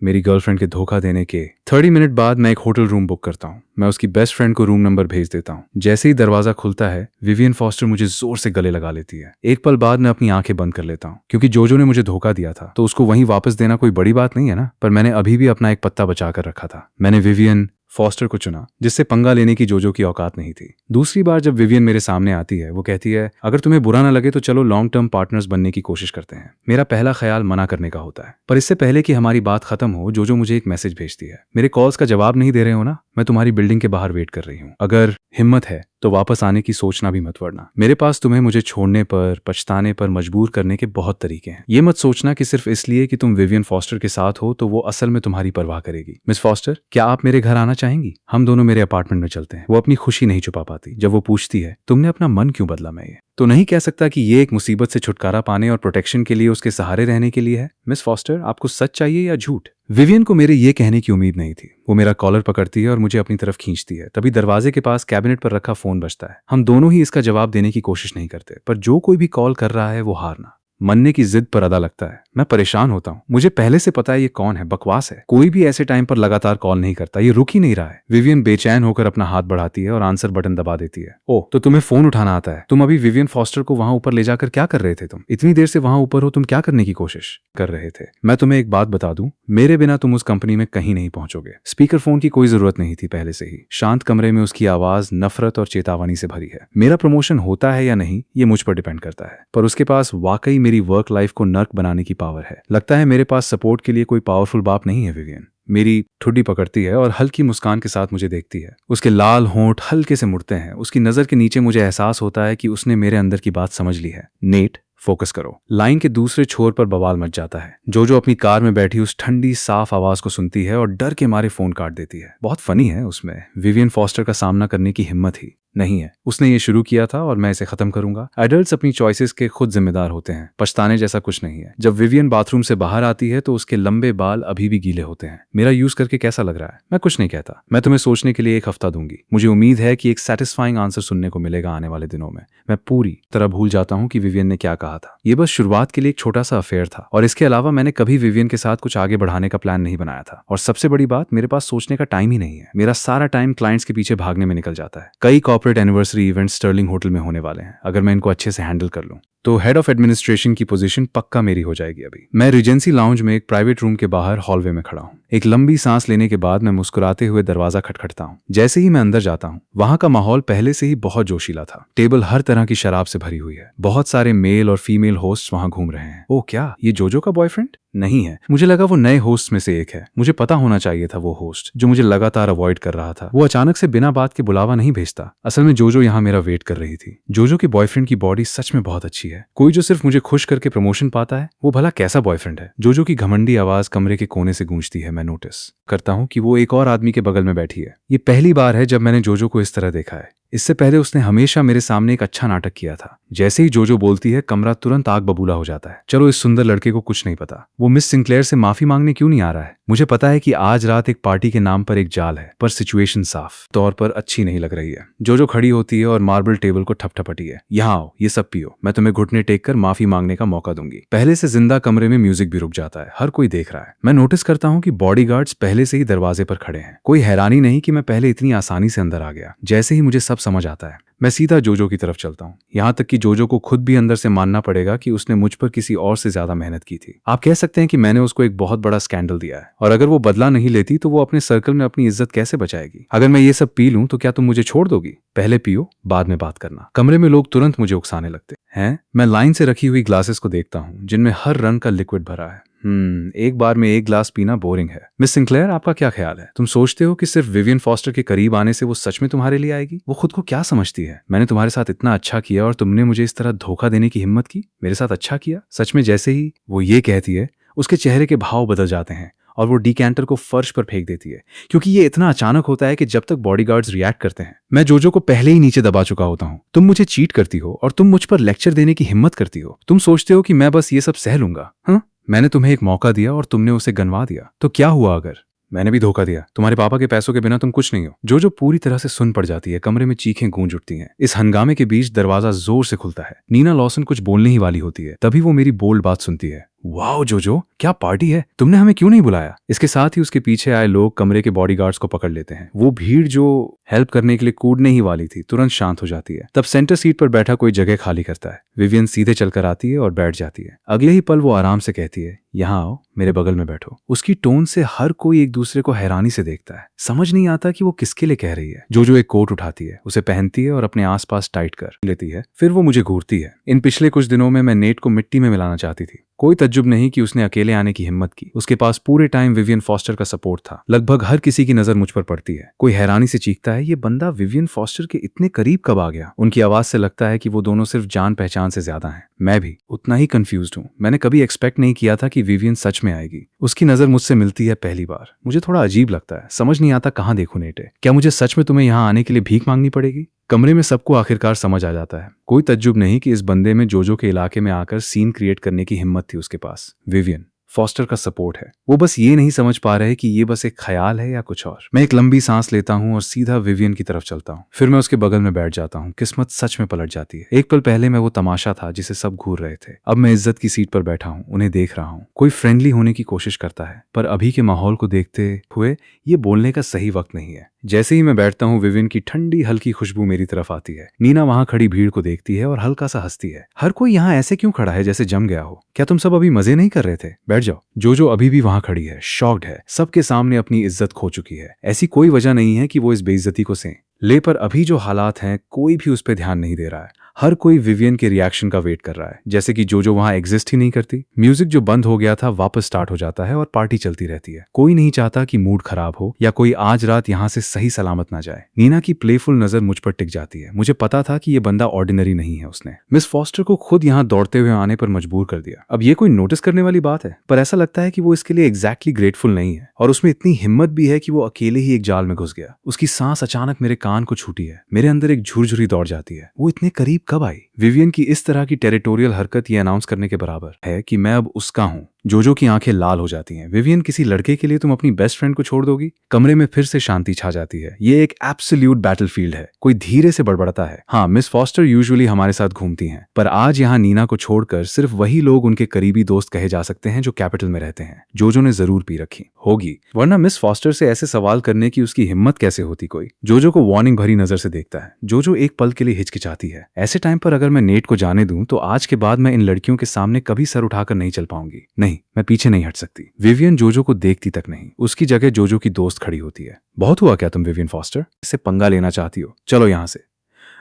मेरी गर्लफ्रेंड के धोखा देने के 30 मिनट बाद मैं एक होटल रूम बुक करता हूँ। मैं उसकी बेस्ट फ्रेंड को रूम नंबर भेज देता हूँ। जैसे ही दरवाजा खुलता है विवियन फॉस्टर मुझे जोर से गले लगा लेती है। एक पल बाद मैं अपनी आंखें बंद कर लेता हूँ, क्योंकि जोजो ने मुझे धोखा दिया था तो उसको वहीं वापस देना कोई बड़ी बात नहीं है ना। पर मैंने अभी भी अपना एक पत्ता बचा कर रखा था। मैंने विवियन फॉस्टर को चुना, जिससे पंगा लेने की जोजो की औकात नहीं थी। दूसरी बार जब विवियन मेरे सामने आती है वो कहती है, अगर तुम्हें बुरा ना लगे तो चलो लॉन्ग टर्म पार्टनर्स बनने की कोशिश करते हैं। मेरा पहला ख्याल मना करने का होता है, पर इससे पहले कि हमारी बात खत्म हो जोजो मुझे एक मैसेज भेजती है, मेरे कॉल्स का जवाब नहीं दे रहे हो ना, मैं तुम्हारी बिल्डिंग के बाहर वेट कर रही हूँ। अगर हिम्मत है तो वापस आने की सोचना भी मत वरना। मेरे पास तुम्हें मुझे छोड़ने पर, पछताने पर मजबूर करने के बहुत तरीके हैं। ये मत सोचना कि सिर्फ इसलिए कि तुम विवियन फॉस्टर के साथ हो तो वो असल में तुम्हारी परवाह करेगी। मिस फॉस्टर, क्या आप मेरे घर आना चाहेंगी? हम दोनों मेरे अपार्टमेंट में चलते हैं। वो अपनी खुशी नहीं छुपा पाती। जब वो पूछती है, तुमने अपना मन क्यों बदला? मैं ये तो नहीं कह सकता कि ये एक मुसीबत से छुटकारा पाने और प्रोटेक्शन के लिए उसके सहारे रहने के लिए है। मिस फॉस्टर, आपको सच चाहिए या झूठ? विवियन को मेरे ये कहने की उम्मीद नहीं थी। वो मेरा कॉलर पकड़ती है और मुझे अपनी तरफ खींचती है। तभी दरवाजे के पास कैबिनेट पर रखा फोन बजता है। हम दोनों ही इसका जवाब देने की कोशिश नहीं करते, पर जो कोई भी कॉल कर रहा है वो हारना मनने की जिद पर अदा लगता है। मैं परेशान होता हूँ। मुझे पहले से पता है ये कौन है, बकवास है। कोई भी ऐसे टाइम पर लगातार कॉल नहीं करता, ये रुक ही नहीं रहा है। विवियन बेचैन होकर अपना हाथ बढ़ाती है और आंसर बटन दबा देती है। ओह, तो तुम्हें फोन उठाना आता है। तुम अभी विवियन फॉस्टर को वहां ऊपर ले जाकर क्या कर रहे थे? तुम इतनी देर से वहां ऊपर हो, तुम क्या करने की कोशिश कर रहे थे? मैं तुम्हें एक बात बता दूं, मेरे बिना तुम उस कंपनी में कहीं नहीं पहुंचोगे। स्पीकर फोन की कोई जरूरत नहीं थी पहले से ही। शांत कमरे में उसकी आवाज नफरत और चेतावनी से भरी है। मेरा प्रमोशन होता है या नहीं ये मुझ पर डिपेंड करता है, पर उसके पास वाकई मेरी वर्क लाइफ को नर्क बनाने की पावर है। लगता है मेरे पास सपोर्ट के लिए कोई पावरफुल बाप नहीं है। विवियन मेरी ठुड्डी पकड़ती है और हल्की मुस्कान के साथ मुझे देखती है। उसके लाल होंठ हल्के से मुड़ते हैं। उसकी नजर के नीचे मुझे एहसास होता है कि उसने मेरे अंदर की बात समझ ली है। नेट, फोकस करो। लाइन के दूसरे छोर पर बवाल मच जाता है। जोजो अपनी कार में बैठी उस ठंडी साफ आवाज को सुनती है और डर के मारे फोन काट देती है। बहुत फनी है, उसमें विवियन फॉस्टर का सामना करने की हिम्मत ही नहीं है। उसने ये शुरू किया था और मैं इसे खत्म करूंगा। एडल्ट्स अपनी चॉइसेस के खुद जिम्मेदार होते हैं। पछताने जैसा कुछ नहीं है। जब विवियन बाथरूम से बाहर आती है तो उसके लंबे बाल अभी भी गीले होते हैं। मेरा यूज करके कैसा लग रहा है? मैं कुछ नहीं कहता। मैं तुम्हें सोचने के लिए एक हफ्ता दूंगी। मुझे उम्मीद है कि एक सेटिस्फाइंग आंसर सुनने को मिलेगा आने वाले दिनों में। मैं पूरी तरह भूल जाता हूँ कि विवियन ने क्या कहा था। ये बस शुरुआत के लिए एक छोटा सा अफेयर था और इसके अलावा मैंने कभी विवियन के साथ कुछ आगे बढ़ाने का प्लान नहीं बनाया था। और सबसे बड़ी बात, मेरे पास सोचने का टाइम ही नहीं है। मेरा सारा टाइम क्लाइंट्स के पीछे भागने में निकल जाता है। कई corporate anniversary event Sterling hotel में होने वाले हैं। अगर मैं इनको अच्छे से हैंडल कर लूं तो हेड ऑफ एडमिनिस्ट्रेशन की पोजीशन पक्का मेरी हो जाएगी। अभी मैं रिजेंसी लाउंज में एक प्राइवेट रूम के बाहर हॉलवे में खड़ा हूं। एक लंबी सांस लेने के बाद मैं मुस्कुराते हुए दरवाजा खटखटता हूं। जैसे ही मैं अंदर जाता हूं, वहां का माहौल पहले से ही बहुत जोशीला था। टेबल हर तरह की शराब से भरी हुई है। बहुत सारे मेल और फीमेल होस्ट वहां घूम रहे हैं। ओह, क्या ये जोजो का बॉयफ्रेंड नहीं है? मुझे लगा वो नए होस्ट में से एक है। मुझे पता होना चाहिए था वो होस्ट जो मुझे लगातार अवॉइड कर रहा था। वो अचानक से बिना बात के बुलावा नहीं भेजता। असल में जोजो यहाँ मेरा वेट कर रही थी। जोजो के बॉयफ्रेंड की बॉडी सच में बहुत अच्छी है। कोई जो सिर्फ मुझे खुश करके प्रमोशन पाता है, वो भला कैसा बॉयफ्रेंड है? जोजो की घमंडी आवाज कमरे के कोने से गूंजती है। मैं नोटिस करता हूँ कि वो एक और आदमी के बगल में बैठी है। ये पहली बार है जब मैंने जोजो को इस तरह देखा है। इससे पहले उसने हमेशा मेरे सामने एक अच्छा नाटक किया था। जैसे ही जोजो बोलती है कमरा तुरंत आग बबूला हो जाता है। चलो, इस सुंदर लड़के को कुछ नहीं पता वो मिस सिंक्लेयर से माफी मांगने क्यों नहीं आ रहा है। मुझे पता है कि आज रात एक पार्टी के नाम पर एक जाल है, पर सिचुएशन साफ तौर पर अच्छी नहीं लग रही है। जोजो खड़ी होती है और मार्बल टेबल को ठपठपटी है। यहाँ आओ, ये सब पियो। मैं तुम्हें घुटने टेक कर माफी मांगने का मौका दूंगी। पहले से जिंदा कमरे में म्यूजिक भी रुक जाता है। हर कोई देख रहा है। मैं नोटिस करता हूँ कि बॉडीगार्ड्स पहले से ही दरवाजे पर खड़े हैं। कोई हैरानी नहीं कि मैं पहले इतनी आसानी से अंदर आ गया। जैसे ही मुझे सब समझ आता है, मैं सीधा जोजो की तरफ चलता हूँ। यहाँ तक कि जोजो को खुद भी अंदर से मानना पड़ेगा कि उसने मुझ पर किसी और से ज्यादा मेहनत की थी। आप कह सकते हैं कि मैंने उसको एक बहुत बड़ा स्कैंडल दिया है, और अगर वो बदला नहीं लेती तो वो अपने सर्कल में अपनी इज्जत कैसे बचाएगी? अगर मैं ये सब पी लूं तो क्या तुम मुझे छोड़ दोगी? पहले पियो, बाद में बात करना। कमरे में लोग तुरंत मुझे उकसाने लगते हैं। मैं लाइन से रखी हुई ग्लासेस को देखता हूँ जिनमें हर रंग का लिक्विड भरा है। एक बार में एक ग्लास पीना बोरिंग है। मिस सिंक्लेयर, आपका क्या ख्याल है? तुम सोचते हो कि सिर्फ विवियन फॉस्टर के करीब आने से वो सच में तुम्हारे लिए आएगी? वो खुद को क्या समझती है? मैंने तुम्हारे साथ इतना अच्छा किया और तुमने मुझे इस तरह धोखा देने की हिम्मत की? मेरे साथ अच्छा किया? सच में जैसे ही वो ये कहती है, उसके चेहरे के भाव बदल जाते हैं और वो डिकैंटर को फर्श पर फेंक देती है। क्योंकि ये इतना अचानक होता है कि जब तक बॉडीगार्ड्स रिएक्ट करते हैं, मैं जोजो को पहले ही नीचे दबा चुका होता हूँ। तुम मुझे चीट करती हो और तुम मुझ पर लेक्चर देने की हिम्मत करती हो। तुम सोचते हो कि मैं बस ये सब सह लूंगा। हाँ, मैंने तुम्हें एक मौका दिया और तुमने उसे गंवा दिया। तो क्या हुआ अगर मैंने भी धोखा दिया? तुम्हारे पापा के पैसों के बिना तुम कुछ नहीं हो। जोजो पूरी तरह से सुन पड़ जाती है। कमरे में चीखें गूंज उठती हैं। इस हंगामे के बीच दरवाजा जोर से खुलता है। नीना लॉसन कुछ बोलने ही वाली होती है, तभी वो मेरी बोल्ड बात सुनती है। वाओ जोजो, क्या पार्टी है, तुमने हमें क्यों नहीं बुलाया? इसके साथ ही उसके पीछे आए लोग कमरे के बॉडीगार्ड्स को पकड़ लेते हैं। वो भीड़ जो हेल्प करने के लिए कूदने ही वाली थी तुरंत शांत हो जाती है। तब सेंटर सीट पर बैठा कोई जगह खाली करता है। विवियन सीधे चलकर आती है और बैठ जाती है। अगले ही पल वो आराम से कहती है, यहाँ आओ, मेरे बगल में बैठो। उसकी टोन से हर कोई एक दूसरे को हैरानी से देखता है। समझ नहीं आता कि वो किसके लिए कह रही है। जो एक कोट उठाती है, उसे पहनती है और अपने आसपास टाइट कर लेती है। फिर वो मुझे घूरती है। इन पिछले कुछ दिनों में मैं नेट को मिट्टी में मिलाना चाहती थी। कोई तज्जुब नहीं कि उसने अकेले आने की हिम्मत की। उसके पास पूरे टाइम विवियन फॉस्टर का सपोर्ट था। लगभग हर किसी की नजर मुझ पर पड़ती है। कोई हैरानी से चीखता है, ये बंदा विवियन फॉस्टर के इतने करीब कब आ गया? उनकी आवाज से लगता है कि वो दोनों सिर्फ जान पहचान से ज्यादा हैं। मैं भी उतना ही कंफ्यूज्ड हूँ। मैंने कभी एक्सपेक्ट नहीं किया था कि विवियन सच में आएगी। उसकी नजर मुझसे मिलती है पहली बार। मुझे थोड़ा अजीब लगता है। समझ नहीं आता कहाँ देखूं नेटे। क्या मुझे सच में तुम्हें यहाँ आने के लिए भीख मांगनी पड़ेगी? कमरे में सबको आखिरकार समझ आ जाता है। कोई तज्जुब नहीं कि इस बंदे में जोजो के इलाके में आकर सीन क्रिएट करने की हिम्मत थी उसके पास। विवियन फॉस्टर का सपोर्ट है। वो बस ये नहीं समझ पा रहे कि ये बस एक ख्याल है या कुछ और। मैं एक लंबी सांस लेता हूँ और सीधा विवियन की तरफ चलता हूँ। फिर मैं उसके बगल में बैठ जाता हूँ। किस्मत सच में पलट जाती है। एक पल पहले मैं वो तमाशा था जिसे सब घूर रहे थे। अब मैं इज्जत की सीट पर बैठा हूँ, उन्हें देख रहा हूँ। कोई फ्रेंडली होने की कोशिश करता है, पर अभी के माहौल को देखते हुए ये बोलने का सही वक्त नहीं है। जैसे ही मैं बैठता हूँ, विवियन की ठंडी हल्की खुशबू मेरी तरफ आती है। नीना वहां खड़ी भीड़ को देखती है और हल्का सा हंसती है। हर कोई यहाँ ऐसे क्यों खड़ा है जैसे जम गया हो? क्या तुम सब अभी मजे नहीं कर रहे थे? बैठ जाओ। जो अभी भी वहां खड़ी है, शॉक्ड है, सबके सामने अपनी इज्जत खो चुकी है। ऐसी कोई वजह नहीं है कि वो इस बेइज्जती को सहे ले, पर अभी जो हालात हैं कोई भी उस पर ध्यान नहीं दे रहा है। हर कोई विवियन के रिएक्शन का वेट कर रहा है, जैसे कि जो वहां एग्जिस्ट ही नहीं करती। म्यूजिक जो बंद हो गया था वापस स्टार्ट हो जाता है और पार्टी चलती रहती है। कोई नहीं चाहता कि मूड खराब हो या कोई आज रात यहाँ से सही सलामत ना जाए। नीना की प्लेफुल नजर मुझ पर टिक जाती है। मुझे पता था कि ये बंदा ऑर्डिनरी नहीं है। उसने मिस फॉस्टर को खुद यहाँ दौड़ते हुए आने पर मजबूर कर दिया। अब ये कोई नोटिस करने वाली बात है, पर ऐसा लगता है कि वो इसके लिए एग्जैक्टली ग्रेटफुल नहीं है। और उसमें इतनी हिम्मत भी है कि वो अकेले ही एक जाल में घुस गया। उसकी सांस अचानक मेरे कान को छूटी है। मेरे अंदर एक झुरझुरी दौड़ जाती है। वो इतने करीब कब आई? विवियन की इस तरह की टेरिटोरियल हरकत ये अनाउंस करने के बराबर है कि मैं अब उसका हूं। जो की आंखें लाल हो जाती हैं। विवियन, किसी लड़के के लिए तुम अपनी बेस्ट फ्रेंड को छोड़ दोगी? कमरे में फिर से शांति छा जाती है। ये एक एब्सोल्यूट बैटलफील्ड है। कोई धीरे से बड़बड़ता है, हाँ, मिस फॉस्टर यूजुअली हमारे साथ घूमती हैं, पर आज यहाँ नीना को छोड़कर सिर्फ वही लोग उनके करीबी दोस्त कहे जा सकते हैं जो कैपिटल में रहते हैं। जो ने जरूर पी रखी होगी, वरना मिस फॉस्टर से ऐसे सवाल करने की उसकी हिम्मत कैसे होती? कोई जो को वार्निंग भरी नजर से देखता है। जो एक पल के लिए हिचकिचाती है। ऐसे टाइम पर अगर मैं नेट को जाने दूं तो आज के बाद मैं इन लड़कियों के सामने कभी सर उठाकर नहीं चल पाऊंगी। नहीं, मैं पीछे नहीं हट सकती। विवियन जो को देखती तक नहीं। उसकी जगह जो की दोस्त खड़ी होती है। बहुत हुआ क्या तुम विवियन फॉस्टर, इससे पंगा लेना चाहती हो? चलो यहाँ से।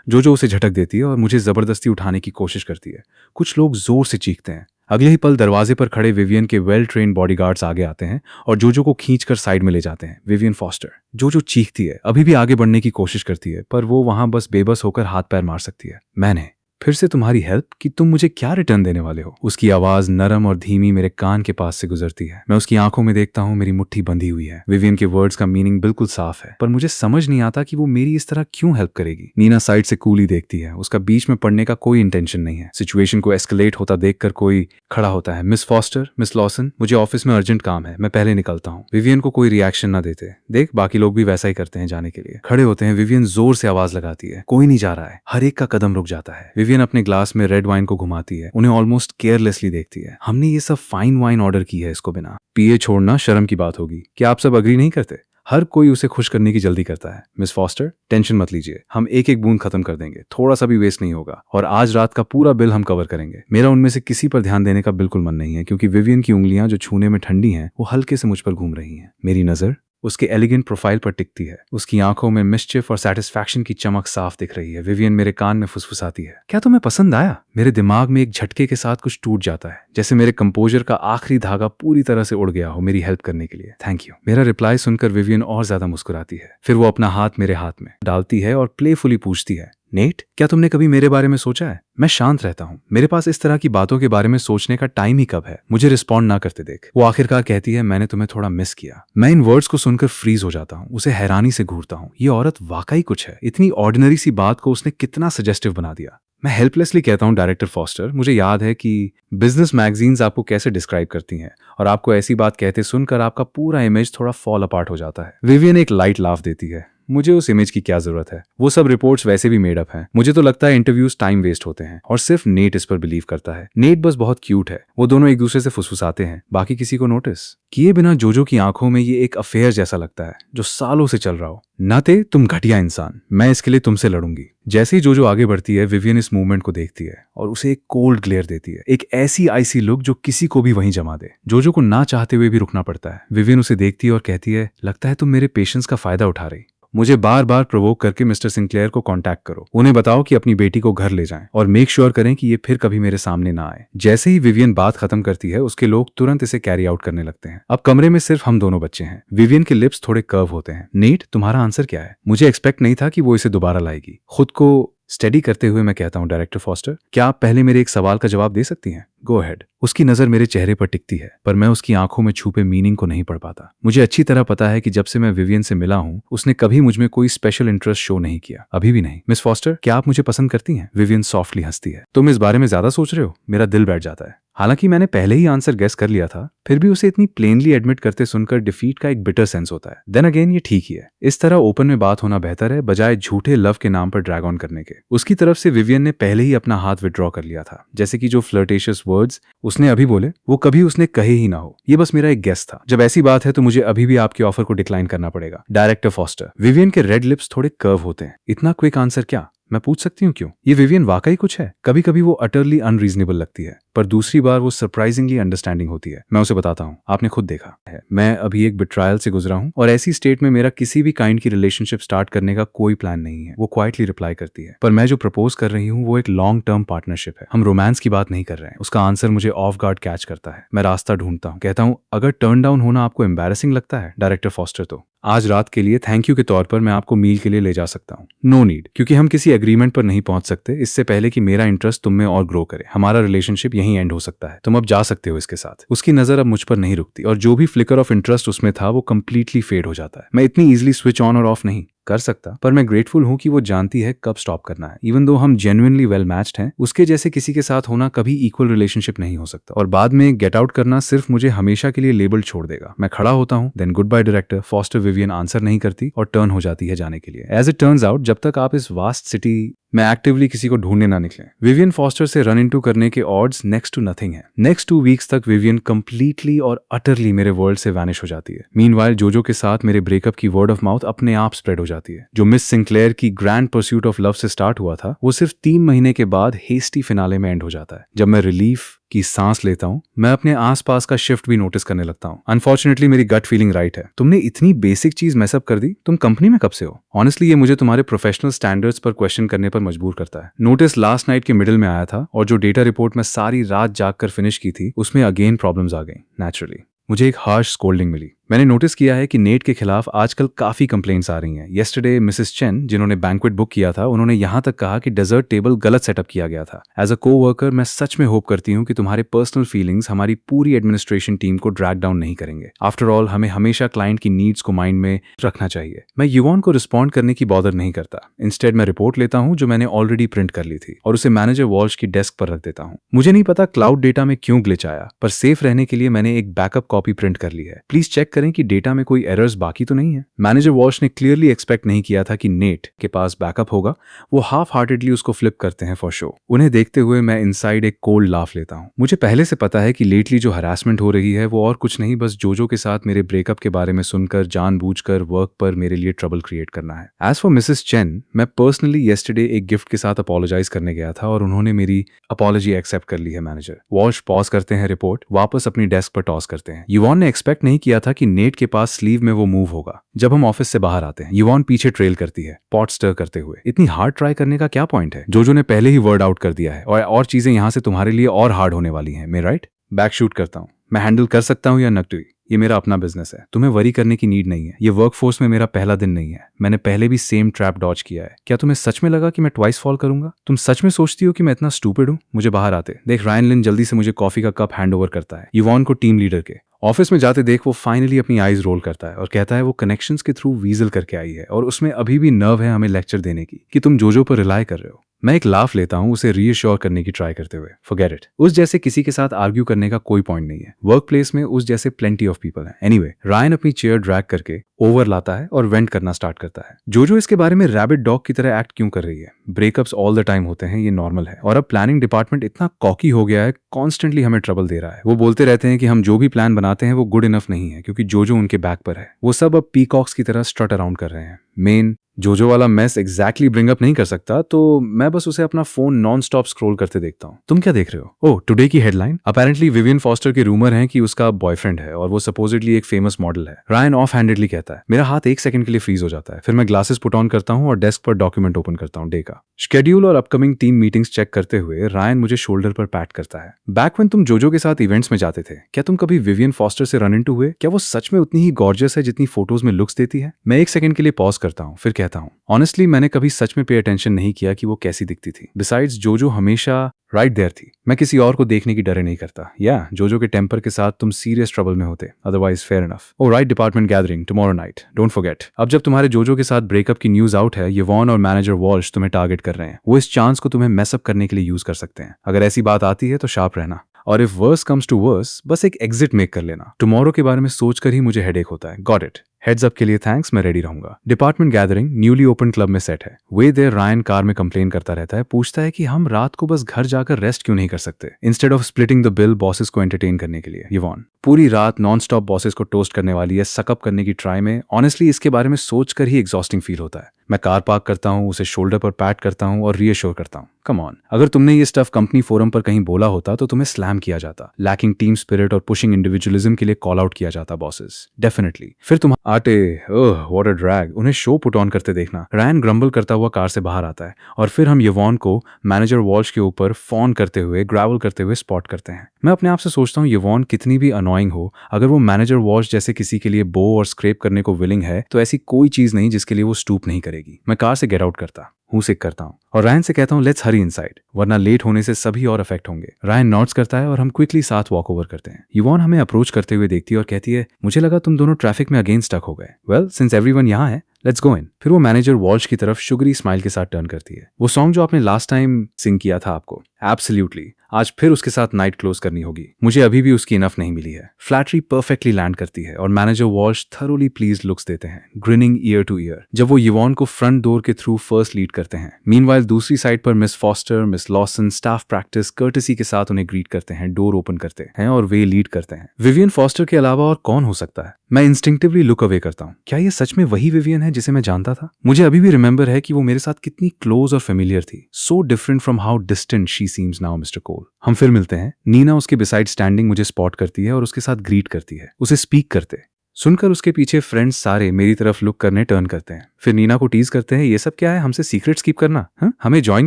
जो उसे झटक देती है और मुझे जबरदस्ती उठाने की कोशिश करती है। कुछ लोग जोर से चीखते हैं। अगले ही पल दरवाजे पर खड़े विवियन के वेल ट्रेन्ड बॉडीगार्ड्स आगे आते हैं और जो को खींचकर साइड में ले जाते हैं। Vivian foster. जो चीखती है, अभी भी आगे बढ़ने की कोशिश करती है, पर वो वहां बस बेबस होकर हाथ पैर मार सकती है। मैंने फिर से तुम्हारी हेल्प कि तुम मुझे क्या रिटर्न देने वाले हो? उसकी आवाज नरम और धीमी मेरे कान के पास से गुजरती है। मैं उसकी आंखों में देखता हूँ, मेरी मुट्ठी बंधी हुई है। विवियन के वर्ड्स का मीनिंग बिल्कुल साफ है, पर मुझे समझ नहीं आता कि वो मेरी इस तरह क्यों हेल्प करेगी। नीना साइड से कूली देखती है। उसका बीच में पड़ने का कोई इंटेंशन नहीं है। सिचुएशन को एस्केलेट होता देखकर कोई खड़ा होता है। मिस फॉस्टर, मिस लॉसन, मुझे ऑफिस में अर्जेंट काम है, मैं पहले निकलता हूँ। विवियन को कोई रिएक्शन ना देते देख बाकी लोग भी वैसा ही करते हैं जाने के लिए। खड़े होते हैं। विवियन जोर से आवाज लगाती है, कोई नहीं जा रहा है। हर एक का कदम रुक जाता है। विवियन अपने ग्लास में रेड वाइन को घुमाती है। उन्हें ऑलमोस्ट केयरलेसली देखती है। हमने ये सब फाइन वाइन ऑर्डर की है, इसको बिना पिए छोड़ना शर्म की बात होगी। क्या आप सब अग्री नहीं करते? हर कोई उसे खुश करने की जल्दी करता है। मिस फॉस्टर, टेंशन मत लीजिए, हम एक एक बूंद खत्म कर देंगे, थोड़ा सा भी वेस्ट नहीं होगा, और आज रात का पूरा बिल हम कवर करेंगे। मेरा उनमें से किसी पर ध्यान देने का बिल्कुल मन नहीं है, क्योंकि विवियन की उंगलियां जो छूने में ठंडी हैं, वो हल्के से मुझ पर घूम रही हैं। मेरी नजर उसके एलिगेंट प्रोफाइल पर टिकती है। उसकी आंखों में मिस्चिफ और सैटिस्फैक्शन की चमक साफ दिख रही है। विवियन मेरे कान में फुसफुसाती है, क्या तुम्हें पसंद आया? मेरे दिमाग में एक झटके के साथ कुछ टूट जाता है, जैसे मेरे कंपोजर का आखिरी धागा पूरी तरह से उड़ गया हो मेरी हेल्प करने के लिए। Thank you. मेरा रिप्लाई सुनकर विवियन और ज्यादा मुस्कुराती है। फिर वो अपना हाथ मेरे हाथ में डालती है और प्लेफुली पूछती है, नेट, क्या तुमने कभी मेरे बारे में सोचा है? मैं शांत रहता हूँ। मेरे पास इस तरह की बातों के बारे में सोचने का टाइम ही कब है? मुझे रिस्पॉन्ड ना करते देख वो आखिरकार कहती है, मैंने तुम्हें थोड़ा मिस किया। मैं इन वर्ड्स को सुनकर फ्रीज हो जाता हूँ। उसे हैरानी से घूरता हूँ। ये औरत वाकई कुछ है। इतनी ऑर्डिनरी सी बात को उसने कितना सजेस्टिव बना दिया। मैं हेल्पलेसली कहता हूँ, डायरेक्टर फॉस्टर, मुझे याद है कि बिजनेस मैगजीन्स आपको कैसे डिस्क्राइब करती हैं, और आपको ऐसी बात कहते सुनकर आपका पूरा इमेज थोड़ा फॉल अपार्ट हो जाता है। विवियन एक लाइट लाफ देती है। मुझे उस इमेज की क्या जरूरत है, वो सब रिपोर्ट्स वैसे भी मेड अप हैं। मुझे तो लगता है इंटरव्यूज टाइम वेस्ट होते हैं और सिर्फ नेट इस पर बिलीव करता है। नेट बस बहुत क्यूट है, वो दोनों एक दूसरे से फुसफुसाते हैं, बाकी किसी को नोटिस किए बिना जोजो की आंखों में ये एक अफेयर जैसा लगता है जो सालों से चल रहा हो। नाते तुम घटिया इंसान, मैं इसके लिए तुमसे लड़ूंगी। जैसे ही जोजो आगे बढ़ती है, विवियन इस मूवमेंट को देखती है और उसे एक कोल्ड ग्लेयर देती है, एक ऐसी आइसी लुक जो किसी को भी वहीं जमा दे। जोजो को ना चाहते हुए भी रुकना पड़ता है। विवियन उसे देखती है और कहती है, लगता है तुम मेरे पेशेंस का फायदा उठा रही। मुझे बार बार प्रोवोक करके मिस्टर सिंक्लेयर को कांटेक्ट करो, उन्हें बताओ कि अपनी बेटी को घर ले जाएं और मेक श्योर करें कि ये फिर कभी मेरे सामने ना आए। जैसे ही विवियन बात खत्म करती है, उसके लोग तुरंत इसे कैरी आउट करने लगते हैं। अब कमरे में सिर्फ हम दोनों बच्चे हैं। विवियन के लिप्स थोड़े कर्व होते हैं। नेट, तुम्हारा आंसर क्या है? मुझे एक्सपेक्ट नहीं था कि वो इसे दोबारा लाएगी। खुद को स्टडी करते हुए मैं कहता हूं, डायरेक्टर फॉस्टर, क्या आप पहले मेरे एक सवाल का जवाब दे सकती हैं? Go ahead. उसकी नजर मेरे चेहरे पर टिकती है, पर मैं उसकी आंखों में छुपे मीनिंग को नहीं पढ़ पाता। मुझे अच्छी तरह पता है कि जब से मैं विवियन से मिला हूं, उसने कभी मुझ में कोई स्पेशल इंटरेस्ट शो नहीं किया, अभी भी नहीं। मिस फॉस्टर, क्या आप मुझे पसंद करती हैं? विवियन सॉफ्टली हंसती है। तुम इस बारे में ज्यादा सोच रहे हो? मेरा दिल बैठ जाता है। हालांकि मैंने पहले ही आंसर गेस कर लिया था, फिर भी उसे इतनी प्लेनली एडमिट करते सुनकर डिफीट का एक बिटर सेंस होता है। देन अगेन ये ठीक ही है। इस तरह ओपन में बात होना बेहतर है, बजाय झूठे लव के नाम पर ड्रैग ऑन करने के। उसकी तरफ से विवियन ने पहले ही अपना हाथ विड्रॉ कर लिया था, जैसे कि जो फ्लर्टेशियस वर्ड्स उसने अभी बोले वो कभी उसने कहे ही ना हो। ये बस मेरा एक गेस था। जब ऐसी बात है तो मुझे अभी भी आपके ऑफर को डिक्लाइन करना पड़ेगा, डायरेक्टर फॉस्टर। विवियन के रेड लिप्स थोड़े कर्व होते हैं। इतना क्विक आंसर क्या? मैं पूछ सकती हूँ क्यों? ये विवियन वाकई कुछ है। कभी कभी वो अटरली अनरीजनेबल लगती है, पर दूसरी बार वो सरप्राइजिंगली अंडरस्टैंडिंग होती है। मैं उसे बताता हूँ, आपने खुद देखा है, मैं अभी एक बिट्रायल से गुजरा हूँ और ऐसी स्टेट में मेरा किसी भी काइंड की रिलेशनशिप स्टार्ट करने का कोई प्लान नहीं है। वो क्वाइटली रिप्लाई करती है, पर मैं जो प्रपोज कर रही हूँ वो एक लॉन्ग टर्म पार्टनरशिप है, हम रोमांस की बात नहीं कर रहे हैं। उसका आंसर मुझे ऑफ गार्ड कैच करता है। मैं रास्ता ढूंढता हूँ, कहता हूँ, अगर टर्न डाउन होना आपको एम्बैरेसिंग लगता है डायरेक्टर फॉस्टर, तो आज रात के लिए थैंक यू के तौर पर मैं आपको मील के लिए ले जा सकता हूँ। नो नीड, क्योंकि हम किसी एग्रीमेंट पर नहीं पहुंच सकते इससे पहले कि मेरा इंटरेस्ट तुम में और ग्रो करे। हमारा रिलेशनशिप यहीं एंड हो सकता है। तुम अब जा सकते हो इसके साथ। उसकी नजर अब मुझ पर नहीं रुकती और जो भी फ्लिकर ऑफ इंटरेस्ट उसमें था वो कंप्लीटली फेड हो जाता है। मैं इतनी इजीली स्विच ऑन और ऑफ नहीं कर सकता, पर मैं ग्रेटफुल हूं कि वो जानती है कब स्टॉप करना है। इवन दो हम जेन्युइनली वेल मैच्ड हैं, उसके जैसे किसी के साथ होना कभी इक्वल रिलेशनशिप नहीं हो सकता और बाद में गेट आउट करना सिर्फ मुझे हमेशा के लिए लेबल छोड़ देगा। मैं खड़ा होता हूं, then good bye director Foster. Vivian answer नहीं करती और टर्न हो जाती है जाने के लिए। एज इट टर्न्स आउट, जब तक आप इस वास्ट सिटी में एक्टिवली किसी को ढूंढने ना निकले, विवियन फॉस्टर से रन इनटू करने के ऑड्स नेक्स्ट टू नथिंग है। नेक्स्ट 2 वीक्स तक विवियन कंप्लीटली और अटरली मेरे वर्ल्ड से वैनिश हो जाती है। मीनवाइल जोजो के साथ मेरे ब्रेकअप की वर्ड ऑफ माउथ अपने आप स्प्रेड हो जाती है। जो मिस सिंक्लेयर की ग्रैंड परस्यूट ऑफ लव से स्टार्ट हुआ था, वो सिर्फ 3 महीने के बाद हेस्टी फिनाले में एंड हो जाता है। जब मैं रिलीफ की सांस लेता हूँ, मैं अपने आसपास का शिफ्ट भी नोटिस करने लगता हूँ। अनफॉर्चुनेटली मेरी गट फीलिंग राइट है। तुमने इतनी बेसिक चीज मैसअप कर दी। तुम कंपनी में कब से हो? ऑनेस्टली ये मुझे तुम्हारे प्रोफेशनल स्टैंडर्ड्स पर क्वेश्चन करने पर मजबूर करता है। नोटिस लास्ट नाइट के मिडिल में आया था और जो डेटा रिपोर्ट मैं सारी रात जाग कर फिनिश की थी, उसमें अगेन प्रॉब्लम्स आ गई। नेचुरली मुझे एक हार्श स्कोल्डिंग मिली। मैंने नोटिस किया है कि नेट के खिलाफ आजकल काफी कंप्लेंट्स आ रही हैं। येस्टरडे मिसेस चेन, जिन्होंने बैंक्वेट बुक किया था, उन्होंने यहां तक कहा कि डेजर्ट टेबल गलत सेटअप किया गया था। एज अ को-वर्कर मैं सच में होप करती हूं कि तुम्हारे पर्सनल फीलिंग्स हमारी पूरी एडमिनिस्ट्रेशन टीम को ड्रैग डाउन नहीं करेंगे। आफ्टर ऑल हमें हमेशा क्लाइंट की नीड्स को माइंड में रखना चाहिए। मैं युवान को रिस्पॉन्ड करने की बॉदर नहीं करता। इंस्टेड मैं रिपोर्ट लेता हूं जो मैंने ऑलरेडी प्रिंट कर ली थी और उसे मैनेजर वॉल्श की डेस्क पर रख देता हूं। मुझे नहीं पता क्लाउड डेटा में क्यों ग्लिच आया, पर सेफ रहने के लिए मैंने एक बैकअप कॉपी प्रिंट कर ली है। प्लीज चेक करें कि डेटा में कोई एरर्स बाकी तो नहीं है। मैनेजर वॉल्श ने क्लियरली एक्सपेक्ट नहीं किया था कि नेट के पास बैकअप होगा। वो हाफ हार्टेडली उसको फ्लिप करते हैं फॉर शो। उन्हें देखते हुए मैं इनसाइड एक कोल्ड लाफ लेता हूं। मुझे पहले से पता है कि लेटली जो हरासमेंट हो रही है वो और कुछ नहीं, बस जोजो के साथ मेरे ब्रेकअप के बारे में सुनकर जानबूझकर वर्क पर मेरे लिए ट्रबल क्रिएट करना है। एज फॉर मिसेस चेन, मैं पर्सनली येस्टरडे एक गिफ्ट के साथ अपॉलोजाइज करने गया था और उन्होंने मेरी अपॉलॉजी एक्सेप्ट कर ली है। मैनेजर वॉल्श पॉज करते हैं रिपोर्ट, वापस अपनी डेस्क पर टॉस करते हैं। युवान ने एक्सपेक्ट नहीं किया था कि नेट के पास स्लीव में वो मूव होगा। जब हम ऑफिस से बाहर आते हैं, युवान पीछे ट्रेल करती है, पॉट स्टर करते हुए। इतनी हार्ड ट्राई करने का क्या पॉइंट है? जोजो ने पहले ही वर्ड आउट कर दिया है और चीजें यहां से तुम्हारे लिए और हार्ड होने वाली हैं। मैं राइट? बैक शूट करता हूं। मैं हैंडल कर सकता हूं या नकटुई, ये मेरा अपना बिजनेस है। तुम्हें वरी करने की नीड नहीं है। ये वर्कफोर्स में मेरा पहला दिन नहीं है। मैंने पहले भी सेम ट्रैप डॉज किया है। क्या तुम्हें सच में लगा कि मैं ट्वाइस फॉल करूंगा? तुम सच में सोचती हो कि मैं इतना स्टूपिड हूं? मुझे बाहर आते देख रायन लिन जल्दी से मुझे कॉफी का कप हैंड ओवर करता है। युवान को टीम लीडर के ऑफिस में जाते देख वो फाइनली अपनी आईज रोल करता है और कहता है वो कनेक्शंस के थ्रू वीजल करके आई है और उसमें अभी भी नर्व है हमें लेक्चर देने की कि तुम जोजो पर रिलाई कर रहे हो। मैं एक लाफ लेता हूँ उसे रीअश्योर करने की ट्राई करते हुए। फॉरगेट इट, उस जैसे किसी के साथ आर्ग्यू करने का कोई पॉइंट नहीं है। वर्क प्लेस में उस जैसे प्लेंटी ऑफ पीपल हैं। एनीवे, रायन अपनी चेयर ड्रैग करके ओवर लाता है और वेंट करना स्टार्ट करता है। जोजो इसके बारे में रैबिट डॉग की तरह एक्ट क्यों कर रही है? ब्रेकअप्स ऑल द टाइम होते हैं, ये नॉर्मल है। और अब प्लानिंग डिपार्टमेंट इतना कॉकी हो गया है, कॉन्स्टेंटली हमें ट्रबल दे रहा है। वो बोलते रहते हैं कि हम जो भी प्लान बनाते हैं वो गुड इनफ नहीं है क्योंकि जोजो उनके बैक पर है। वो सब अब पीकॉक्स की तरह स्ट्रट अराउंड कर रहे हैं। मेन जोजो वाला मैस एग्जैक्टली ब्रिंग अप नहीं कर सकता, तो मैं बस उसे अपना फोन नॉन स्टॉप स्क्रॉल करते देखता हूँ। तुम क्या देख रहे हो? ओह, टुडे की हेडलाइन, अपेरेंटली विवियन फॉस्टर के रूमर हैं कि उसका बॉयफ्रेंड है और वो सपोजिटली एक फेमस मॉडल है। रायन ऑफ हैंडेडली कहता है। मेरा हाथ एक सेकंड के लिए फ्रीज हो जाता है। फिर मैं ग्लासेस पुट ऑन करता हूँ और डेस्क पर डॉक्यूमेंट ओपन करता हूँ डे का शेड्यूल और अपकमिंग टीम मीटिंग्स चेक करते हुए रायन मुझे शोल्डर पर पैट करता है। बैक व्हेन तुम जोजो के साथ इवेंट्स में जाते थे, क्या तुम कभी विवियन फॉस्टर से रन इनटू हुए? क्या वो सच में उतनी ही गॉर्जियस है जितनी फोटोज में लुक्स देती है? मैं एक सेकंड के लिए पॉज करता हूँ, फिर कहता हूँ, ऑनेस्टली मैंने कभी सच में पे अटेंशन नहीं किया कि वो कैसी दिखती थी। बिसाइड्स जोजो हमेशा राइट देयर थी। मैं किसी और को देखने की डरे नहीं करता। या जोजो के टेम्पर के साथ तुम सीरियस ट्रबल में होते, otherwise fair enough. All, department gathering tomorrow night, don't forget. अब जब तुम्हारे जोजो के साथ ब्रेकअप की न्यूज आउट है, यवॉन और मैनेजर वॉल्श तुम्हें टारगेट कर रहे हैं। वो इस चांस को तुम्हें मैसअप करने के लिए यूज कर सकते हैं। अगर ऐसी बात आती है तो शार्प रहना, और if worse comes to worse बस एक एग्जिट मेक कर लेना। टुमारो के बारे में सोचकर ही मुझे हेडेक होता है। Got it. हेड्स अप के लिए थैंक्स, मैं रेडी रहूंगा। Department gathering newly open club में सेट है। वे देयर रायन कार में कंप्लेन करता रहता है, पूछता है कि हम रात को बस घर जाकर रेस्ट क्यों नहीं कर सकते instead of splitting the bill bosses को एंटरटेन करने के लिए। यवॉन पूरी रात नॉन स्टॉप बॉसेस को टोस्ट करने वाली है सकअप करने की ट्राई में। ऑनेस्टली इसके बारे में सोचकर ही एग्जॉस्टिंग फील होता है। मैं कार पार्क करता हूँ, उसे शोल्डर पर पैट करता हूँ और रीअश्योर करता हूँ, कम ऑन, अगर तुमने ये स्टफ कंपनी फोरम पर कहीं बोला होता तो तुम्हें स्लैम किया जाता। लैकिंग टीम स्पिरिट और पुशिंग इंडिविजुअलिज्म के लिए कॉल आउट किया जाता बॉसेस, डेफिनेटली। फिर तुम आटे, ओह व्हाट अ ड्रैग, उन्हें शो पुट ऑन करते देखना। रायन ग्रम्बल करता हुआ कार से बाहर आता है और फिर हम यवॉन को मैनेजर वॉल्श के ऊपर फोन करते हुए ग्रैवल करते हुए स्पॉट करते हैं। मैं अपने आप से सोचता हूँ यवॉन कितनी भी अनोइंग हो, अगर वो मैनेजर वॉल्श जैसे किसी के लिए बो और स्क्रैप करने को विलिंग है तो ऐसी कोई चीज नहीं जिसके लिए वो स्टूप नहीं करेगी। मैं कार से गेट आउट करता हूँ, सिक करता हूँ और रायन से कहता हूँ लेट्स हरी इनसाइड, वरना लेट होने से सभी और अफेक्ट होंगे। रायन नॉट्स करता है और हम क्विकली साथ वॉक ओवर करते हैं। यवॉन हमें अप्रोच करते हुए देखती है और कहती है, मुझे लगा तुम दोनों ट्रैफिक में अगेन स्टक हो गए। वेल सिंस एवरीवन यहाँ है, लेट्स गो इन। फिर वो मैनेजर वॉल्श की तरफ शुगरी स्माइल के साथ टर्न करती है। वो सॉन्ग जो आपने लास्ट टाइम सिंग किया था आपको, एब्सोल्युटली आज फिर उसके साथ नाइट क्लोज करनी होगी। मुझे अभी भी उसकी इनफ नहीं मिली है। फ्लैटरी परफेक्टली लैंड करती है और manager Walsh thoroughly please looks देते हैं, ग्रिनिंग ईयर टू ईयर, जब वो यवॉन को फ्रंट डोर के थ्रू फर्स्ट लीड करते हैं। मीनवाइल दूसरी साइड पर miss foster, miss Lawson staff practice courtesy के साथ उन्हें ग्रीट करते हैं, डोर ओपन करते हैं और वे लीड करते हैं। विवियन फॉस्टर के अलावा और कौन हो सकता है? मैं इंस्टिंक्टिवली लुक अवे करता हूँ। क्या ये सच में वही विवियन है जिसे मैं जानता था? मुझे अभी भी रिमेंबर है कि वो मेरे साथ कितनी क्लोज और फेमिलियर थी। So different from how distant she seems now mister Cole. हम फिर मिलते हैं। नीना उसके बिसाइड स्टैंडिंग मुझे स्पॉट करती है और उसके साथ ग्रीट करती है, उसे स्पीक करते। सुनकर उसके पीछे फ्रेंड्स सारे मेरी तरफ लुक करने टर्न करते हैं। फिर नीना को टीज करते हैं, ये सब क्या है, हमसे सीक्रेट्स कीप करना? हमें ज्वाइन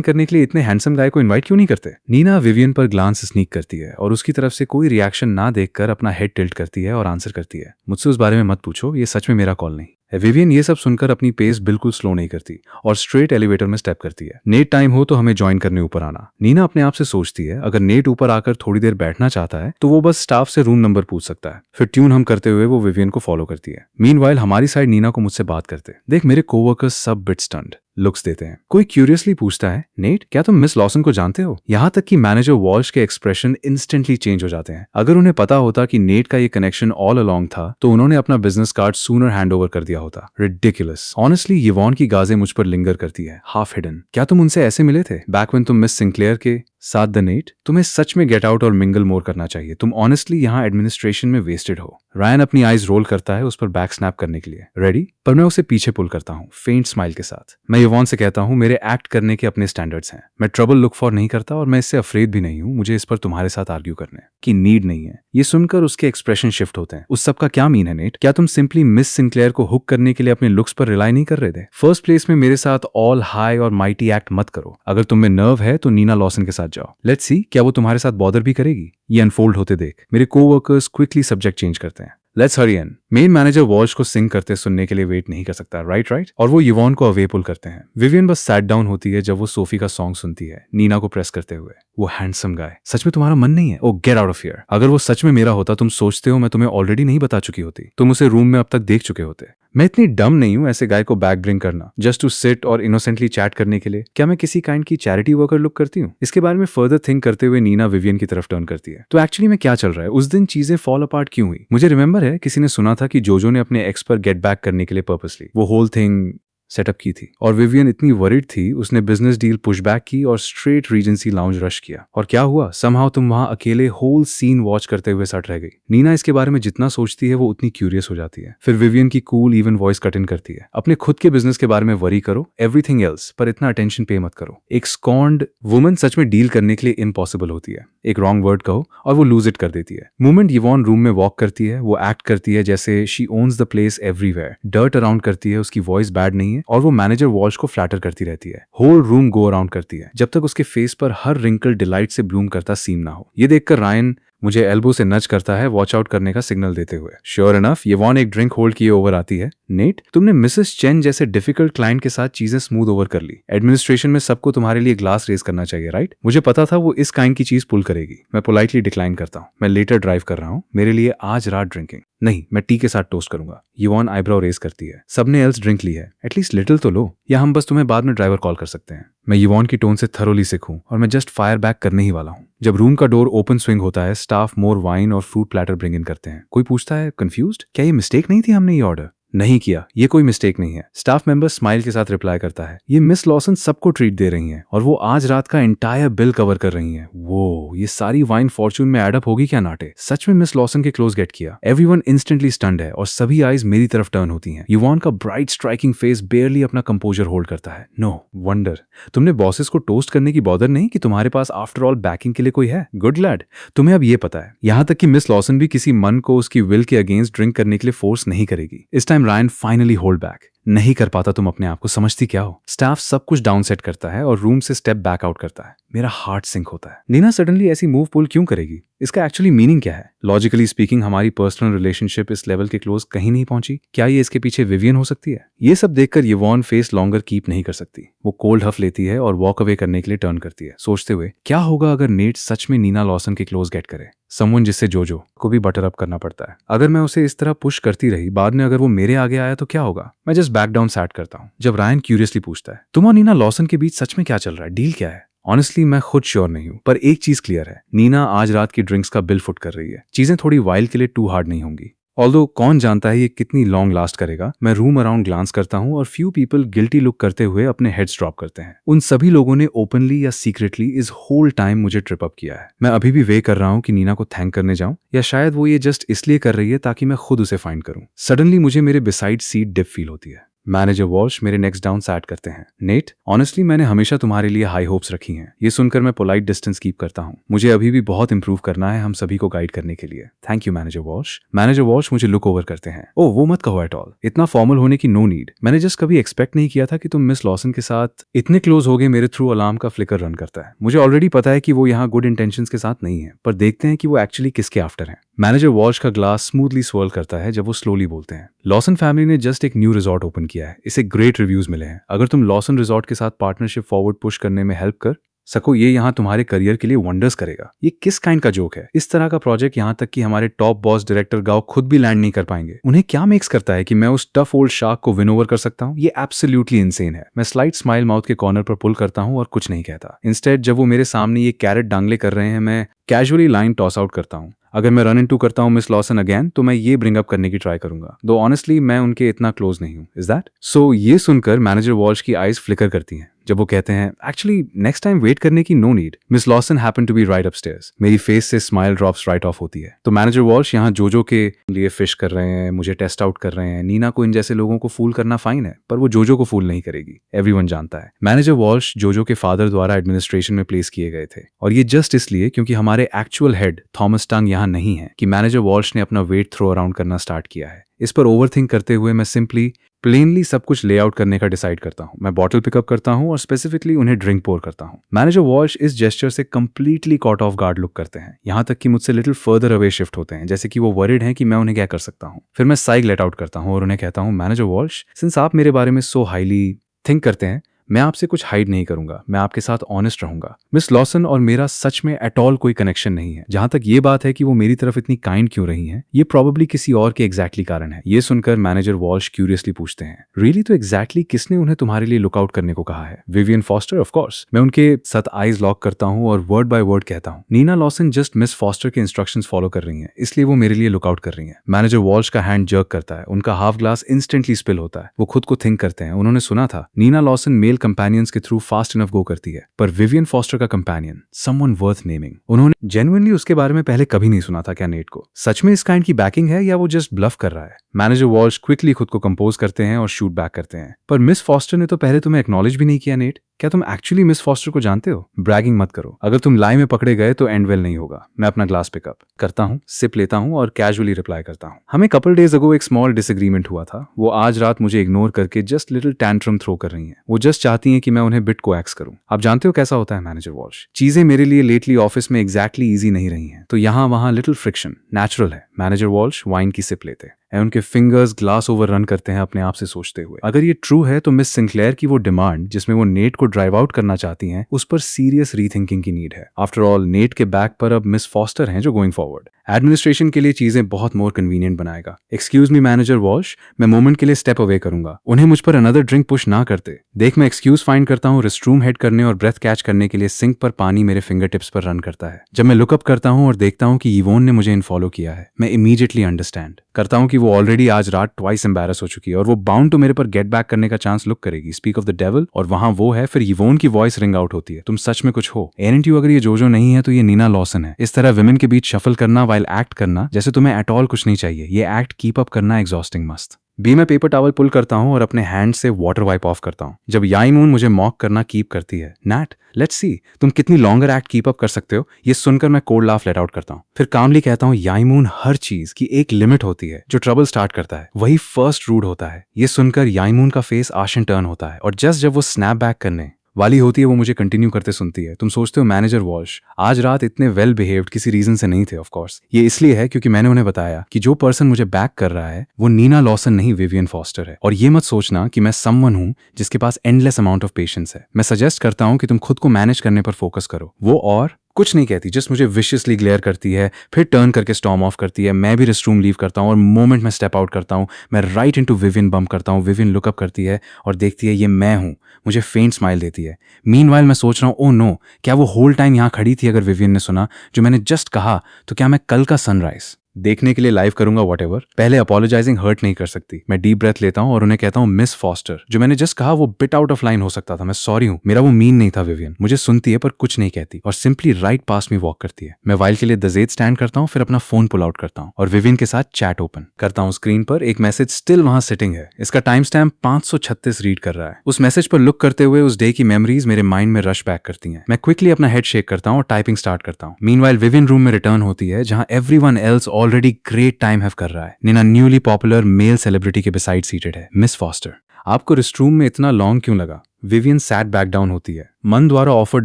करने के लिए इतने हैंडसम गाय को इनवाइट क्यों नहीं करते? नीना विवियन पर ग्लांस स्नीक करती है और उसकी तरफ से कोई रिएक्शन ना देखकर अपना हेड टिल्ट करती है और आंसर करती है, मुझसे उस बारे में मत पूछो, ये सच में मेरा कॉल नहीं। विवियन ये सब सुनकर अपनी पेस बिल्कुल स्लो नहीं करती और स्ट्रेट एलिवेटर में स्टेप करती है। नेट टाइम हो तो हमें ज्वाइन करने ऊपर आना। नीना अपने आप से सोचती है, अगर नेट ऊपर आकर थोड़ी देर बैठना चाहता है तो वो बस स्टाफ से रूम नंबर पूछ सकता है। फिर ट्यून हम करते हुए वो विवियन को फॉलो करती है। मीनवाइल हमारी साइड नीना को मुझसे बात करते देख मेरे कोवर्कर्स सब बिट स्टन्ड लुक्स देते हैं। कोई क्यूरियसली पूछता है, नेट क्या तुम मिस लॉसन को जानते हो? यहाँ तक कि मैनेजर वॉल्श के एक्सप्रेशन इंस्टेंटली चेंज हो जाते हैं। अगर उन्हें पता होता कि नेट का ये कनेक्शन ऑल अलोंग था तो उन्होंने अपना business card sooner hand over कर दिया होता। रिडिकुलस। ऑनेस्टली यवॉन की गाजें मुझ पर लिंगर करती है, हाफ हिडन। क्या तुम उनसे ऐसे मिले थे बैक व्हेन तुम मिस सिंक्लेयर के साथ द नेट? तुम्हें सच में गेट आउट और मिंगल मोर करना चाहिए। तुम ऑनेस्टली यहाँ एडमिनिस्ट्रेशन में वेस्टेड हो। रायन अपनी आईज रोल करता है उस पर बैक स्नैप करने के लिए, रेडी? पर मैं उसे पीछे पुल करता हूँ फेंट स्माइल के साथ। मैं यवॉन से कहता हूँ, मेरे एक्ट करने के अपने स्टैंडर्ड्स हैं। मैं ट्रबल लुक फॉर नहीं करता और मैं इससे अफ्रेड भी नहीं हूँ। मुझे इस पर तुम्हारे साथ आर्ग्यू करने की नीड नहीं है। ये सुनकर उसके एक्सप्रेशन शिफ्ट होते हैं। उस सब का क्या मीन है नेट? क्या तुम सिंपली मिस सिंक्लेयर को हुक करने के लिए अपने लुक्स पर रिलाई नहीं कर रहे थे? फर्स्ट प्लेस में मेरे साथ ऑल हाई और माइटी एक्ट मत करो। अगर तुम में नर्व है तो नीना लॉसन के साथ जाओ। लेट्स सी क्या वो तुम्हारे साथ बॉदर भी करेगी। ये अनफोल्ड होते देख मेरे कोवर्कर्स क्विकली सब्जेक्ट चेंज करते हैं। Let's Hari in. Main manager Walsh को सिंग करते सुनने के लिए वेट नहीं कर सकता, राइट? और वो यवॉन को अवे पुल करते हैं। विवियन बस सैट डाउन होती है जब वो सोफी का सॉन्ग सुनती है, नीना को प्रेस करते हुए। वो हैंडसम गाय, सच में तुम्हारा मन नहीं है? ओ गेट आउट ऑफ हियर। अगर वो सच में मेरा होता तुम सोचते हो मैं तुम्हें ऑलरेडी नहीं बता चुकी होती? तुम उसे रूम में अब तक देख चुके होते। मैं इतनी डम नहीं हूँ ऐसे गाय को बैग ब्रिंग करना जस्ट टू सिट और इनोसेंटली चैट करने के लिए। क्या मैं किसी काइंड की चैरिटी वर्कर लुक करती हूँ? इसके बारे में फर्दर थिंक करते हुए नीना विवियन की तरफ टर्न करती है। तो एक्चुअली में क्या चल रहा है? उस दिन चीजें फॉल अपार्ट क्यों हुई? मुझे रिमेंबर है किसी ने सुना था कि जोजो ने अपने एक्स पर गेट बैक करने के लिए पर्पसली वो होल थिंग सेटअप की थी और विवियन इतनी वरिड थी उसने बिजनेस डील पुश बैक की और स्ट्रेट रीजेंसी लाउंज रश किया। और क्या हुआ? समहाउ तुम वहां अकेले होल सीन वॉच करते हुए सट रह गई। नीना इसके बारे में जितना सोचती है वो उतनी क्यूरियस हो जाती है। फिर विवियन की cool even voice cut in करती है, अपने खुद के बिजनेस के बारे में वरी करो, एवरीथिंग एल्स पर इतना अटेंशन पे मत करो। एक स्कॉन्ड वुमन सच में डील करने के लिए इम्पॉसिबल होती है। एक रॉन्ग वर्ड कहो और वो लूज इट कर देती है। मोमेंट यवॉन रूम में वॉक करती है वो एक्ट करती है जैसे she owns the place everywhere, dirt around करती है, उसकी वॉइस बैड नहीं है और वो मैनेजर वॉल्श को फ्लैटर करती रहती है। होल रूम गो अराउंड करती है जब तक उसके फेस पर हर रिंकल डिलाइट से ब्लूम करता सीन ना हो। ये देखकर रायन मुझे एल्बो से नच करता है वॉच आउट करने का सिग्नल देते हुए। श्योर इनफ यवॉन एक ड्रिंक होल्ड किए ओवर आती है। नेट, तुमने मिसेस चेन जैसे डिफिकल्ट क्लाइंट के साथ चीजें स्मूथ ओवर कर ली। एडमिनिस्ट्रेशन में सबको तुम्हारे लिए ग्लास रेज करना चाहिए, राइट? मुझे पता था वो इस काइंड की चीज पुल करेगी। मैं पोलाइटली डिक्लाइन करता हूँ। मैं लेटर ड्राइव कर रहा हूँ, मेरे लिए आज रात ड्रिंकिंग नहीं, मैं टी के साथ टोस्ट करूंगा। यवॉन आईब्रो रेज करती है। सबने एल्स ड्रिंक ली है, एटलीस्ट लिटिल तो लो, या हम बस तुम्हें बाद में ड्राइवर कॉल कर सकते हैं। मैं यवॉन की टोन से थरोली सिक हूं और मैं जस्ट फायर बैक करने ही वाला हूं जब रूम का डोर ओपन स्विंग होता है। स्टाफ मोर वाइन और फ्रूट प्लेटर ब्रिंग इन करते हैं। कोई पूछता है कंफ्यूज्ड, क्या ये मिस्टेक नहीं थी? हमने ये ऑर्डर नहीं किया, ये कोई मिस्टेक नहीं है। स्टाफ मेंबर स्माइल के साथ रिप्लाई करता है, ये मिस लॉसन सबको ट्रीट दे रही हैं और वो आज रात का एंटायर बिल कवर कर रही हैं। वो ये सारी वाइन फॉर्चून में एड अप होगी क्या नाटे? सच में मिस लॉसन के क्लोज गेट किया। एवरीवन इंस्टेंटली स्टन्ड है और सभी आईज मेरी तरफ टर्न होती हैं। युवान का ब्राइट स्ट्राइकिंग फेस बेयरली अपना कंपोजर होल्ड करता है। नो वंडर तुमने बॉसेस को टोस्ट करने की बॉदर नहीं कि तुम्हारे पास आफ्टर ऑल बैकिंग के लिए कोई है। गुड लैड, तुम्हें अब ये पता है। यहाँ तक कि मिस लॉसन भी किसी मन को उसकी विल के अगेंस्ट ड्रिंक करने के लिए फोर्स नहीं करेगी। इस time Ryan finally hold back नहीं कर पाता। तुम अपने आप को समझती क्या हो? स्टाफ सब कुछ डाउन सेट करता है और रूम से स्टेप बैक आउट करता है। मेरा हार्ट सिंक होता है। नीना सडनली ऐसी मूव पुल क्यों करेगी? इसका एक्चुअली मीनिंग क्या है? लॉजिकली स्पीकिंग हमारी पर्सनल रिलेशनशिप इस लेवल के क्लोज कहीं नहीं पहुंची। क्या ये इसके पीछे विवियन हो सकती है? ये सब देखकर यवॉन फेस लॉन्गर कीप नहीं कर सकती। वो कोल्ड हफ लेती है और वॉक अवे करने के लिए टर्न करती है, सोचते हुए क्या होगा अगर नेट सच में नीना लॉसन के क्लोज गेट करे। समवन जिससे जोजो को भी बटर अप करना पड़ता है। अगर मैं उसे इस तरह पुश करती रही, बाद में अगर वो मेरे आगे आया तो क्या होगा? मैं जस्ट बैक डाउन सैट करता हूँ जब रायन क्यूरियसली पूछता है, तुम और नीना लॉसन के बीच सच में क्या चल रहा है? डील क्या है? ऑनेस्टली मैं खुद श्योर नहीं हूँ, पर एक चीज क्लियर है, नीना आज रात की ड्रिंक्स का बिल फुट कर रही है। चीजें थोड़ी वाइल के लिए टू हार्ड नहीं होंगी। ऑल्दो कौन जानता है ये कितनी लॉन्ग लास्ट करेगा। मैं रूम अराउंड ग्लांस करता हूँ और फ्यू पीपल गिल्टी लुक करते हुए अपने हेड्स ड्रॉप करते हैं। उन सभी लोगों ने ओपनली या सीक्रेटली इस होल टाइम मुझे ट्रिप अप किया है। मैं अभी भी वे कर रहा हूँ कि नीना को थैंक करने जाऊं, या शायद वो ये जस्ट इसलिए कर रही है ताकि मैं खुद उसे फाइंड करूं। सडनली मुझे मेरे बिसाइड सीट डिप फील होती है। मैनेजर वॉल्श मेरे नेक्स्ट डाउन सैट करते हैं। नेट, ऑनेस्टली मैंने हमेशा तुम्हारे लिए हाई होप्स रखी हैं। ये सुनकर मैं पोलाइट डिस्टेंस कीप करता हूँ। मुझे अभी भी बहुत इंप्रूव करना है हम सभी को गाइड करने के लिए। Thank you manager Walsh. Manager Walsh मुझे लुक ओवर करते हैं। ओह वो मत कहो एट ऑल, इतना फॉर्मल होने की नो नीड। मैंने जस्ट कभी एक्सपेक्ट नहीं किया था कि तुम मिस लॉसन के साथ इतने क्लोज हो गए। मेरे थ्रू अलार्म का फ्लिकर रन करता है। मुझे ऑलरेडी पता है कि वो यहाँ गुड इंटेंशंस के साथ नहीं है, पर देखते हैं कि वो एक्चुअली किसके आफ्टर हैं। मैनेजर वॉल्श का ग्लास स्मूथली स्वर्ल करता है जब वो स्लोली बोलते हैं, लॉसन फैमिली ने जस्ट एक न्यू रिजॉर्ट ओपन किया है। इसे ग्रेट रिव्यूज मिले हैं। अगर तुम लॉसन रिजॉर्ट के साथ पार्टनरशिप फॉरवर्ड पुश करने में हेल्प कर सको, ये यहाँ तुम्हारे करियर के लिए वंडर्स करेगा। ये किस काइंड का जोक है? इस तरह का प्रोजेक्ट यहाँ तक कि हमारे टॉप बॉस डायरेक्टर गांव खुद भी लैंड नहीं कर पाएंगे। उन्हें क्या मेक्स करता है कि मैं उस टफ ओल्ड शार्क को विन ओवर कर सकता हूँ? ये एब्सोल्युटली इनसेन है। मैं स्लाइट स्माइल माउथ के कॉर्नर पर पुल करता हूँ और कुछ नहीं कहता। इंस्टेड जब वो मेरे सामने ये कैरेट डांगले कर रहे हैं, मैं कैजुअली लाइन टॉस आउट करता हूँ, अगर मैं रन इनटू करता हूँ मिस लॉसन अगेन तो मैं ये ब्रिंग अप करने की ट्राई करूंगा, दो ऑनेस्टली मैं उनके इतना क्लोज नहीं हूँ। Is that so? ये सुनकर मैनेजर वॉल्श की आईज फ्लिकर करती हैं जब वो कहते हैं, एक्चुअली नेक्स्ट टाइम वेट करने की no need. Miss Lawson happen to be right upstairs. मेरी फेस से स्माइल ड्रॉप्स राइट ऑफ होती है। तो मैनेजर वॉल्श यहाँ जोजो के लिए फिश कर रहे हैं, मुझे टेस्ट आउट कर रहे हैं। नीना को इन जैसे लोगों को फूल करना फाइन है, पर वो जोजो को फूल नहीं करेगी। एवरीवन जानता है मैनेजर वॉल्श जोजो के फादर द्वारा एडमिनिस्ट्रेशन में प्लेस किए गए थे, और ये जस्ट इसलिए क्योंकि हमारे एक्चुअल हेड थॉमस टंग यहाँ नहीं है कि मैनेजर वॉल्श ने अपना वेट थ्रो अराउंड करना स्टार्ट किया है। इस पर ओवरथिंक करते हुए मैं सिंपली प्लेनली सब कुछ लेआउट करने का डिसाइड करता हूँ। मैं बॉटल पिकअप करता हूँ और स्पेसिफिकली उन्हें ड्रिंक पोर करता हूँ। मैनेजर वॉल्श इस जेस्चर से completely caught off guard look करते हैं, यहाँ तक कि मुझसे लिटिल फर्दर अवे शिफ्ट होते हैं, जैसे कि वो वरिड हैं कि मैं उन्हें क्या कर सकता हूँ। फिर मैं साइग लेट आउट करता हूँ और उन्हें कहता हूँ, मैनेजर वॉल्श सिंस आप मेरे बारे में सो हाईली थिंक करते हैं, मैं आपसे कुछ हाइड नहीं करूंगा, मैं आपके साथ ऑनेस्ट रहूंगा। मिस लॉसन और मेरा सच में एट ऑल कोई कनेक्शन नहीं है। जहां तक ये बात है कि वो मेरी तरफ इतनी काइंड क्यों रही हैं, ये प्रॉब्ली किसी और के एग्जैक्टली कारण है। ये सुनकर मैनेजर वॉल्श क्यूरियसली पूछते हैं, रियली तो एग्जैक्टली किसने उन्हें तुम्हारे लिए लुकआउट करने को कहा है? Vivian foster of course. मैं उनके साथ आईज लॉक करता हूँ और वर्ड बाय वर्ड कहता हूँ, Nina Lawson just Miss Foster के इंस्ट्रक्शंस फॉलो कर रही हैं, इसलिए वो मेरे लिए लुकआउट कर रही हैं। मैनेजर वॉल्श का हैंड जर्क करता है, उनका हाफ ग्लास इंस्टेंटली स्पिल होता है। वो खुद को थिंक करते हैं, उन्होंने सुना था नीना लॉसन मेल कंपेनियंस के थ्रू फास्ट इनफ गो करती है, पर विवियन फॉस्टर का कंपेनियन समवन वर्थ नेमिंग, उन्होंने जेन्युइनली उसके बारे में पहले कभी नहीं सुना था। क्या नेट को सच में इस काइंड की बैकिंग है या वो जस्ट ब्लफ कर रहा है? मैनेजर वॉल्श क्विकली खुद को कंपोज करते हैं और शूट बैक करते हैं, पर मिस फॉस्टर ने तो पहले तुम्हें एक्नॉलेज भी नहीं किया नेट। क्या तुम एक्चुअली मिस फॉस्टर को जानते हो? ब्रैगिंग मत करो, अगर तुम लाई में पकड़े गए तो एंड वेल नहीं होगा। मैं अपना ग्लास पिकअप करता हूँ, सिप लेता हूँ और कैजुअली रिप्लाई करता हूँ, हमें कपल डेज अगो एक स्मॉल डिसएग्रीमेंट हुआ था। वो आज रात मुझे इग्नोर करके जस्ट लिटिल टैंट्रम थ्रो कर रही हैं। वो जस्ट चाहती हैं कि मैं उन्हें बिट को एक्स करूँ। आप जानते हो कैसा होता है मैनेजर वॉल्श, चीजें मेरे लिए लेटली ऑफिस में एग्जैक्टली ईजी नहीं रही हैं, तो यहाँ वहाँ लिटिल फ्रिक्शन नेचुरल है। मैनेजर वॉल्श वाइन की सिप लेते हैं, उनके फिंगर्स ग्लास ओवर रन करते हैं अपने आप से सोचते हुए, अगर ये ट्रू है तो मिस सिंक्लेयर की वो डिमांड जिसमें वो नेट को ड्राइव आउट करना चाहती हैं, उस पर सीरियस रीथिंकिंग की नीड है। आफ्टर ऑल नेट के बैक पर अब मिस फॉस्टर हैं जो गोइंग फॉरवर्ड एडमिनिस्ट्रेशन के लिए चीजें बहुत मोर कन्वीनियंट बनाएगा। एक्सक्यूज मी मैनेजर वॉल्श, मैं मोमेंट के लिए स्टेप अवे करूंगा, उन्हें मुझ पर अनदर ड्रिंक पुश ना करते देख मैं एक्सक्यूज फाइंड करता हूँ। रेस्टरूम हेड करने और ब्रेथ कैच करने के लिए सिंक पर पानी मेरे फिंगर टिप्स पर रन करता है। जब मैं लुकअप करता हूँ और देखता हूँ कि यवोन ने मुझे इनफॉलो किया है, मैं इमीडिएटली अंडरस्टैंड करता हूँ कि वो ऑलरेडी आज रात ट्वाइस एम्बैरस हो चुकी है और वो बाउंड टू मेरे पर गेट बैक करने का चांस लुक करेगी। स्पीक ऑफ द डेविल, और वहां वो है। फिर यवोन की वॉइस रिंग आउट होती है, तुम सच में कुछ हो? एरेंट यू अगर ये जोजो नहीं है तो ये नीना लॉसन है। इस तरह विमेन के बीच शफल करना वाइल एक्ट करना जैसे तुम्हें एट ऑल कुछ नहीं चाहिए, ये एक्ट कीप अप करना एग्जॉस्टिंग मस्त। मैं पेपर टॉवल पुल करता हूँ और अपने हैंड से वाटर वाइप ऑफ करता हूँ। जब याईमून मुझे मॉक करना कीप करती है, नैट लेट्स सी तुम कितनी लॉन्गर एक्ट कीप अप कर सकते हो। ये सुनकर मैं कोल्ड लाफ लेट आउट करता हूँ, फिर कामली कहता हूँ, याईमून हर चीज की एक लिमिट होती है। जो ट्रबल स्टार्ट करता है वही फर्स्ट रूड होता है। ये सुनकर याईमून का फेस आशन टर्न होता है और जस्ट जब वो स्नैप बैक करने वाली होती है वो मुझे कंटिन्यू करते सुनती है, तुम सोचते हो मैनेजर वॉल्श आज रात इतने वेल बिहेव्ड किसी रीजन से नहीं थे। ऑफ कोर्स ये इसलिए है क्योंकि मैंने उन्हें बताया कि जो पर्सन मुझे बैक कर रहा है वो नीना लॉसन नहीं विवियन फॉस्टर है। और ये मत सोचना कि मैं समवन हूँ जिसके पास एंडलेस अमाउंट ऑफ पेशेंस है। मैं सजेस्ट करता हूँ कि तुम खुद को मैनेज करने पर फोकस करो। वो और कुछ नहीं कहती, जस्ट मुझे विशियसली ग्लेयर करती है, फिर टर्न करके स्टॉर्म ऑफ करती है। मैं भी रेस्टरूम लीव करता हूँ और मोमेंट में स्टेप आउट करता हूँ, मैं राइट इनटू विवियन बम्प करता हूँ। विवियन लुकअप करती है और देखती है ये मैं हूँ, मुझे फेंट स्माइल देती है। मीनवाइल मैं सोच रहा हूँ, ओ नो, क्या वो होल टाइम यहाँ खड़ी थी? अगर विवियन ने सुना जो मैंने जस्ट कहा तो क्या मैं कल का सनराइज देखने के लिए लाइव करूंगा? व्हाटएवर। पहले अपोलोजाइजिंग हर्ट नहीं कर सकती। मैं डीप ब्रेथ लेता हूं और उन्हें कहता हूं, मिस फॉस्टर, जो मैंने जस्ट कहा वो बिट आउट ऑफ लाइन हो सकता था, मैं सॉरी हूं, मेरा वो मीन नहीं था। विवियन मुझे सुनती है पर कुछ नहीं कहती और सिंपली राइट पास में वॉक करती है। मैं वाइल के लिए दजेद स्टैंड करता हूं, फिर अपना फोन पुल आउट करता हूं और विवियन के साथ चैट ओपन करता हूं। स्क्रीन पर एक मैसेज स्टिल वहां सिटिंग है, इसका टाइम स्टैम्प 536 रीड कर रहा है। उस मैसेज पर लुक करते हुए उस डे की मेमोरीज मेरे माइंड में रश बैक करती हैं। मैं क्विकली अपना हेड शेक करता हूं और टाइपिंग स्टार्ट करता हूं। मीनवाइल विवियन रूम में रिटर्न होती है जहां everyone else already great time have कर रहा है। Nina newly popular male celebrity के बिसाइड सीटेड है। मिस फॉस्टर, आपको रेस्टरूम में इतना लॉन्ग क्यों लगा? विवियन सैट बैक डाउन होती है, मन द्वारा ऑफर्ड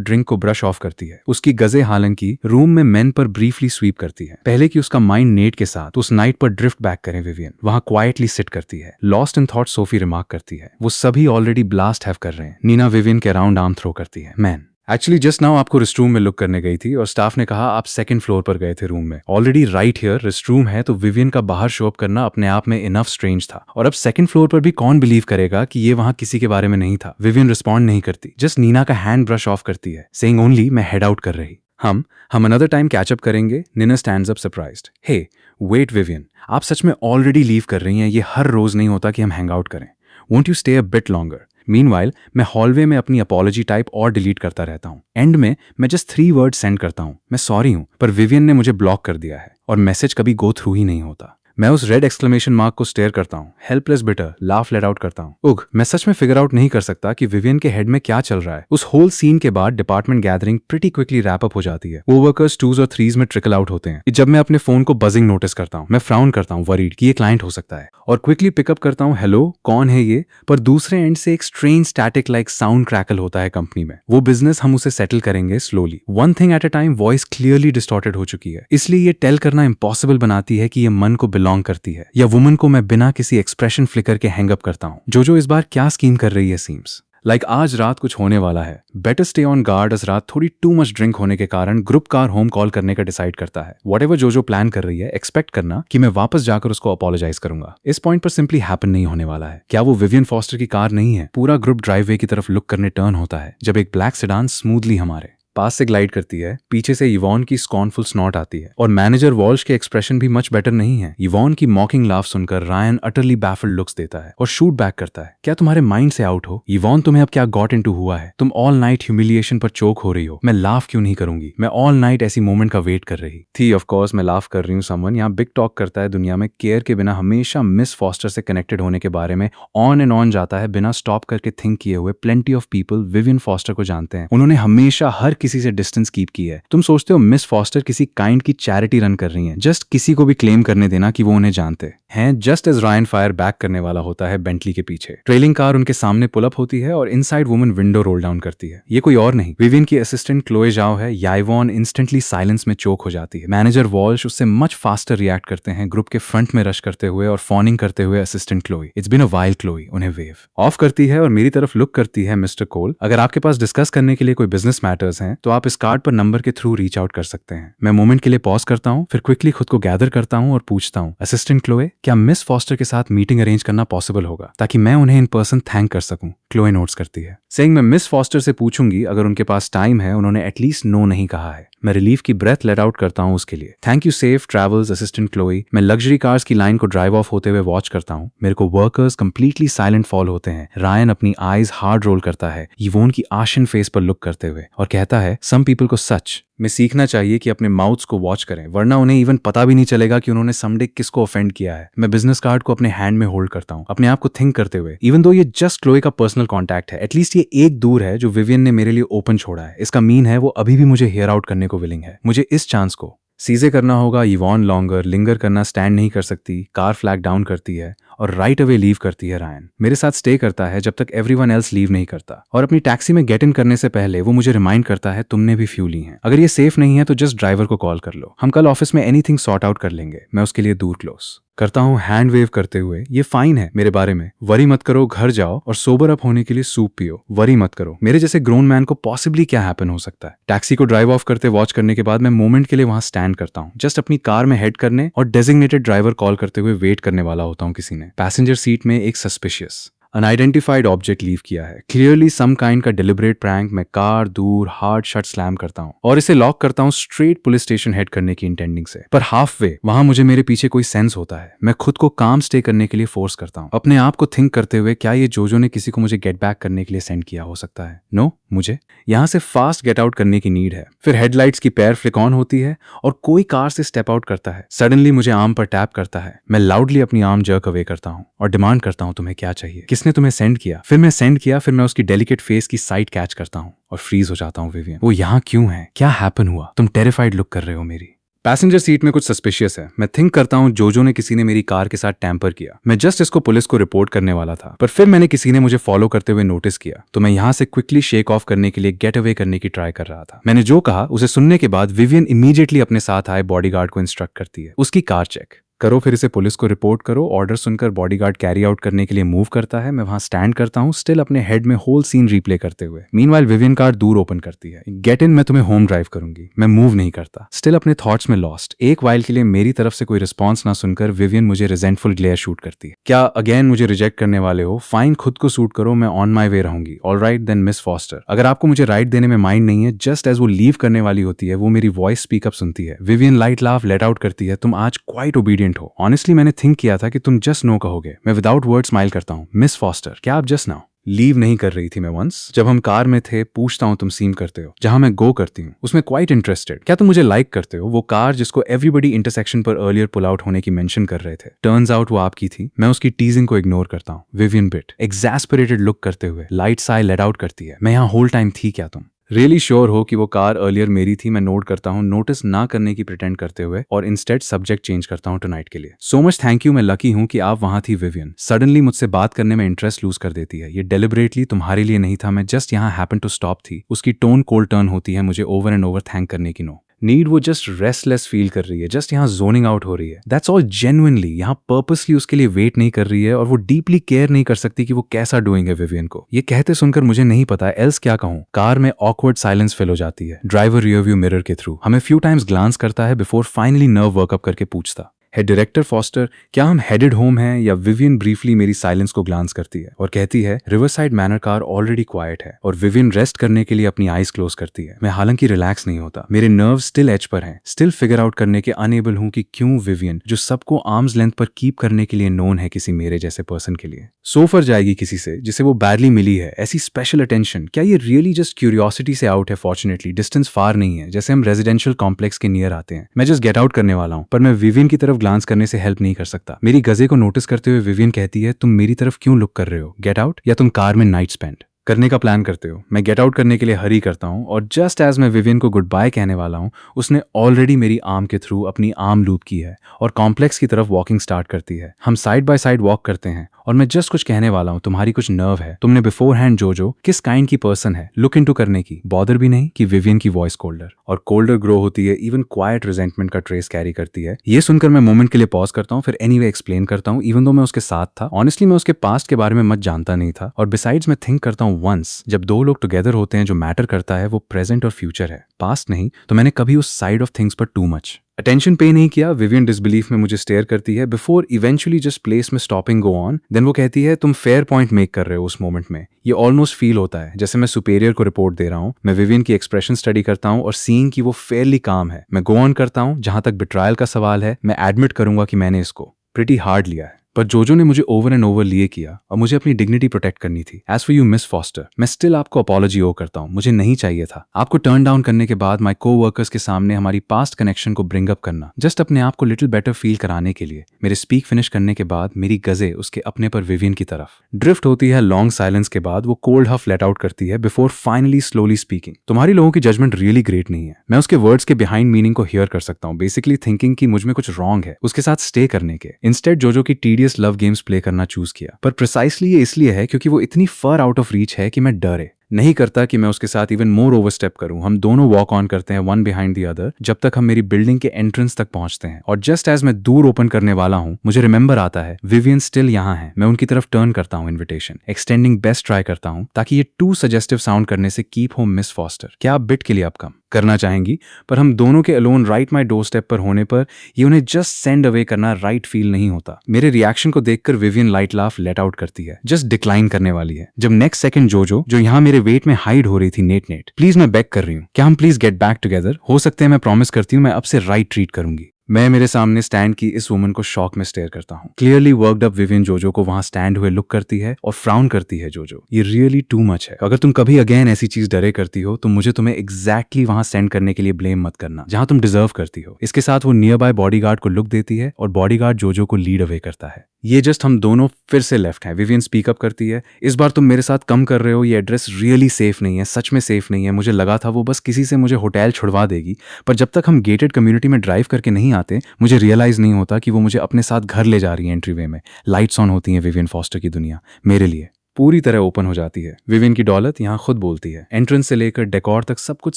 ड्रिंक को ब्रश ऑफ करती है। उसकी गजे हालांकि रूम में मेन पर ब्रीफली स्वीप करती है, पहले कि उसका माइंड नेट के साथ उस नाइट पर ड्रिफ्ट बैक करें। विवियन वहां क्वाइटली सिट करती है, lost in thought Sophie remark करती है, वो सभी ऑलरेडी ब्लास्ट हैव कर रहे हैं। नीना विवियन के अराउंड आर्म थ्रो करती है, मैन एक्चुअली जस्ट नाउ आपको रेस्टरूम में लुक करने गई थी और स्टाफ ने कहा आप सेकंड फ्लोर पर गए थे रूम में। ऑलरेडी राइट हियर रेस्टरूम है, तो विवियन का बाहर शो अप करना अपने आप में इनफ स्ट्रेंज था। और अब सेकंड फ्लोर पर भी कौन बिलीव करेगा कि ये वहां किसी के बारे में नहीं था। विवियन रिस्पॉन्ड नहीं करती, जस्ट नीना का हैंड ब्रश ऑफ करती है, सेइंग ओनली मैं हेड आउट कर रही। हम अनदर टाइम कैच अप करेंगे। Nina stands up surprised. Hey wait Vivian, आप सच में ऑलरेडी लीव कर रही हैं? ये हर रोज नहीं होता कि हम हैंग आउट करें। Won't you stay a bit longer? Meanwhile मैं हॉलवे में अपनी अपॉलॉजी टाइप और डिलीट करता रहता हूँ। एंड में मैं जस्ट 3 वर्ड सेंड करता हूँ, मैं सॉरी हूँ, पर विवियन ने मुझे ब्लॉक कर दिया है और मैसेज कभी गो थ्रू ही नहीं होता। मैं उस रेड एक्सक्लेमेशन मार्क को स्टेयर करता हूँ, helpless bitter laugh let out करता हूँ। उग, मैं सच में फिगर आउट नहीं कर सकता कि विवियन के हेड में क्या चल रहा है। उस होल सीन के बाद department gathering pretty quickly wrap up हो जाती है। ओवर्कर्स 2s और 3s में ट्रिकल आउट होते हैं। जब मैं अपने फोन को बजिंग नोटिस करता हूँ, मैं फ्राउन करता हूँ, वरीड कि ये क्लाइंट हो सकता है, और क्विकली पिकअप करता हूँ, हेलो कौन है ये? पर दूसरे एंड से एक strange static like sound crackle होता है कंपनी में। वो बिजनेस हम उसे सेटल करेंगे slowly, one thing at a time. Voice clearly distorted हो चुकी है, इसलिए ये टेल करना इम्पॉसिबल बनाती है कि ये मन को बिलोंग करती है या वुमन को मैं बिना किसी एक्सप्रेशन फ्लिकर के हैंग अप करता हूँ। जो इस बार क्या स्कीम कर रही है सीम्स लाइक आज रात कुछ होने वाला है, बेटर स्टे ऑन गार्ड। आज रात थोड़ी टू मच ड्रिंक होने के कारण ग्रुप कार होम कॉल करने का डिसाइड करता है। व्हाटएवर जो प्लान कर रही है, एक्सपेक्ट करना कि मैं वापस जाकर उसको अपोलोजाइज करूंगा। इस पॉइंट पर सिंपली हैपन नहीं होने वाला है। क्या वो विवियन फॉस्टर की कार नहीं है? पूरा ग्रुप ड्राइववे की तरफ लुक करने टर्न होता है जब एक ब्लैक सेडान स्मूथली हमारे पास से ग्लाइड करती है। पीछे से इवॉन की स्कॉर्नफुल स्नॉट आती है और मैनेजर वॉल्श के एक्सप्रेशन भी मच बेटर नहीं है। इवॉन की मॉकिंग लाफ सुनकर रायन अटरली बैफल्ड लुक्स देता है और शूट बैक करता है। क्या तुम्हारे माइंड से आउट हो? इवॉन, तुम्हें अब क्या गॉट इनटू हुआ है? तुम ऑल नाइट ह्यूमिलिएशन पर चोक हो रही हो। मैं लाफ क्यों नहीं करूंगी? मैं ऑल नाइट ऐसी मोमेंट का वेट कर रही थी। ऑफ कोर्स मैं लाफ कर रही हूँ। समवन यहाँ बिग टॉक करता है, दुनिया में केयर के बिना हमेशा मिस फॉस्टर से कनेक्टेड होने के बारे में ऑन एंड ऑन जाता है, बिना स्टॉप करके थिंक किए हुए। Plenty of people Vivian foster को जानते हैं। उन्होंने हमेशा हर किसी से डिस्टेंस कीप की है। तुम सोचते हो मिस फॉस्टर किसी काइंड की चैरिटी रन कर रही हैं? जस्ट किसी को भी क्लेम करने देना कि वो उन्हें जानते हैं। Just as Ryan fire back करने वाला होता है बेंटली के पीछे, ट्रेलिंग कार उनके सामने पुल अप होती है और inside woman window roll down करती है। ये कोई और नहीं, विवियन की असिस्टेंट क्लोए जाओ है। याइवॉन इंस्टेंटली साइलेंस में चोक हो जाती है। मैनेजर वॉल्श उससे मच फास्टर रिएक्ट करते हैं, ग्रुप के फ्रंट में रश करते हुए और फॉनिंग करते हुए assistant Chloe. It's been a wild Chloe उन्हें वेव ऑफ करती है और मेरी तरफ लुक करती है। मिस्टर कोल, अगर आपके पास डिस्कस करने के लिए कोई बिजनेस मैटर्स हैं तो आप इस कार्ड पर नंबर के थ्रू रीच आउट कर सकते हैं। मैं मोमेंट के लिए पॉज करता हूँ, फिर क्विकली खुद को गैदर करता हूँ और पूछता हूँ, असिस्टेंट क्लोए, क्या मिस फॉस्टर के साथ मीटिंग अरेंज करना पॉसिबल होगा ताकि मैं उन्हें इन पर्सन थैंक कर सकूं? क्लोए नोट्स करती है, सेइंग मैं मिस फॉस्टर से पूछूंगी अगर उनके पास टाइम है। उन्होंने एटलीस्ट नो नहीं कहा है। मैं रिलीफ की ब्रेथ लेट आउट करता हूँ उसके लिए। Thank you, safe travels assistant Chloe. मैं लग्जरी कार्स की लाइन को ड्राइव ऑफ होते हुए वॉच करता हूँ। मेरे को वर्कर्स कंप्लीटली साइलेंट फॉल होते हैं। रायन अपनी आईज हार्ड रोल करता है, यवोन की आशन फेस पर लुक करते हुए, और कहता है, सम पीपल को सच में सीखना चाहिए कि अपने माउथ्स को वॉच करें, वरना उन्हें इवन पता भी नहीं चलेगा कि उन्होंने समडे किसको ऑफेंड किया है। मैं बिजनेस कार्ड को अपने हैंड में होल्ड करता हूँ, अपने आप को थिंक करते हुए, इवन दो ये जस्ट क्लोई का पर्सनल कॉन्टैक्ट है, एटलीस्ट ये एक दूर है जो विवियन ने मेरे लिए ओपन छोड़ा है। इसका मीन है वो अभी भी मुझे हेयर आउट करने को विलिंग है। मुझे इस चांस को सीजे करना होगा। यवॉन लॉन्गर लिंगर करना स्टैंड नहीं कर सकती। कार फ्लैग डाउन करती है और राइट अवे लीव करती है। रायन मेरे साथ स्टे करता है जब तक एवरीवन एल्स लीव नहीं करता, और अपनी टैक्सी में गेट इन करने से पहले वो मुझे रिमाइंड करता है, तुमने भी फ्यूल ली है। अगर ये सेफ नहीं है तो जस्ट ड्राइवर को कॉल कर लो, हम कल ऑफिस में एनीथिंग सॉर्ट आउट कर लेंगे। मैं उसके लिए दूर क्लोज करता हूँ, हैंड वेव करते हुए, ये फाइन है मेरे बारे में, वरी मत करो, घर जाओ और सोबर अप होने के लिए सूप पियो, वरी मत करो। मेरे जैसे ग्रोन मैन को पॉसिबली क्या हैपन हो सकता है। टैक्सी को ड्राइव ऑफ करते वॉच करने के बाद मैं मोमेंट के लिए वहां स्टैंड करता हूँ, जस्ट अपनी कार में हेड करने और डेजिग्नेटेड ड्राइवर कॉल करते हुए वेट करने वाला होता हूँ किसी ने। पैसेंजर सीट में एक सस्पिशियस अनआइडेंटिफाइड ऑब्जेक्ट लीव किया है, क्लियरली सम काइंड का डिलिबरेट प्रैंक। मैं कार दूर हार्ड शट स्लैम करता हूँ और इसे लॉक करता हूँ स्ट्रेट पुलिस स्टेशन हेड करने की इंटेंडिंग से। पर हाफ वे वहां मुझे मेरे पीछे कोई सेंस होता है। मैं खुद को काम स्टे करने के लिए फोर्स करता हूँ, अपने आप को थिंक करते हुए, क्या ये जोजो ने किसी को मुझे गेट बैक करने के लिए सेंड किया हो सकता है? नो, मुझे यहाँ से फास्ट गेट आउट करने की नीड है। फिर हेडलाइट्स की पैर फ्लिक ऑन होती है और कोई कार से स्टेप आउट करता है। सडनली मुझे आर्म पर टैप करता है। मैं लाउडली अपनी आर्म जर्क अवे करता हूँ और डिमांड करता हूँ, तुम्हें क्या चाहिए? किसने तुम्हें सेंड किया? फिर मैं सेंड किया, फिर मैं उसकी डेलिकेट फेस की साइट कैच करता हूँ और फ्रीज हो जाता हूँ। विवियन, वो यहाँ क्यों है? क्या हैपन हुआ? तुम टेरिफाइड लुक कर रहे हो। मेरी पैसेंजर सीट में कुछ सस्पिशियस है। मैं थिंक करता हूँ जोजो ने किसी ने मेरी कार के साथ टैंपर किया। मैं जस्ट इसको पुलिस को रिपोर्ट करने वाला था, पर फिर मैंने किसी ने मुझे फॉलो करते हुए नोटिस किया, तो मैं यहाँ से क्विकली शेक ऑफ करने के लिए गेट अवे करने की ट्राई कर रहा था। मैंने जो कहा उसे सुनने के बाद विवियन इमीडिएटली अपने साथ आए बॉडीगार्ड को इंस्ट्रक्ट करती है, उसकी कार चेक करो, फिर इसे पुलिस को रिपोर्ट करो। ऑर्डर सुनकर बॉडीगार्ड कैरी आउट करने के लिए मूव करता है। मैं वहां स्टैंड करता हूं, स्टिल अपने हेड में होल सीन रिप्ले करते हुए। मीनवाइल विवियन कार दूर ओपन करती है, गेट इन, मैं तुम्हें होम ड्राइव करूंगी। मैं मूव नहीं करता, स्टिल अपने थॉट्स में लॉस्ट। एक वाइल के लिए मेरी तरफ से कोई रिस्पॉन्स ना सुनकर विवियन मुझे रिजेंटफुल ग्लेयर शूट करती है। क्या अगेन मुझे रिजेक्ट करने वाले हो? फाइन, खुद को सूट करो, मैं ऑन माई वे रहूंगी। ऑलराइट देन मिस फॉस्टर, अगर आपको मुझे राइट देने में माइंड नहीं है। जस्ट एज वो लीव करने वाली होती है, वो मेरी वॉइस स्पीकअप सुनती है। Vivian light laugh let out करती है, तुम आज क्वाइट ओबीडियंट हो। ऑनेस्टली मैंने थिंक किया था कि तुम जस्ट नो कहोगे। मैं विदाउट वर्ड स्माइल करता हूँ, मिस फॉस्टर, क्या आप जस्ट नाउ लीव नहीं कर रही थी? मैं वंस जब हम कार में थे पूछता हूँ, तुम सीम करते हो, जहां मैं गो करती हूँ उसमें क्वाइट इंटरेस्टेड। क्या तुम मुझे लाइक करते हो? वो कार जिसको एवरीबडी इंटरसेक्शन पर अर्लियर पुल आउट होने की मेंशन कर रहे थे, टर्न्स आउट वो आपकी थी। मैं उसकी टीजिंग को इग्नोर करता हूँ। विवियन बिट एग्जैस्परेटेड लुक करते हुए लाइट साई लेट आउट करती है, मैं यहाँ होल टाइम थी क्या? तुम रियली श्योर हो कि वो कार अर्लियर मेरी थी? मैं नोट करता हूँ, नोटिस ना करने की प्रिटेंड करते हुए, और इंस्टेड सब्जेक्ट चेंज करता हूँ टुनाइट के लिए। सो मच थैंक यू, मैं लकी हूँ कि आप वहां थी। विवियन सडनली मुझसे बात करने में इंटरेस्ट लूज कर देती है। ये डेलिबरेटली तुम्हारे लिए नहीं था, मैं जस्ट यहाँ हैपन टू स्टॉप थी। उसकी टोन कोल्ड टर्न होती है मुझे ओवर एंड ओवर थैंक करने की। नो नीड वो जस्ट रेस्टलेस फील कर रही है, जस्ट यहाँ जोनिंग आउट हो रही है। दैट्स ऑल जेन्युइनली, यहाँ पर्पसली उसके लिए वेट नहीं कर रही है और वो डीपली केयर नहीं कर सकती कि वो कैसा डूइंग है विवियन को। ये कहते सुनकर मुझे नहीं पता एल्स क्या कहूँ। कार में ऑकवर्ड साइलेंस फिल हो जाती है। ड्राइवर रियर व्यू मिरर के थ्रू हमें फ्यू टाइम्स ग्लांस करता है बिफोर फाइनली नर्व वर्कअप करके पूछता है, डायरेक्टर फॉस्टर, क्या हम हेडेड होम हैं? या विवियन ब्रीफली मेरी साइलेंस को ग्लांस करती है और कहती है, riverside manner car already quite है। और विवियन रेस्ट करने के लिए अपनी आईज क्लोज करती है। मैं हालांकि रिलैक्स नहीं होता, मेरे नर्व स्टिल एज पर हैं, स्टिल फिगर आउट करने के अनेबल हूं कि क्यों विवियन, जो सबको आर्म्स लेंथ पर कीप करने के लिए नोन है, किसी मेरे जैसे पर्सन के लिए सोफर जाएगी किसी से जिसे वो बैडली मिली है ऐसी स्पेशल अटेंशन? क्या ये रियली जस्ट क्यूरियोसिटी से आउट है? फॉर्चुनेटली डिस्टेंस फार नहीं है, जैसे हम रेजिडेंशियल कॉम्प्लेक्स के नियर आते हैं। मैं जस्ट गेट आउट करने वाला हूं, पर मैं विवियन की तरफ ग्लांस करने से हेल्प नहीं कर सकता। मेरी गजे को नोटिस करते हुए विवियन कहती है, तुम मेरी तरफ क्यों लुक कर रहे हो? गेट आउट या तुम कार में नाइट स्पेंड करने का प्लान करते हो? मैं गेट आउट करने के लिए हरी करता हूं और जस्ट एज मैं विवियन को गुड बाय कहने वाला हूं, उसने ऑलरेडी मेरी आर्म के थ्रू अपनी आर्म लूप की है और कॉम्प्लेक्स की तरफ वॉकिंग स्टार्ट करती है। हम साइड बाय साइड वॉक करते हैं और मैं जस्ट कुछ कहने वाला हूं, तुम्हारी कुछ नर्व है, तुमने बिफोर हैंड जो किस काइंड की पर्सन है लुक इनटू करने की बॉदर भी नहीं कि विवियन की वॉइस कोल्डर और कोल्डर ग्रो होती है, इवन क्वाइट रिजेंटमेंट का ट्रेस कैरी करती है। ये सुनकर मैं मोमेंट के लिए पॉज करता हूं, फिर एनीवे एक्सप्लेन करता हूं। इवन दो मैं उसके साथ था, ऑनेस्टली मैं उसके पास्ट के बारे में मत जानता नहीं था और बिसाइड्स मैं थिंक करता हूं, वंस जब दो लोग टुगेदर होते हैं जो मैटर करता है वो प्रेजेंट और फ्यूचर है, पास्ट नहीं। तो मैंने कभी उस साइड ऑफ थिंग्स पर टू मच अटेंशन पे नहीं किया। विवियन डिसबिलीफ में मुझे स्टेयर करती है बिफोर इवेंचुअली जस्ट प्लेस में स्टॉपिंग गो ऑन। देन वो कहती है, तुम फेयर पॉइंट मेक कर रहे हो उस मोमेंट में। ये ऑलमोस्ट फील होता है जैसे मैं सुपेरियर को रिपोर्ट दे रहा हूँ। मैं विवियन की एक्सप्रेशन स्टडी करता हूँ और सीइंग कि वो फेयरली काम है, मैं गो ऑन करता हूँ। जहां तक बिट्रायल का सवाल है, मैं एडमिट करूंगा कि मैंने इसको प्रिटी हार्ड लिया है, पर जोजो ने मुझे ओवर एंड ओवर लिए किया और मुझे अपनी डिग्निटी प्रोटेक्ट करनी थी। As for you Miss Foster, मैं स्टिल आपको अपॉलॉजी ओ करता हूँ, मुझे नहीं चाहिए था आपको टर्न डाउन करने के बाद माय कोवर्कर्स के सामने हमारी पास्ट कनेक्शन को ब्रिंग अप करना, जस्ट अपने आप को लिटिल बेटर फील कराने के लिए। मेरे स्पीक फिनिश करने के बाद मेरी गजे उसके अपने पर विवियन की तरफ ड्रिफ्ट होती है। लॉन्ग साइलेंस के बाद वो कोल्ड हफ लेट आउट करती है बिफोर फाइनली स्लोली स्पीकिंग, तुम्हारी लोगों की जजमेंट रियली ग्रेट नहीं है। मैं उसके वर्ड्स के बिहाइंड मीनिंग को हियर कर सकता हूँ, बेसिकली थिंकिंग कि मुझ में कुछ रॉन्ग है उसके साथ स्टे करने के। इंस्टेड जोजो की टीडियस लव गेम्स प्ले करना चूज किया, पर प्रिसाइसली ये इसलिए है क्योंकि वो इतनी फर आउट ऑफ रीच है कि मैं डरे नहीं करता कि मैं उसके साथ इवन मोर ओवरस्टेप करूं। हम दोनों वॉक ऑन करते हैं वन बिहाइंड द अदर जब तक हम मेरी बिल्डिंग के एंट्रेंस तक पहुंचते हैं। और जस्ट एज मैं दूर ओपन करने वाला हूं, मुझे रिमेंबर आता है विवियन स्टिल यहाँ है। मैं उनकी तरफ टर्न करता हूं, इन्विटेशन एक्सटेंडिंग बेस्ट ट्राई करता हूं ताकि ये टू सजेस्टिव साउंड करने से कीप होम मिस फॉस्टर, क्या आप बिट के लिए अब कम करना चाहेंगी? पर हम दोनों के alone right my door step पर होने पर ये उन्हें जस्ट सेंड अवे करना राइट फील नहीं होता। मेरे रिएक्शन को देखकर Vivian light laugh let out करती है, जस्ट डिक्लाइन करने वाली है, जब नेक्स्ट सेकंड जोजो जो यहाँ मेरे वेट में हाइड हो रही थी, नेट प्लीज मैं बैक कर रही हूँ, क्या हम प्लीज गेट बैक टुगेदर? हो सकते हैं, मैं प्रॉमिस करती हूँ मैं अब से राइट ट्रीट करूंगी। मैं मेरे सामने स्टैंड की इस वुमन को शॉक में स्टेयर करता हूँ। क्लियरली वर्कड अप विवियन जोजो को वहां स्टैंड हुए लुक करती है और फ्राउन करती है। जोजो, ये रियली टू मच है। अगर तुम कभी अगेन ऐसी चीज डरे करती हो तो मुझे तुम्हें एग्जैक्टली वहां सेंड करने के लिए ब्लेम मत करना जहां तुम डिजर्व करती हो। इसके साथ वो नियर बाय बॉडीगार्ड को लुक देती है और बॉडीगार्ड जोजो को लीड अवे करता है। ये जस्ट हम दोनों फिर से लेफ्ट हैं। विवियन स्पीक अप करती है, इस बार तुम मेरे साथ कम कर रहे हो, ये एड्रेस रियली सेफ नहीं है, सच में सेफ नहीं है। मुझे लगा था वो बस किसी से मुझे होटल छुड़वा देगी, पर जब तक हम गेटेड कम्युनिटी में ड्राइव करके नहीं आते मुझे रियलाइज नहीं होता कि वो मुझे अपने साथ घर ले जा रही है। एंट्री वे में लाइट्स ऑन होती हैं, विवियन फॉस्टर की दुनिया मेरे लिए पूरी तरह ओपन हो जाती है। विवियन की दौलत यहाँ खुद बोलती है। एंट्रेंस से लेकर डेकोर तक सब कुछ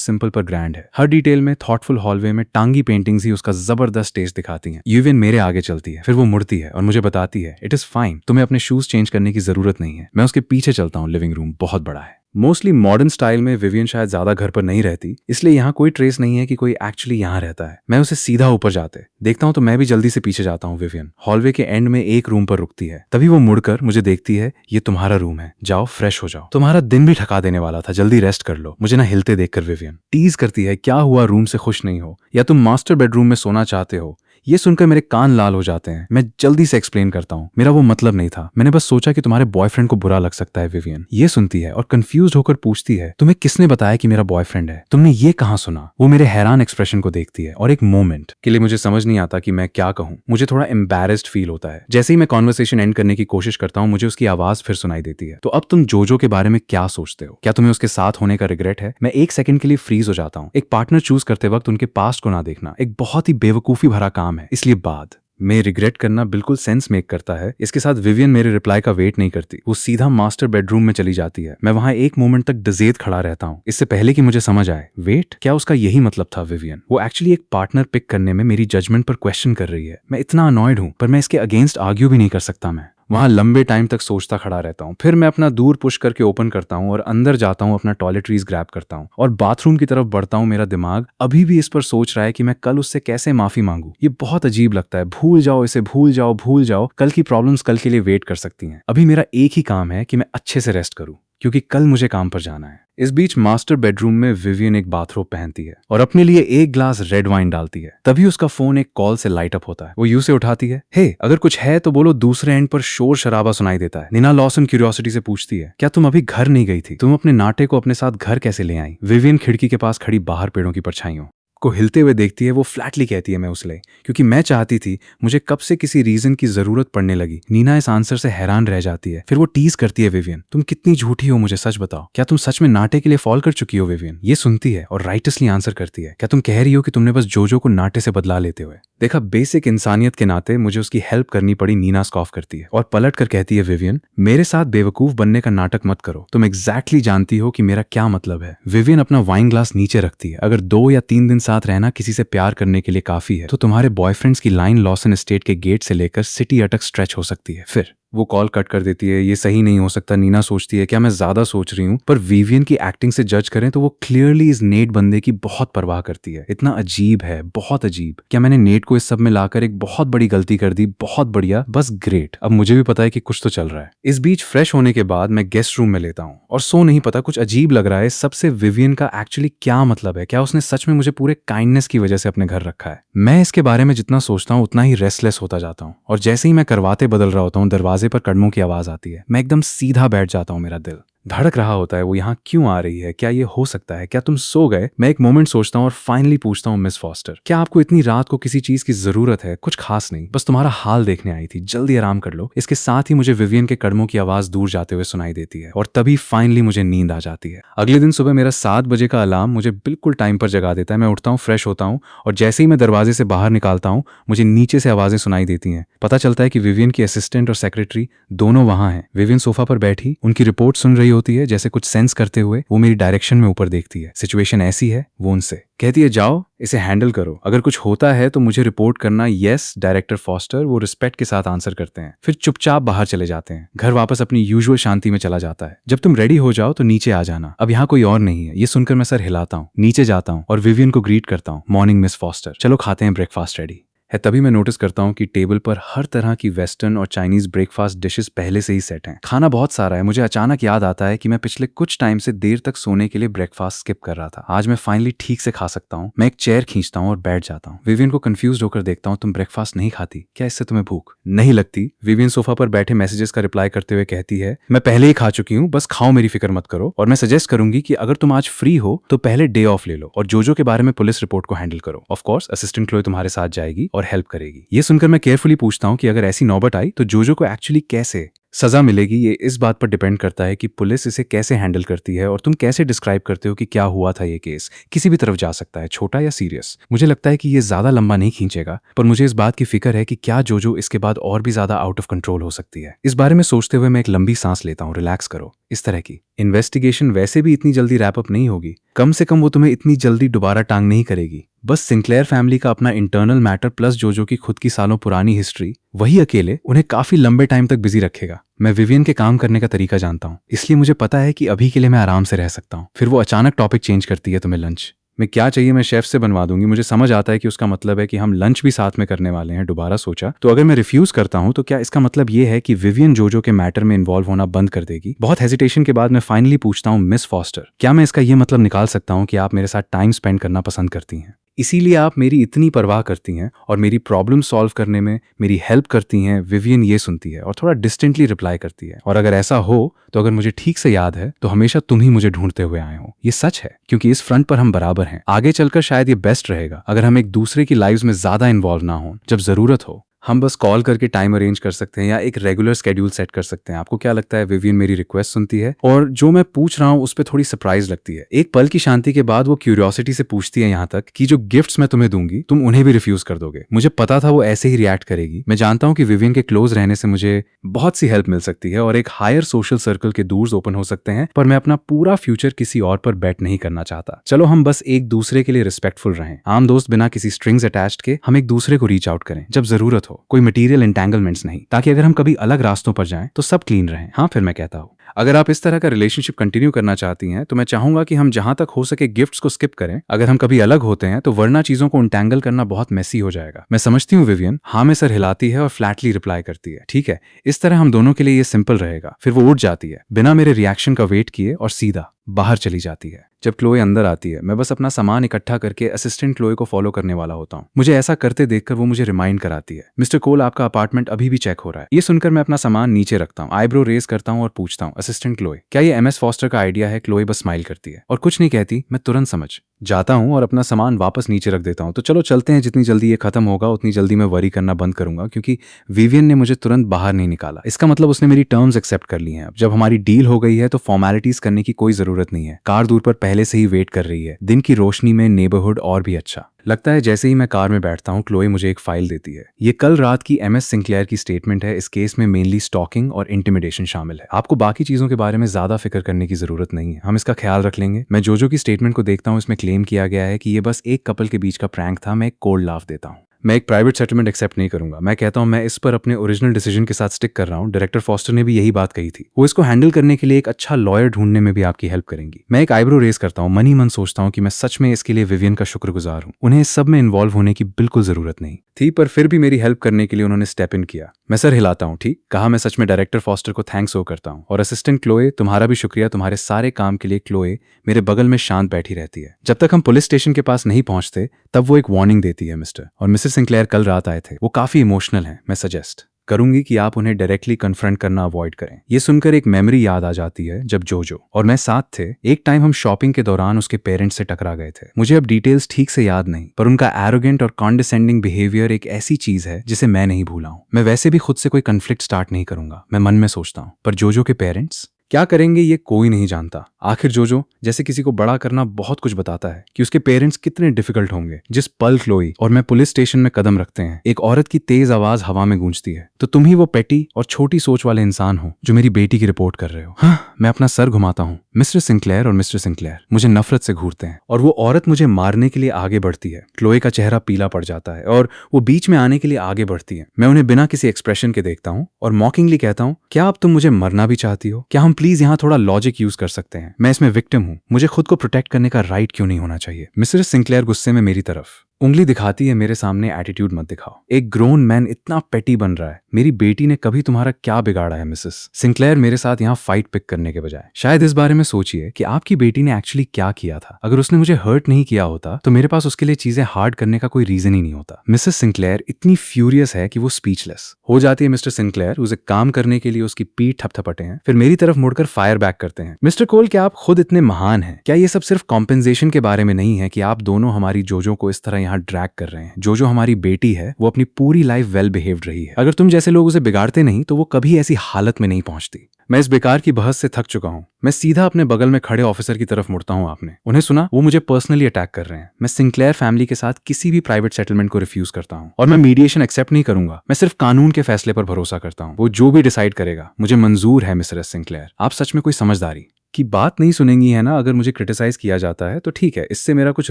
सिंपल पर ग्रैंड है। हर डिटेल में थॉटफुल हॉलवे में टांगी पेंटिंग्स ही उसका जबरदस्त टेस्ट दिखाती हैं। विवियन मेरे आगे चलती है, फिर वो मुड़ती है और मुझे बताती है, इट इज फाइन, तुम्हें अपने शूज चेंज करने की जरूरत नहीं है। मैं उसके पीछे चलता हूँ। लिविंग रूम बहुत बड़ा है। मोस्टली मॉडर्न स्टाइल में विवियन शायद ज्यादा घर पर नहीं रहती, इसलिए यहाँ कोई ट्रेस नहीं है कि कोई एक्चुअली यहाँ रहता है। मैं उसे सीधा ऊपर जाते देखता हूँ तो मैं भी जल्दी से पीछे जाता हूँ। विवियन हॉलवे के एंड में एक रूम पर रुकती है, तभी वो मुड़कर मुझे देखती है, ये तुम्हारा रूम है, जाओ फ्रेश हो जाओ, तुम्हारा दिन भी ठका देने वाला था, जल्दी रेस्ट कर लो। मुझे ना हिलते देखकर विवियन टीज करती है, क्या हुआ, रूम से खुश नहीं हो या तुम मास्टर बेडरूम में सोना चाहते हो? ये सुनकर मेरे कान लाल हो जाते हैं। मैं जल्दी से एक्सप्लेन करता हूँ, मेरा वो मतलब नहीं था, मैंने बस सोचा कि तुम्हारे बॉयफ्रेंड को बुरा लग सकता है। विवियन ये सुनती है और कंफ्यूज होकर पूछती है, तुम्हें किसने बताया कि मेरा बॉयफ्रेंड है? तुमने ये कहाँ सुना? वो मेरे हैरान एक्सप्रेशन को देखती है और एक मोमेंट के लिए मुझे समझ नहीं आता कि मैं क्या कहूँ। मुझे थोड़ा एम्बैरेस्ड फील होता है। जैसे ही मैं कॉन्वर्सेशन एंड करने की कोशिश करता हूँ मुझे उसकी आवाज फिर सुनाई देती है, तो अब तुम जोजो के बारे में क्या सोचते हो? क्या तुम्हें उसके साथ होने का रिग्रेट है? मैं एक सेकंड के लिए फ्रीज हो जाता हूँ। एक पार्टनर चूज करते वक्त उनके पास्ट को ना देखना एक बहुत ही बेवकूफी भरा काम है, इसलिए बाद मैं रिग्रेट करना बिल्कुल सेंस मेक करता है। इसके साथ विवियन मेरे रिप्लाई का वेट नहीं करती, वो सीधा मास्टर बेडरूम में चली जाती है। मैं वहां एक मोमेंट तक डिजेद खड़ा रहता हूँ, इससे पहले कि मुझे समझ आए वेट क्या उसका यही मतलब था। विवियन वो एक्चुअली एक पार्टनर पिक करने में मेरी जजमेंट पर क्वेश्चन कर रही है। मैं इतना अनॉयड हूँ, पर मैं इसके अगेंस्ट आर्ग्यू भी नहीं कर सकता। मैं वहां लंबे टाइम तक सोचता खड़ा रहता हूँ। फिर मैं अपना दूर पुश करके ओपन करता हूँ और अंदर जाता हूँ, अपना टॉयलेटरीज ग्रैब करता हूँ और बाथरूम की तरफ बढ़ता हूँ। मेरा दिमाग अभी भी इस पर सोच रहा है कि मैं कल उससे कैसे माफी मांगू। ये बहुत अजीब लगता है। भूल जाओ इसे, भूल जाओ, भूल जाओ। कल की प्रॉब्लम्स कल के लिए वेट कर सकती हैं। अभी मेरा एक ही काम है कि मैं अच्छे से रेस्ट करूँ, क्योंकि कल मुझे काम पर जाना है। इस बीच मास्टर बेडरूम में विवियन एक बाथरोब पहनती है और अपने लिए एक ग्लास रेड वाइन डालती है। तभी उसका फोन एक कॉल से लाइट अप होता है। वो यूं से उठाती है, हे अगर कुछ है तो बोलो। दूसरे एंड पर शोर शराबा सुनाई देता है। नीना लॉसन क्यूरियोसिटी से पूछती है, क्या तुम अभी घर नहीं गई थी? तुम अपने नाटे को अपने साथ घर कैसे ले आई? विवियन खिड़की के पास खड़ी बाहर पेड़ों की परछाइयों को हिलते हुए देखती है। वो फ्लैटली कहती है, मैं उसले, क्योंकि मैं चाहती थी। मुझे कब से किसी रीजन की जरूरत पड़ने लगी। नीना इस आंसर से हैरान रह जाती है। फिर वो टीज करती है, विवियन तुम कितनी झूठी हो, मुझे सच बताओ। क्या तुम सच में नाटे के लिए फॉल कर चुकी हो? विवियन ये सुनती है और राइटसली आंसर करती है, क्या तुम कह रही हो कि तुमने बस जोजो को नाटे से बदला लेते हुए देखा? बेसिक इंसानियत के नाते मुझे उसकी हेल्प करनी पड़ी। नीना स्कॉफ करती है और पलट कर कहती है, विवियन मेरे साथ बेवकूफ बनने का नाटक मत करो। तुम एग्जैक्टली जानती हो कि मेरा क्या मतलब है। विवियन अपना वाइन ग्लास नीचे रखती है। अगर 2 या 3 दिन साथ रहना किसी से प्यार करने के लिए काफी है, तो तुम्हारे बॉयफ्रेंड्स की लाइन लॉसन एस्टेट के गेट से लेकर सिटी अटक स्ट्रेच हो सकती है। फिर वो कॉल कट कर देती है। ये सही नहीं हो सकता। नीना सोचती है, क्या मैं ज्यादा सोच रही हूँ? पर विवियन की एक्टिंग से जज करें तो वो क्लियरली इस नेट बंदे की बहुत परवाह करती है। इतना अजीब है, बहुत अजीब। क्या मैंने नेट को इस सब में लाकर एक बहुत बड़ी गलती कर दी? बहुत बढ़िया, बस ग्रेट। अब मुझे भी पता है कि कुछ तो चल रहा है। इस बीच फ्रेश होने के बाद मैं गेस्ट रूम में लेता हूँ और सो नहीं पता, कुछ अजीब लग रहा है। सबसे विवियन का एक्चुअली क्या मतलब है? क्या उसने सच में मुझे पूरे काइंडनेस की वजह से अपने घर रखा है? मैं इसके बारे में जितना सोचता हूँ उतना ही रेस्टलेस होता जाता हूँ और जैसे ही मैं करवाते बदल रहा होता हूँ, दरवाजे पर कदमों की आवाज आती है। मैं एकदम सीधा बैठ जाता हूँ। मेरा दिल धड़क रहा होता है। वो यहाँ क्यों आ रही है? क्या ये हो सकता है? क्या तुम सो गए? मैं एक मोमेंट सोचता हूँ और फाइनली पूछता हूँ, मिस फॉस्टर क्या आपको इतनी रात को किसी चीज की जरूरत है? कुछ खास नहीं, बस तुम्हारा हाल देखने आई थी। जल्दी आराम कर लो। इसके साथ ही मुझे विवियन के कदमों की आवाज दूर जाते हुए सुनाई देती है और तभी फाइनली मुझे नींद आ जाती है। अगले दिन सुबह मेरा 7 बजे का अलार्म मुझे बिल्कुल टाइम पर जगा देता है। मैं उठता हूँ, फ्रेश होता हूँ और जैसे ही मैं दरवाजे से बाहर निकालता हूँ, मुझे नीचे से आवाजें सुनाई देती हैं। पता चलता है कि विवियन की असिस्टेंट और सेक्रेटरी दोनों वहां हैं। विवियन सोफा पर बैठी उनकी रिपोर्ट सुन रही होती है। जैसे कुछ सेंस करते हुए वो मेरी डायरेक्शन में ऊपर देखती है। सिचुएशन ऐसी है, वो उनसे कहती है, जाओ इसे हैंडल करो। अगर कुछ होता है तो मुझे रिपोर्ट करना। Yes director foster. वो रिस्पेक्ट के साथ आंसर करते हैं, फिर चुपचाप बाहर चले जाते हैं। घर वापस अपनी यूजुअल शांति में चला जाता है। जब तुम रेडी हो जाओ तो नीचे आ जाना, अब यहाँ कोई और नहीं है। ये सुनकर मैं सर हिलाता हूँ, नीचे जाता हूँ और विवियन को ग्रीट करता हूँ, मॉर्निंग मिस फॉस्टर, चलो खाते हैं ब्रेकफास्ट रेडी है। तभी मैं नोटिस करता हूँ कि टेबल पर हर तरह की वेस्टर्न और चाइनीज ब्रेकफास्ट डिशेस पहले से ही सेट हैं। खाना बहुत सारा है। मुझे अचानक याद आता है कि मैं पिछले कुछ टाइम से देर तक सोने के लिए ब्रेकफास्ट स्किप कर रहा था। आज मैं फाइनली ठीक से खा सकता हूँ। मैं एक चेयर खींचता हूँ और बैठ जाता हूँ। विवियन को कंफ्यूज होकर देखता हूँ, तुम ब्रेकफास्ट नहीं खाती क्या? इससे तुम्हें भूख नहीं लगती? विवियन सोफा पर बैठे मैसेजेस का रिप्लाई करते हुए कहती है, मैं पहले ही खा चुकी हूँ, बस खाओ, मेरी फिक्र मत करो। और मैं सजेस्ट करूंगी कि अगर तुम आज फ्री हो तो पहले डे ऑफ ले लो और जोजो के बारे में पुलिस रिपोर्ट को हैंडल करो। ऑफ कोर्स असिस्टेंट क्लोई तुम्हारे साथ जाएगी और हेल्प करेगी। ये सुनकर मैं केयरफुली पूछता हूँ कि अगर ऐसी नौबत आई तो जोजो को एक्चुअली कैसे सजा मिलेगी? ये इस बात पर डिपेंड करता है कि पुलिस इसे कैसे हैंडल करती है और तुम कैसे डिस्क्राइब करते हो कि क्या हुआ था। ये केस किसी भी तरफ जा सकता है, छोटा या सीरियस। मुझे लगता है कि ये ज्यादा लंबा नहीं खींचेगा, पर मुझे इस बात की फिक्र है कि क्या जोजो इसके बाद और भी ज्यादा आउट ऑफ कंट्रोल हो सकती है। इस बारे में सोचते हुए मैं एक लंबी सांस लेता हूँ। रिलैक्स करो। इस तरह की इन्वेस्टिगेशन वैसे भी इतनी जल्दी रैप अप नहीं होगी। कम से कम वो तुम्हें इतनी जल्दी दोबारा टांग नहीं करेगी। बस सिंक्लेयर फैमिली का अपना इंटरनल मैटर प्लस जोजो की खुद की सालों पुरानी हिस्ट्री, वही अकेले उन्हें काफी लंबे टाइम तक बिजी रखेगा। मैं विवियन के काम करने का तरीका जानता हूँ, इसलिए मुझे पता है कि अभी के लिए मैं आराम से रह सकता हूँ। फिर वो अचानक टॉपिक चेंज करती है, तुम्हें लंच में क्या चाहिए? मैं शेफ से बनवा दूंगी। मुझे समझ आता है कि उसका मतलब है कि हम लंच भी साथ में करने वाले हैं। दोबारा सोचा तो अगर मैं रिफ्यूज करता हूं तो क्या इसका मतलब ये है कि विवियन जोजो के मैटर में इन्वॉल्व होना बंद कर देगी? बहुत हेजिटेशन के बाद मैं फाइनली पूछता हूं, मिस फॉस्टर क्या मैं इसका ये मतलब निकाल सकता हूं कि आप मेरे साथ टाइम स्पेंड करना पसंद करती हैं, इसीलिए आप मेरी इतनी परवाह करती हैं और मेरी प्रॉब्लम सॉल्व करने में मेरी हेल्प करती हैं? विवियन ये सुनती है और थोड़ा डिस्टेंटली रिप्लाई करती है, और अगर ऐसा हो तो अगर मुझे ठीक से याद है तो हमेशा तुम ही मुझे ढूंढते हुए आए हो। ये सच है, क्योंकि इस फ्रंट पर हम बराबर हैं। आगे चलकर शायद ये बेस्ट रहेगा अगर हम एक दूसरे की लाइव्स में ज्यादा इन्वॉल्व ना हो। जब जरूरत हो हम बस कॉल करके टाइम अरेंज कर सकते हैं या एक रेगुलर स्केड्यूल सेट कर सकते हैं। आपको क्या लगता है? विवियन मेरी रिक्वेस्ट सुनती है और जो मैं पूछ रहा हूँ उस पर थोड़ी सरप्राइज लगती है। एक पल की शांति के बाद वो क्यूरियोसिटी से पूछती है यहाँ तक कि जो गिफ्ट्स मैं तुम्हें दूंगी तुम उन्हें भी रिफ्यूज कर दोगे। मुझे पता था वो ऐसे ही रिएक्ट करेगी। मैं जानता हूँ कि विवियन के क्लोज रहने से मुझे बहुत सी हेल्प मिल सकती है और एक हायर सोशल सर्कल के डोर्स ओपन हो सकते हैं, पर मैं अपना पूरा फ्यूचर किसी और पर बेट नहीं करना चाहता। चलो हम बस एक दूसरे के लिए रिस्पेक्टफुल रहें, आम दोस्त बिना किसी स्ट्रिंग्स अटैच्ड के हम एक दूसरे को रीच आउट करें जब जरूरत हो, कोई मटेरियल एंटेंगलमेंट्स नहीं, ताकि अगर हम कभी अलग रास्तों पर जाएं तो सब क्लीन रहें। हाँ, फिर मैं कहता हूँ अगर आप इस तरह का रिलेशनशिप कंटिन्यू करना चाहती हैं तो मैं चाहूंगा कि हम जहां तक हो सके गिफ्ट्स को स्किप करें। अगर हम कभी अलग होते हैं तो वरना चीजों को इंटैंगल करना बहुत मेसी हो जाएगा। मैं समझती हूँ विवियन। हाँ में सर हिलाती है और फ्लैटली रिप्लाई करती है, ठीक है, इस तरह हम दोनों के लिए ये सिंपल रहेगा। फिर वो उठ जाती है बिना मेरे रिएक्शन का वेट किए और सीधा बाहर चली जाती है। जब क्लोए अंदर आती है मैं बस अपना सामान इकट्ठा करके असिस्टेंट क्लोए को फॉलो करने वाला होता हूँ। मुझे ऐसा करते देखकर वो मुझे रिमाइंड कराती है, मिस्टर कोल आपका अपार्टमेंट अभी भी चेक हो रहा है। ये सुनकर मैं अपना सामान नीचे रखता हूँ, आईब्रो रेज करता हूँ और पूछता हूँ, असिस्टेंट क्लोए क्या ये MS फॉस्टर का आइडिया है? क्लोए बस स्माइल करती है और कुछ नहीं कहती। मैं तुरंत समझ जाता हूँ और अपना सामान वापस नीचे रख देता हूँ। तो चलो चलते हैं, जितनी जल्दी ये खत्म होगा उतनी जल्दी मैं वरी करना बंद करूंगा, क्योंकि विवियन ने मुझे तुरंत बाहर नहीं निकाला। इसका मतलब उसने मेरी टर्म्स एक्सेप्ट कर ली हैं। अब जब हमारी डील हो गई है तो फॉर्मेलिटीज करने की कोई जरूरत नहीं है। कार दूर पर पहले से ही वेट कर रही है। दिन की रोशनी में नेबरहुड और भी अच्छा लगता है। जैसे ही मैं कार में बैठता हूँ क्लोए मुझे एक फाइल देती है। ये कल रात की MS सिंक्लेयर की स्टेटमेंट है। इस केस में मेनली स्टॉकिंग और इंटिमिडेशन शामिल है। आपको बाकी चीजों के बारे में ज्यादा फिक्र करने की जरूरत नहीं है, हम इसका ख्याल रख लेंगे। मैं जोजो की स्टेटमेंट को देखता हूँ, इसमें क्लेम किया गया है कि ये बस एक कपल के बीच का प्रैंक था। मैं एक कोल्ड लाफ देता हूँ। मैं एक प्राइवेट सेटलमेंट एक्सेप्ट नहीं करूंगा। मैं कहता हूं मैं इस पर अपने ओरिजिनल डिसीजन के साथ स्टिक कर रहा हूं। डायरेक्टर फॉस्टर ने भी यही बात कही थी। वो इसको हैंडल करने के लिए एक अच्छा लॉयर ढूंढने में भी आपकी हेल्प करेंगी। मैं एक आईब्रो रेस करता हूं, मन ही मन सोचता हूं कि मैं सच में इसके लिए विवियन का शुक्रगुजार हूं। उन्हें इस सब में इन्वॉल्व होने की बिल्कुल जरूरत नहीं थी, पर फिर भी मेरी हेल्प करने के लिए उन्होंने स्टेप इन किया। मैं सर हिलाता हूँ, ठीक कहा। मैं सच में डायरेक्टर फॉस्टर को थैंक्स हो करता हूँ। और असिस्टेंट क्लोए तुम्हारा भी शुक्रिया तुम्हारे सारे काम के लिए। क्लोए मेरे बगल में शांत बैठी रहती है। जब तक हम पुलिस स्टेशन के पास नहीं पहुंचते तब वो एक वार्निंग देती है, मिस्टर और मिसेस सिंक्लेयर कल रात आए थे, वो काफी इमोशनल हैं। मैं सजेस्ट करूंगी कि आप उन्हें डायरेक्टली कन्फ्रंट करना अवॉइड करें। ये सुनकर एक मेमोरी याद आ जाती है जब जोजो और मैं साथ थे। एक टाइम हम शॉपिंग के दौरान उसके पेरेंट्स से टकरा गए थे। मुझे अब डिटेल्स ठीक से याद नहीं, पर उनका एरोगेंट और कॉन्डिसेंडिंग बिहेवियर एक ऐसी चीज है जिसे मैं नहीं भूला हूं। मैं वैसे भी खुद से कोई कन्फ्लिक्ट स्टार्ट नहीं करूंगा, मैं मन में सोचता हूं, पर जोजो के पेरेंट्स क्या करेंगे ये कोई नहीं जानता। आखिर जोजो जैसे किसी को बड़ा करना बहुत कुछ बताता है कि उसके पेरेंट्स कितने डिफिकल्ट होंगे। जिस पल क्लोई और मैं पुलिस स्टेशन में कदम रखते हैं एक औरत की तेज आवाज हवा में गूंजती है, तो तुम ही वो पेटी और छोटी सोच वाले इंसान हो जो मेरी बेटी की रिपोर्ट कर रहे हो। हाँ, मैं अपना सर घुमाता हूँ। मिस्टर सिंक्लेयर और मिस्टर सिंक्लेयर मुझे नफरत से घूरते हैं और वो औरत मुझे मारने के लिए आगे बढ़ती है। क्लोए का चेहरा पीला पड़ जाता है और वो बीच में आने के लिए आगे बढ़ती है। मैं उन्हें बिना किसी एक्सप्रेशन के देखता हूँ और मॉकिंगली कहता हूँ, क्या अब तुम मुझे मरना भी चाहती हो? क्या हम प्लीज यहाँ थोड़ा लॉजिक यूज कर सकते हैं? मैं इसमें विक्टिम हूँ, मुझे खुद को प्रोटेक्ट करने का राइट क्यों नहीं होना चाहिए? मिस्टर सिंक्लेयर गुस्से में मेरी तरफ उंगली दिखाती है, मेरे सामने एटीट्यूड मत दिखाओ। एक ग्रोन मैन इतना पेटी बन रहा है। मेरी बेटी ने कभी तुम्हारा क्या बिगाड़ा है? मिसेस सिंक्लेयर मेरे साथ यहाँ फाइट पिक करने के बजाय शायद इस बारे में सोचिए कि आपकी बेटी ने एक्चुअली क्या किया था। अगर उसने मुझे हर्ट नहीं किया होता तो मेरे पास उसके लिए चीजें हार्ड करने का कोई रीजन ही नहीं होता। मिसेस सिंक्लेयर इतनी फ्यूरियस है कि वो स्पीचलेस हो जाती है। मिस्टर सिंक्लेयर उसे काम करने के लिए उसकी पीठ थपथपाते हैं, फिर मेरी तरफ मुड़कर फायर बैक करते हैं। मिस्टर कोल क्या आप खुद इतने महान हैं? क्या ये सब सिर्फ कॉम्पेंसेशन के बारे में नहीं है कि आप दोनों हमारी जोजो को इस तरह यहाँ ड्रैग कर रहे हैं? जोजो हमारी बेटी है, वो अपनी पूरी लाइफ वेल बिहेव्ड रही है। अगर तुम जैसे लोग उसे बिगाड़ते नहीं तो वो कभी ऐसी हालत में नहीं पहुंचती। मैं इस बेकार की बहस से थक चुका हूं। मैं सीधा अपने बगल में खड़े ऑफिसर की तरफ मुड़ता हूं। आपने उन्हें सुना? वो मुझे पर्सनली अटैक कर रहे हैं। मैं सिंक्लेयर फैमिली के साथ किसी भी प्राइवेट सेटलमेंट को रिफ्यूज करता हूं और मैं मीडिएशन एक्सेप्ट नहीं करूंगा। मैं सिर्फ कानून के फैसले पर भरोसा करता हूं। वो जो भी डिसाइड करेगा मुझे मंजूर है। मिस्टर सिंक्लेयर आप सच में कोई समझदारी की बात नहीं सुनेंगी है ना? अगर मुझे क्रिटिसाइज किया जाता है तो ठीक है, इससे मेरा कुछ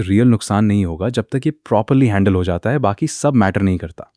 रियल नुकसान नहीं होगा जब तक ये प्रॉपरली हैंडल हो जाता है। बाकी सब मैटर नहीं करता।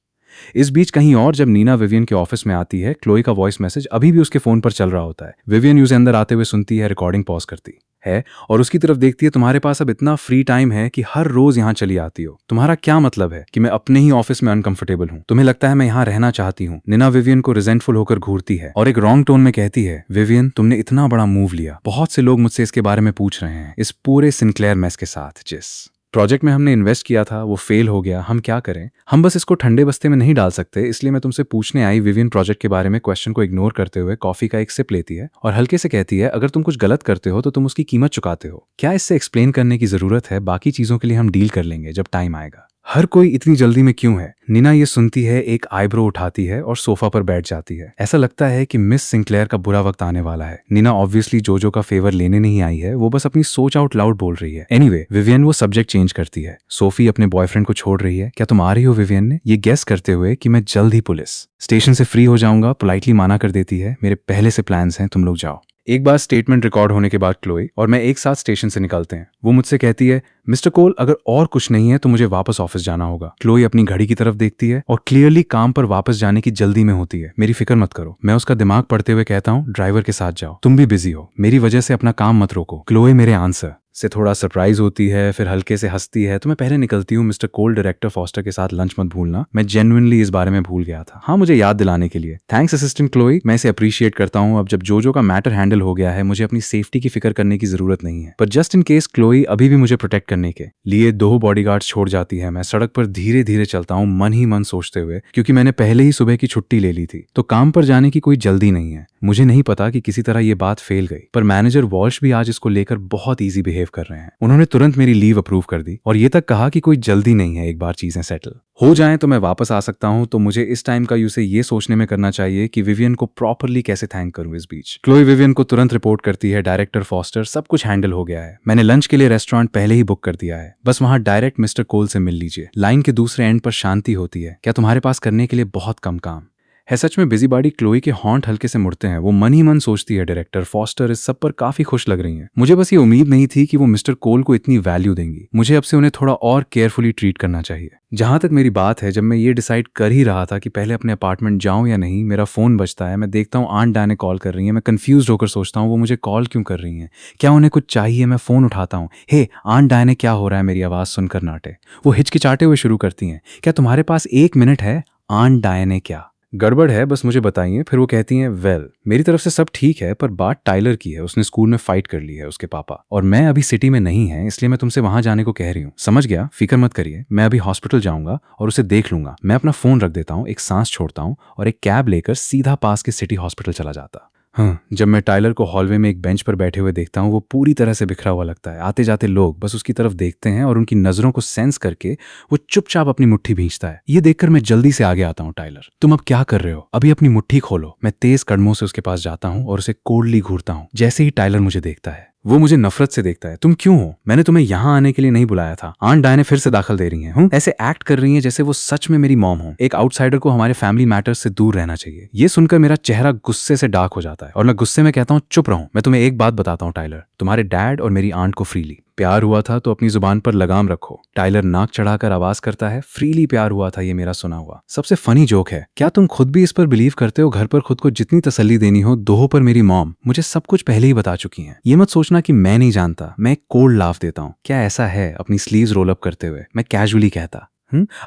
इस बीच कहीं और जब नीना विवियन के ऑफिस में आती है, क्लोई का वॉइस मैसेज अभी भी उसके फोन पर चल रहा होता है। विवियन उसे अंदर आते हुए सुनती है, रिकॉर्डिंग पॉज करती है और उसकी तरफ देखती है। तुम्हारे पास अब इतना फ्री टाइम है कि हर रोज यहाँ चली आती हो। तुम्हारा क्या मतलब है कि मैं अपने ही ऑफिस में अनकंफर्टेबल हूँ? तुम्हें लगता है मैं यहाँ रहना चाहती हूँ? निना विवियन को रिजेंटफुल होकर घूरती है और एक रॉन्ग टोन में कहती है, विवियन तुमने इतना बड़ा मूव लिया। बहुत से लोग मुझसे इसके बारे में पूछ रहे हैं। इस पूरे सिंक्लेयर मेस के साथ जिस प्रोजेक्ट में हमने इन्वेस्ट किया था वो फेल हो गया। हम क्या करें? हम बस इसको ठंडे बस्ते में नहीं डाल सकते, इसलिए मैं तुमसे पूछने आई। विवियन प्रोजेक्ट के बारे में क्वेश्चन को इग्नोर करते हुए कॉफी का एक सिप लेती है और हल्के से कहती है, अगर तुम कुछ गलत करते हो तो तुम उसकी कीमत चुकाते हो। क्या इससे एक्सप्लेन करने की जरूरत है? बाकी चीजों के लिए हम डील कर लेंगे जब टाइम आएगा। हर कोई इतनी जल्दी में क्यों है? नीना ये सुनती है, एक आईब्रो उठाती है और सोफा पर बैठ जाती है। ऐसा लगता है कि मिस सिंक्लेयर का बुरा वक्त आने वाला है। नीना ऑब्वियसली जोजो का फेवर लेने नहीं आई है, वो बस अपनी सोच आउट लाउड बोल रही है। एनीवे, विवियन वो सब्जेक्ट चेंज करती है। सोफी अपने बॉयफ्रेंड को छोड़ रही है, क्या तुम आ रही हो? विवियन ने ये गेस करते हुए कि मैं जल्द ही पुलिस स्टेशन से फ्री हो जाऊंगा पोलाइटली माना कर देती है। मेरे पहले से प्लान्स हैं, तुम लोग जाओ। एक बार स्टेटमेंट रिकॉर्ड होने के बाद क्लोई और मैं एक साथ स्टेशन से निकलते हैं। वो मुझसे कहती है, मिस्टर कोल, अगर और कुछ नहीं है तो मुझे वापस ऑफिस जाना होगा। क्लोई अपनी घड़ी की तरफ देखती है और क्लियरली काम पर वापस जाने की जल्दी में होती है। मेरी फिक्र मत करो। मैं उसका दिमाग पढ़ते हुए कहता हूँ, ड्राइवर के साथ जाओ, तुम भी बिजी हो, मेरी वजह से अपना काम मत रोको। क्लोई मेरे आंसर से थोड़ा सरप्राइज होती है, फिर हल्के से हंसती है। तो मैं पहले निकलती हूँ। मिस्टर कोल, डायरेक्टर फॉस्टर के साथ लंच मत भूलना। मैं जेन्युइनली इस बारे में भूल गया था। हाँ, मुझे याद दिलाने के लिए थैंक्स असिस्टेंट क्लोई, मैं इसे अप्रिशिएट करता हूँ। अब जब जोजो का मैटर हैंडल हो गया है, मुझे अपनी सेफ्टी की फिक्र करने की जरूरत नहीं है। पर जस्ट इन केस क्लोई अभी भी मुझे प्रोटेक्ट करने के लिए 2 बॉडीगार्ड्स छोड़ जाती है। मैं सड़क पर धीरे धीरे चलता हूँ, मन ही मन सोचते हुए, क्योंकि मैंने पहले ही सुबह की छुट्टी ले ली थी तो काम पर जाने की कोई जल्दी नहीं है। मुझे नहीं पता कि किसी तरह ये बात फेल गई, पर मैनेजर वॉल्श भी आज इसको लेकर बहुत ईजी बिहेव कर रहे हैं। उन्होंने तुरंत मेरी लीव अप्रूव कर दी और ये तक कहा कि कोई जल्दी नहीं है, एक बार चीजें सेटल हो जाएं तो मैं वापस आ सकता हूं। तो मुझे इस टाइम का यूज ये सोचने में करना चाहिए कि विवियन को प्रॉपरली कैसे थैंक करूं। इस बीच क्लोई विवियन को तुरंत रिपोर्ट करती है, डायरेक्टर फॉस्टर, सब कुछ हैंडल हो गया है। मैंने लंच के लिए रेस्टोरेंट पहले ही बुक कर दिया है, बस वहां डायरेक्ट मिस्टर कोल से मिल लीजिए। लाइन के दूसरे एंड पर शांति होती है, क्या तुम्हारे पास करने के लिए बहुत कम काम है? सच में बिजी बॉडी क्लोई के हॉन्ट हल्के से मुड़ते हैं। वो मन ही मन सोचती है, डायरेक्टर फॉस्टर इस सब पर काफी खुश लग रही हैं। मुझे बस ये उम्मीद नहीं थी कि वो मिस्टर कोल को इतनी वैल्यू देंगी। मुझे अब से उन्हें थोड़ा और केयरफुली ट्रीट करना चाहिए। जहां तक मेरी बात है, जब मैं ये डिसाइड कर ही रहा था कि पहले अपने अपार्टमेंट जाऊं या नहीं, मेरा फोन बजता है। मैं देखता हूँ आंट डायने कॉल कर रही है। मैं कंफ्यूज होकर सोचता हूँ वो मुझे कॉल क्यों कर रही हैं, क्या उन्हें कुछ चाहिए? मैं फोन उठाता हूँ। हे आंट डायने, क्या हो रहा है? मेरी आवाज सुनकर नाटे वो हिचकिचाते हुए शुरू करती हैं, क्या तुम्हारे पास 1 मिनट है? आंट डायने, क्या गड़बड़ है, बस मुझे बताइए। फिर वो कहती हैं, वेल मेरी तरफ से सब ठीक है, पर बात टाइलर की है। उसने स्कूल में फाइट कर ली है उसके पापा, और मैं अभी सिटी में नहीं है, इसलिए मैं तुमसे वहां जाने को कह रही हूँ। समझ गया, फिक्र मत करिए, मैं अभी हॉस्पिटल जाऊंगा और उसे देख लूंगा। मैं अपना फोन रख देता हूँ, एक सांस छोड़ता हूँ और एक कैब लेकर सीधा पास के सिटी हॉस्पिटल चला जाता। हाँ, जब मैं टाइलर को हॉलवे में एक बेंच पर बैठे हुए देखता हूँ, वो पूरी तरह से बिखरा हुआ लगता है। आते जाते लोग बस उसकी तरफ देखते हैं और उनकी नजरों को सेंस करके वो चुपचाप अपनी मुट्ठी भींचता है। ये देखकर मैं जल्दी से आगे आता हूँ। टाइलर, तुम अब क्या कर रहे हो? अभी अपनी मुट्ठी खोलो। मैं तेज कदमों से उसके पास जाता हूँ और उसे कोल्डली घूरता हूँ। जैसे ही टाइलर मुझे देखता है, वो मुझे नफरत से देखता है। तुम क्यों हो? मैंने तुम्हें यहाँ आने के लिए नहीं बुलाया था। आंट डायने फिर से दाखिल दे रही हैं। ऐसे एक्ट कर रही हैं जैसे वो सच में मेरी मॉम हो। एक आउटसाइडर को हमारे फैमिली मैटर्स से दूर रहना चाहिए। ये सुनकर मेरा चेहरा गुस्से से डार्क हो जाता है और मैं गुस्से में कहता हूँ, चुप रहो। मैं तुम्हें एक बात बताता हूँ टाइलर, तुम्हारे डैड और मेरी आंट को फ्रीली प्यार हुआ था तो अपनी जुबान पर लगाम रखो। टाइलर नाक चढ़ाकर आवाज करता है, फ्रीली प्यार हुआ था, ये मेरा सुना हुआ सबसे फनी जोक है। क्या तुम खुद भी इस पर बिलीव करते हो? घर पर खुद को जितनी तसल्ली देनी हो, दोहो पर मेरी मॉम मुझे सब कुछ पहले ही बता चुकी हैं। ये मत सोचना कि मैं नहीं जानता। मैं एक कोल्ड लाफ देता हूँ। क्या ऐसा है? अपनी स्लीव्स रोल अप करते हुए मैं कैजुअली कहता,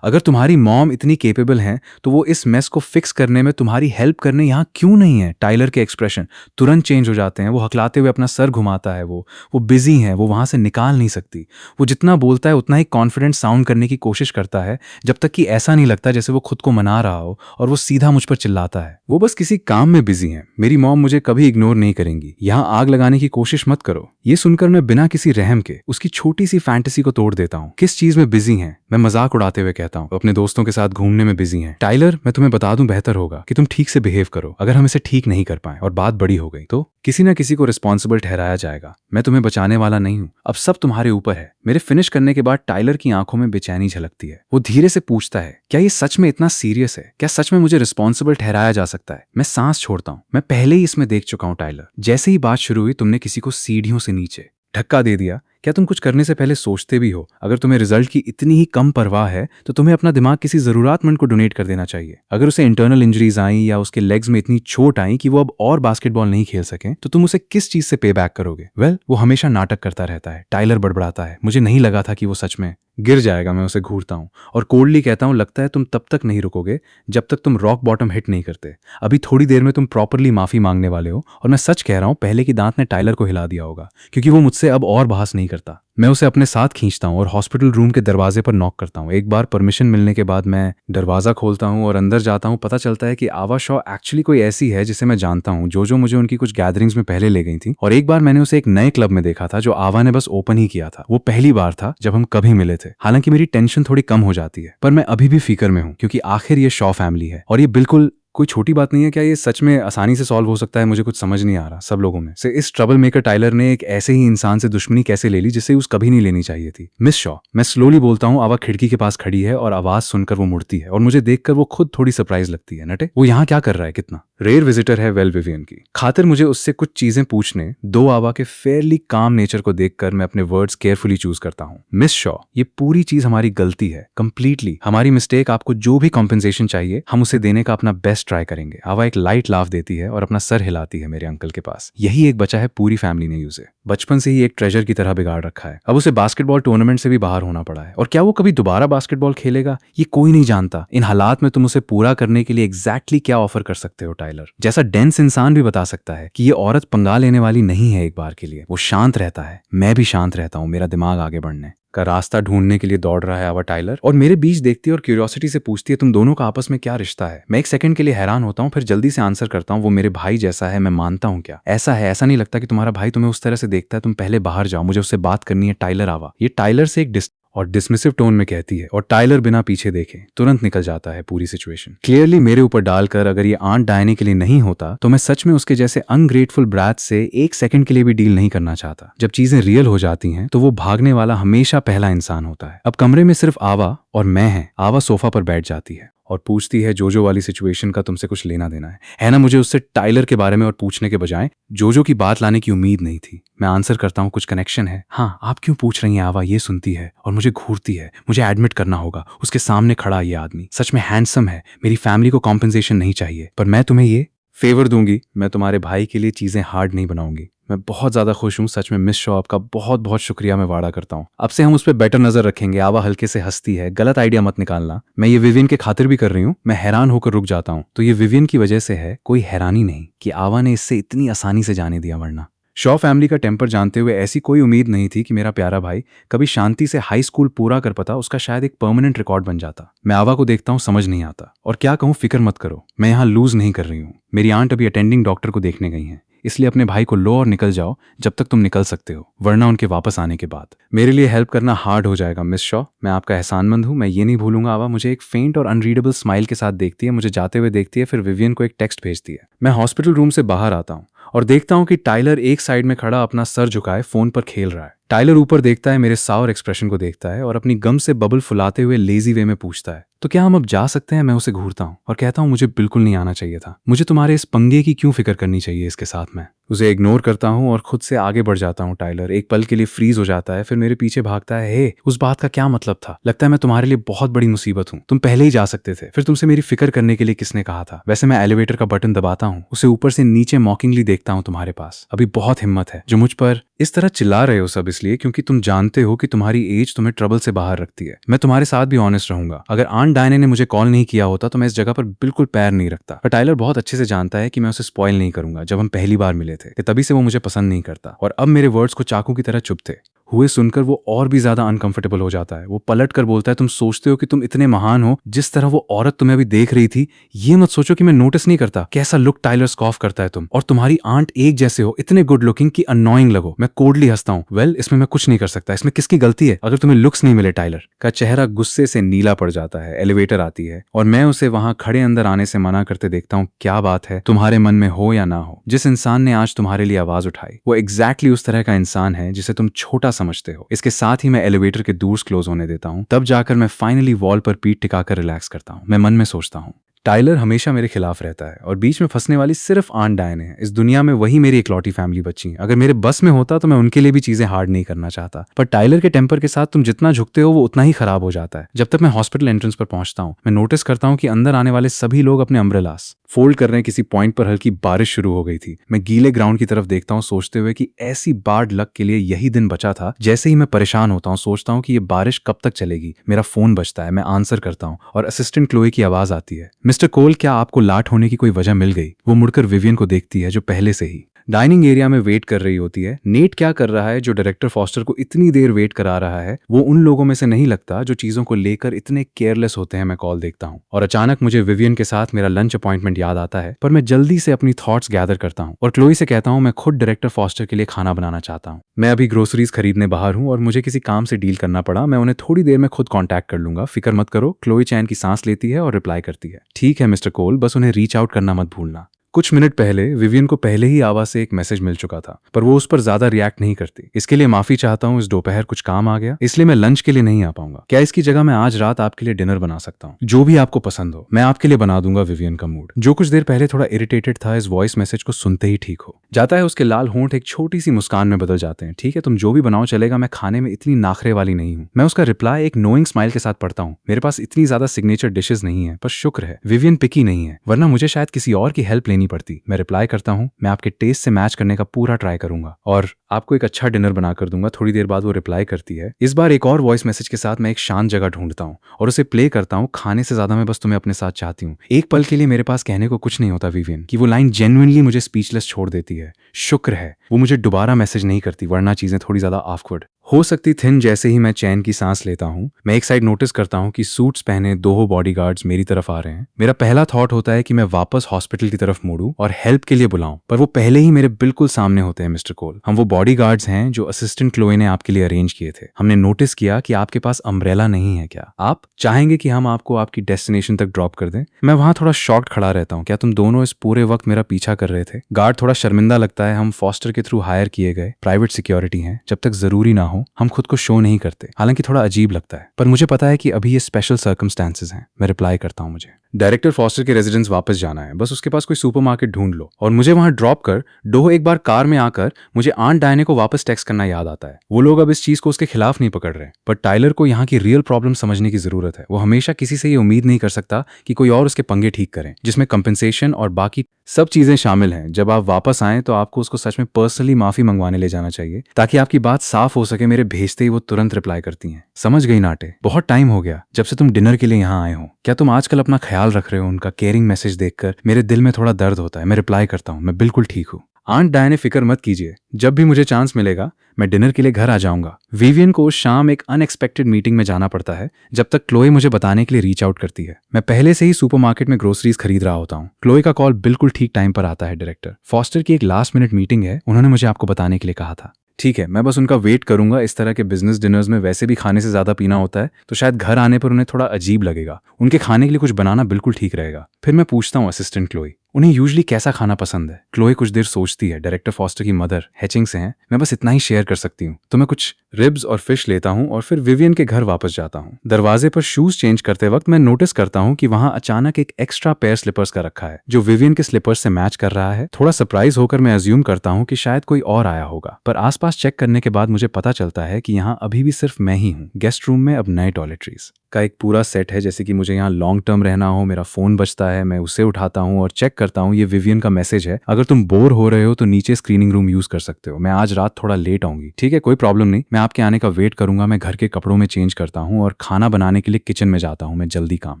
अगर तुम्हारी मॉम इतनी केपेबल हैं तो वो इस मेस को फिक्स करने में तुम्हारी हेल्प करने यहाँ क्यों नहीं है? टाइलर के एक्सप्रेशन तुरंत चेंज हो जाते हैं। वो हकलाते हुए अपना सर घुमाता है। वो बिजी है, वो वहां से निकाल नहीं सकती। वो जितना बोलता है उतना ही कॉन्फिडेंट साउंड करने की कोशिश करता है, जब तक कि ऐसा नहीं लगता जैसे वो खुद को मना रहा हो और वो सीधा मुझ पर चिल्लाता है। वो बस किसी काम में बिजी है। मेरी मॉम मुझे कभी इग्नोर नहीं करेंगी। यहाँ आग लगाने की कोशिश मत करो। ये सुनकर मैं बिना किसी रहम के उसकी छोटी सी फैंटेसी को तोड़ देता हूँ। किस चीज में बिजी हैं? मैं मजाक उड़ाते हुए कहता हूँ, अपने दोस्तों के साथ घूमने में बिजी हैं। टाइलर, मैं तुम्हें बता दूं, बेहतर होगा कि तुम ठीक से बिहेव करो। अगर हम इसे ठीक नहीं कर पाए और बात बड़ी हो गई तो किसी ना किसी को रिस्पॉन्सिबल ठहराया जाएगा। मैं तुम्हें बचाने वाला नहीं हूँ, अब सब तुम्हारे ऊपर है। मेरे फिनिश करने के बाद टाइलर की आंखों में बेचैनी झलकती है। वो धीरे से पूछता है, क्या ये सच में इतना सीरियस है? क्या सच में मुझे रिस्पॉन्सिबल ठहराया जा सकता है? मैं सांस छोड़ता हूँ। मैं पहले ही इसमें देख चुका हूँ टाइलर। जैसे ही बात शुरू हुई, तुमने किसी को सीढ़ियों से नीचे धक्का दे दिया। क्या तुम कुछ करने से पहले सोचते भी हो? अगर तुम्हें रिजल्ट की इतनी ही कम परवाह है तो तुम्हें अपना दिमाग किसी जरूरतमंद को डोनेट कर देना चाहिए। अगर उसे इंटरनल इंजरीज आई या उसके लेग्स में इतनी चोट आई कि वो अब और बास्केटबॉल नहीं खेल सके, तो तुम उसे किस चीज से पे बैक करोगे? वेल, वो हमेशा नाटक करता रहता है। टाइलर बड़बड़ाता है, मुझे नहीं लगा था कि वो सच में गिर जाएगा। मैं उसे घूरता हूँ और कोल्डली कहता हूँ, लगता है तुम तब तक नहीं रुकोगे जब तक तुम रॉक बॉटम हिट नहीं करते। अभी थोड़ी देर में तुम प्रॉपरली माफी मांगने वाले हो। और मैं सच कह रहा हूँ, पहले की दांत ने टाइलर को हिला दिया होगा, क्योंकि वो मुझसे अब और बहस नहीं करता। मैं उसे अपने साथ खींचता हूँ और हॉस्पिटल रूम के दरवाजे पर नॉक करता हूँ। एक बार परमिशन मिलने के बाद मैं दरवाजा खोलता हूँ और अंदर जाता हूँ। पता चलता है कि आवा शॉ एक्चुअली कोई ऐसी है जिसे मैं जानता हूँ, जो मुझे उनकी कुछ गैदरिंग्स में पहले ले गई थी। और एक बार मैंने उसे एक नए क्लब में देखा था जो आवा ने बस ओपन ही किया था। वो पहली बार था जब हम कभी मिले थे। हालांकि मेरी टेंशन थोड़ी कम हो जाती है, पर मैं अभी भी फिक्र में हूँ क्योंकि आखिर ये शॉ फैमिली है और ये बिल्कुल कोई छोटी बात नहीं है। क्या ये सच में आसानी से सॉल्व हो सकता है? मुझे कुछ समझ नहीं आ रहा। सब लोगों में से इस ट्रबल मेकर टाइलर ने एक ऐसे ही इंसान से दुश्मनी कैसे ले ली जिसे उस कभी नहीं लेनी चाहिए थी? मिस शॉ, मैं स्लोली बोलता हूँ। आवा खिड़की के पास खड़ी है और आवाज सुनकर वो मुड़ती है और मुझे देखकर वो खुद थोड़ी सरप्राइज लगती है। नटे, वो यहाँ क्या कर रहा है? कितना रेयर विजिटर है वेल विवियन की खातिर मुझे उससे कुछ चीजें पूछने दो। आवा के फेयरली काम नेचर को देखकर मैं अपने वर्ड्स केयरफुली चूज करता हूँ। मिस शॉ, ये पूरी चीज हमारी गलती है, कंप्लीटली हमारी मिस्टेक। आपको जो भी कॉम्पेंसेशन चाहिए हम उसे देने का अपना बेस्ट ट्राई करेंगे। आवा एक लाइट लाफ देती है और अपना सर हिलाती है मेरे अंकल के पास। यही एक बचा है, पूरी फैमिली ने उसे बचपन से ही एक ट्रेजर की तरह बिगाड़ रखा है। अब उसे बास्केटबॉल टूर्नामेंट से भी बाहर होना पड़ा है और क्या वो कभी दोबारा बास्केटबॉल खेलेगा ये कोई नहीं जानता। इन हालात में तुम उसे पूरा करने के लिए एग्जैक्टली क्या ऑफर कर सकते हो? टाइलर जैसा डेंस इंसान भी बता सकता है कि ये औरत पंगा लेने वाली नहीं है। एक बार के लिए वो शांत रहता है, मैं भी शांत रहता हूँ। मेरा दिमाग आगे बढ़ने का रास्ता ढूंढने के लिए दौड़ रहा है आवा टाइलर और मेरे बीच देखती है और क्यूरियोसिटी से पूछती है तुम दोनों का आपस में क्या रिश्ता है? मैं एक सेकंड के लिए हैरान होता हूँ, फिर जल्दी से आंसर करता हूँ वो मेरे भाई जैसा है, मैं मानता हूँ। क्या ऐसा है? ऐसा नहीं लगता कि तुम्हारा भाई तुम्हें उस तरह से देखता है? तुम पहले बाहर जाओ, मुझे उससे बात करनी है। टाइलर आवा ये टाइलर से एक और डिसमिसिव टोन में कहती है और टाइलर बिना पीछे देखे तुरंत निकल जाता है पूरी सिचुएशन क्लियरली मेरे ऊपर डालकर। अगर ये आंट डायने के लिए नहीं होता तो मैं सच में उसके जैसे अनग्रेटफुल ब्रैट से एक सेकंड के लिए भी डील नहीं करना चाहता। जब चीजें रियल हो जाती हैं तो वो भागने वाला हमेशा पहला इंसान होता है। अब कमरे में सिर्फ आवा और मैं हैं। आवा सोफा पर बैठ जाती है और पूछती है जोजो वाली सिचुएशन का तुमसे कुछ लेना देना है ना? मुझे उससे टाइलर के बारे में और पूछने के बजाय जोजो की बात लाने की उम्मीद नहीं थी। मैं आंसर करता हूँ कुछ कनेक्शन है। हाँ, आप क्यों पूछ रही हैं? आवा ये सुनती है और मुझे घूरती है। मुझे एडमिट करना होगा, उसके सामने खड़ा ये आदमी सच में हैंडसम है। मेरी फैमिली को कॉम्पेंसेशन नहीं चाहिए, पर मैं तुम्हें ये फेवर दूंगी। मैं तुम्हारे भाई के लिए चीजें हार्ड नहीं बनाऊंगी। मैं बहुत ज्यादा खुश हूँ सच में। मिस शॉ, आपका बहुत बहुत शुक्रिया। मैं वादा करता हूँ अब से हम उस पर बेटर नजर रखेंगे। आवा हल्के से हंसती है। गलत आइडिया मत निकालना, मैं ये विवियन के खातिर भी कर रही हूँ। मैं हैरान होकर रुक जाता हूँ। तो ये विवियन की वजह से है, कोई हैरानी नहीं कि आवा ने इससे इतनी आसानी से जाने दिया। वरना शॉ फैमिली का टेम्पर जानते हुए ऐसी कोई उम्मीद नहीं थी कि मेरा प्यारा भाई कभी शांति से हाई स्कूल पूरा कर पाता। उसका शायद एक परमानेंट रिकॉर्ड बन जाता। मैं आवा को देखता हूँ, समझ नहीं आता और क्या कहूँ। फिक्र मत करो, मैं यहाँ लूज नहीं कर रही हूँ। मेरी आंट अभी अटेंडिंग डॉक्टर को देखने गई हैं, इसलिए अपने भाई को लो और निकल जाओ जब तक तुम निकल सकते हो, वरना उनके वापस आने के बाद मेरे लिए हेल्प करना हार्ड हो जाएगा। मिस शॉ, मैं आपका एहसानमंद हूँ, मैं ये नहीं भूलूंगा। आवा मुझे एक फेंट और अनरीडेबल स्माइल के साथ देखती है, मुझे जाते हुए देखती है, फिर विवियन को एक टेक्स्ट भेजती है। मैं हॉस्पिटल रूम से बाहर आता हूँ और देखता हूँ कि टाइलर एक साइड में खड़ा अपना सर झुकाए फोन पर खेल रहा है। टाइलर ऊपर देखता है, मेरे सावर एक्सप्रेशन को देखता है और अपनी गम से बबल फुलाते हुए लेजी वे में पूछता है तो क्या हम अब जा सकते हैं? मैं उसे घूरता हूँ और कहता हूँ मुझे बिल्कुल नहीं आना चाहिए था। मुझे तुम्हारे इस पंगे की क्यों फिक्र करनी चाहिए इसके साथ? मैं उसे इग्नोर करता हूँ और खुद से आगे बढ़ जाता हूँ। टाइलर एक पल के लिए फ्रीज हो जाता है, फिर मेरे पीछे भागता है। हे, उस बात का क्या मतलब था? लगता है मैं तुम्हारे लिए बहुत बड़ी मुसीबत हूँ। तुम पहले ही जा सकते थे। फिर तुमसे मेरी फिक्र करने के लिए किसने कहा था? वैसे मैं एलिवेटर का बटन दबाता हूँ, उसे ऊपर से नीचे मॉकिंगली देखता हूँ। तुम्हारे पास अभी बहुत हिम्मत है जो मुझ पर इस तरह चिल्ला रहे हो सब इसलिए क्योंकि तुम जानते हो कि तुम्हारी एज तुम्हें ट्रबल से बाहर रखती है। मैं तुम्हारे साथ भी ऑनेस्ट रहूंगा। अगर आंट डायने ने मुझे कॉल नहीं किया होता तो मैं इस जगह पर बिल्कुल पैर नहीं रखता। पर टाइलर बहुत अच्छे से जानता है कि मैं उसे स्पॉइल नहीं करूंगा। जब हम पहली बार मिले थे तभी से वो मुझे पसंद नहीं करता और अब मेरे वर्ड्स को चाकू की तरह चुभ थे हुए सुनकर वो और भी ज्यादा अनकंफर्टेबल हो जाता है। वो पलट कर बोलता है तुम सोचते हो कि तुम इतने महान हो? जिस तरह वो औरत तुम्हें अभी देख रही थी, ये मत सोचो कि मैं नोटिस नहीं करता। कैसा लुक टाइलर स्कॉफ करता है तुम और तुम्हारी आंट एक जैसे हो, इतने गुड लुकिंग कि अननोइंग लगो। मैं कोल्डली हंसता हूँ। वेल, इसमें मैं कुछ नहीं कर सकता। इसमें किसकी गलती है अगर तुम्हें लुक्स नहीं मिले? टाइलर का चेहरा गुस्से से नीला पड़ जाता है। एलिवेटर आती है और मैं उसे वहां खड़े अंदर आने से मना करते देखता हूँ। क्या बात है, तुम्हारे मन में हो या ना हो, जिस इंसान ने आज तुम्हारे लिए आवाज उठाई वो एग्जैक्टली उस तरह का इंसान है जिसे तुम छोटा समझते हो। इसके साथ ही मैं एलिवेटर के डोर्स क्लोज होने देता हूँ। तब जाकर मैं फाइनली वॉल पर पीठ टिकाकर रिलैक्स करता हूँ। मैं मन में सोचता हूँ टाइलर हमेशा मेरे खिलाफ रहता है और बीच में फंसने वाली सिर्फ आंट डायने है। इस दुनिया में वही मेरी इकलौती फैमिली बची है। अगर मेरे बस में होता तो मैं उनके लिए भी चीजें हार्ड नहीं करना चाहता, पर टाइलर के टेम्पर के साथ तुम जितना झुकते हो वो उतना ही खराब हो जाता है। जब तक मैं हॉस्पिटल एंट्रेंस पर पहुंचता हूँ मैं नोटिस करता हूँ कि अंदर आने वाले सभी लोग अपने अम्ब्रेलास फोल्ड कर रहे हैं। किसी पॉइंट पर हल्की बारिश शुरू हो गई थी। मैं गीले ग्राउंड की तरफ देखता हूँ सोचते हुए कि ऐसी बाड लक के लिए यही दिन बचा था। जैसे ही मैं परेशान होता हूँ सोचता हूँ कि ये बारिश कब तक चलेगी। मेरा फोन बजता है, मैं आंसर करता हूँ और असिस्टेंट क्लोई की आवाज आती है, मिस्टर कोल क्या आपको लाट होने की कोई वजह मिल गई? वो मुड़कर विवियन को देखती है जो पहले से ही डाइनिंग एरिया में वेट कर रही होती है। नेट क्या कर रहा है जो डायरेक्टर फॉस्टर को इतनी देर वेट करा रहा है, वो उन लोगों में से नहीं लगता जो चीजों को लेकर इतने केयरलेस होते हैं। मैं कॉल देखता हूँ और अचानक मुझे विवियन के साथ मेरा लंच अपॉइंटमेंट याद आता है, पर मैं जल्दी से अपनी थॉट्स गैदर करता हूँ और क्लोई से कहता हूँ मैं खुद डायरेक्टर फॉस्टर के लिए खाना बनाना चाहता हूँ। मैं अभी ग्रोसरीज खरीदने बाहर हूँ और मुझे किसी काम से डील करना पड़ा। मैं उन्हें थोड़ी देर में खुद कांटेक्ट कर लूंगा, फिक्र मत करो। क्लोई चैन की सांस लेती है और रिप्लाई करती है, ठीक है मिस्टर कोल, बस उन्हें रीच आउट करना मत भूलना। कुछ मिनट पहले विवियन को पहले ही आवाज से एक मैसेज मिल चुका था, पर वो उस पर ज्यादा रिएक्ट नहीं करती। इसके लिए माफी चाहता हूँ, इस दोपहर कुछ काम आ गया इसलिए मैं लंच के लिए नहीं आ पाऊंगा। क्या इसकी जगह मैं आज रात आपके लिए डिनर बना सकता हूँ? जो भी आपको पसंद हो मैं आपके लिए बना दूंगा। विवियन का मूड, जो कुछ देर पहले थोड़ा इरिटेटेड था, इस वॉइस मैसेज को सुनते ही ठीक हो जाता है। उसके लाल होंठ एक छोटी सी मुस्कान में बदल जाते हैं। ठीक है, तुम जो भी बनाओ चलेगा, मैं खाने में इतनी नाखरे वाली नहीं हूँ। मैं उसका रिप्लाई एक नोइंग स्माइल के साथ पढ़ता हूँ। मेरे पास इतनी ज्यादा सिग्नेचर डिशेज नहीं है, पर शुक्र है विवियन पिकी नहीं है, वरना मुझे शायद किसी और की हेल्प लेनी पड़ती। मैं रिप्लाई करता हूँ, मैं आपके टेस्ट से मैच करने का पूरा ट्राई करूंगा और आपको एक अच्छा डिनर बना कर दूंगा। थोड़ी देर बाद वो रिप्लाई करती है, इस बार एक और वॉइस मैसेज के साथ। मैं एक शांत जगह ढूंढता हूँ और उसे प्ले करता हूँ। खाने से ज्यादा मैं बस तुम्हें अपने साथ चाहती हूँ। एक पल के लिए मेरे पास कहने को कुछ नहीं होता विवियन की वो लाइन जेन्युइनली मुझे स्पीचलेस छोड़ देती है। शुक्र है वो मुझे दोबारा मैसेज नहीं करती, वरना चीजें थोड़ी ज्यादा ऑकवर्ड हो सकती थीं। जैसे ही मैं चैन की सांस लेता हूँ, मैं एक साइड नोटिस करता हूँ कि सूट्स पहने दो बॉडीगार्ड्स मेरी तरफ आ रहे हैं। मेरा पहला थॉट होता है कि मैं वापस हॉस्पिटल की तरफ मुड़ूं और हेल्प के लिए बुलाऊं, पर वो पहले ही मेरे बिल्कुल सामने होते हैं। मिस्टर कोल, हम वो बॉडीगार्ड्स हैं जो असिस्टेंट क्लोई ने आपके लिए अरेंज किए थे। हमने नोटिस किया कि आपके पास अम्ब्रेला नहीं है, क्या आप चाहेंगे कि हम आपको आपकी डेस्टिनेशन तक ड्रॉप कर दें? मैं वहां थोड़ा शॉक्ड खड़ा रहता हूँ। क्या तुम दोनों इस पूरे वक्त मेरा पीछा कर रहे थे? गार्ड थोड़ा शर्मिंदा लगता है। हम फॉस्टर के थ्रू हायर किए गए प्राइवेट सिक्योरिटी हैं, जब तक जरूरी ना हो हम खुद को शो नहीं करते। हालांकि थोड़ा अजीब लगता है, पर मुझे पता है कि अभी ये स्पेशल सर्कमस्टेंसेस हैं। मैं रिप्लाई करता हूँ, मुझे डायरेक्टर फॉस्टर के रेजिडेंस वापस जाना है, बस उसके पास कोई सुपरमार्केट ढूंढ लो और मुझे वहां ड्रॉप कर। डोह एक बार कार में आकर मुझे आंट डायने को वापस टेक्स्ट करना याद आता है। वो लोग अब इस चीज को उसके खिलाफ नहीं पकड़ रहे, पर टाइलर को यहाँ की रियल प्रॉब्लम समझने की जरूरत है। वो हमेशा किसी से ये उम्मीद नहीं कर सकता कि कोई और उसके पंगे ठीक करें, जिसमें कंपेंसेशन और बाकी सब चीजें शामिल हैं। जब आप वापस आएं तो आपको उसको सच में पर्सनली माफी मंगवाने ले जाना चाहिए ताकि आपकी बात साफ हो सके। मेरे भेजते ही वो तुरंत रिप्लाई करती हैं, समझ गई नाटे, बहुत टाइम हो गया जब से तुम डिनर के लिए यहाँ आए हो। क्या तुम आजकल अपना ख्याल रख रहे हो? उनका केयरिंग मैसेज देखकर मेरे दिल में थोड़ा दर्द होता है। मैं रिप्लाई करता हूँ, मैं बिल्कुल ठीक हूँ आंट डायने, फिक्र मत कीजिए, जब भी मुझे चांस मिलेगा मैं डिनर के लिए घर आ जाऊंगा। विवियन को उस शाम एक अनएक्सपेक्टेड मीटिंग में जाना पड़ता है, जब तक क्लोई मुझे बताने के लिए रीच आउट करती है। मैं पहले से ही सुपरमार्केट में ग्रोसरीज खरीद रहा होता हूँ। क्लोई का कॉल बिल्कुल ठीक टाइम पर आता है। डायरेक्टर फॉस्टर की एक लास्ट मिनट मीटिंग है, उन्होंने मुझे आपको बताने के लिए कहा था। ठीक है, मैं बस उनका वेट करूंगा। इस तरह के बिजनेस डिनर्स में वैसे भी खाने से ज्यादा पीना होता है, तो शायद घर आने पर उन्हें थोड़ा अजीब लगेगा। उनके खाने के लिए कुछ बनाना बिल्कुल ठीक रहेगा। फिर मैं पूछता हूँ असिस्टेंट क्लोई, उन्हें यूजुअली कैसा खाना पसंद है? क्लोई कुछ देर सोचती है। डायरेक्टर फॉस्टर की मदर हैचिंग से हैं, मैं बस इतना ही शेयर कर सकती हूँ। तो मैं कुछ रिब्स और फिश लेता हूँ और फिर विवियन के घर वापस जाता हूँ। दरवाजे पर शूज चेंज करते वक्त मैं नोटिस करता हूँ कि वहां अचानक एक एक्स्ट्रा पेयर स्लीपर्स का रखा है, जो विवियन के स्लीपर्स से मैच कर रहा है। थोड़ा सरप्राइज होकर मैं अज्यूम करता हूँ कि शायद कोई और आया होगा, पर आसपास चेक करने के बाद मुझे पता चलता है कि यहाँ अभी भी सिर्फ मैं ही हूँ। गेस्ट रूम में अब नए टॉयलेटरीज का एक पूरा सेट है, जैसे कि मुझे यहाँ लॉन्ग टर्म रहना हो। मेरा फोन बजता है, मैं उसे उठाता हूँ और चेक करता हूँ। ये विवियन का मैसेज है, अगर तुम बोर हो रहे हो तो नीचे स्क्रीनिंग रूम यूज कर सकते हो। मैं आज रात थोड़ा लेट आऊंगी। ठीक है, कोई प्रॉब्लम नहीं, मैं आपके आने का वेट करूंगा। मैं घर के कपड़ों में चेंज करता हूँ और खाना बनाने के लिए किचन में जाता हूँ। मैं जल्दी काम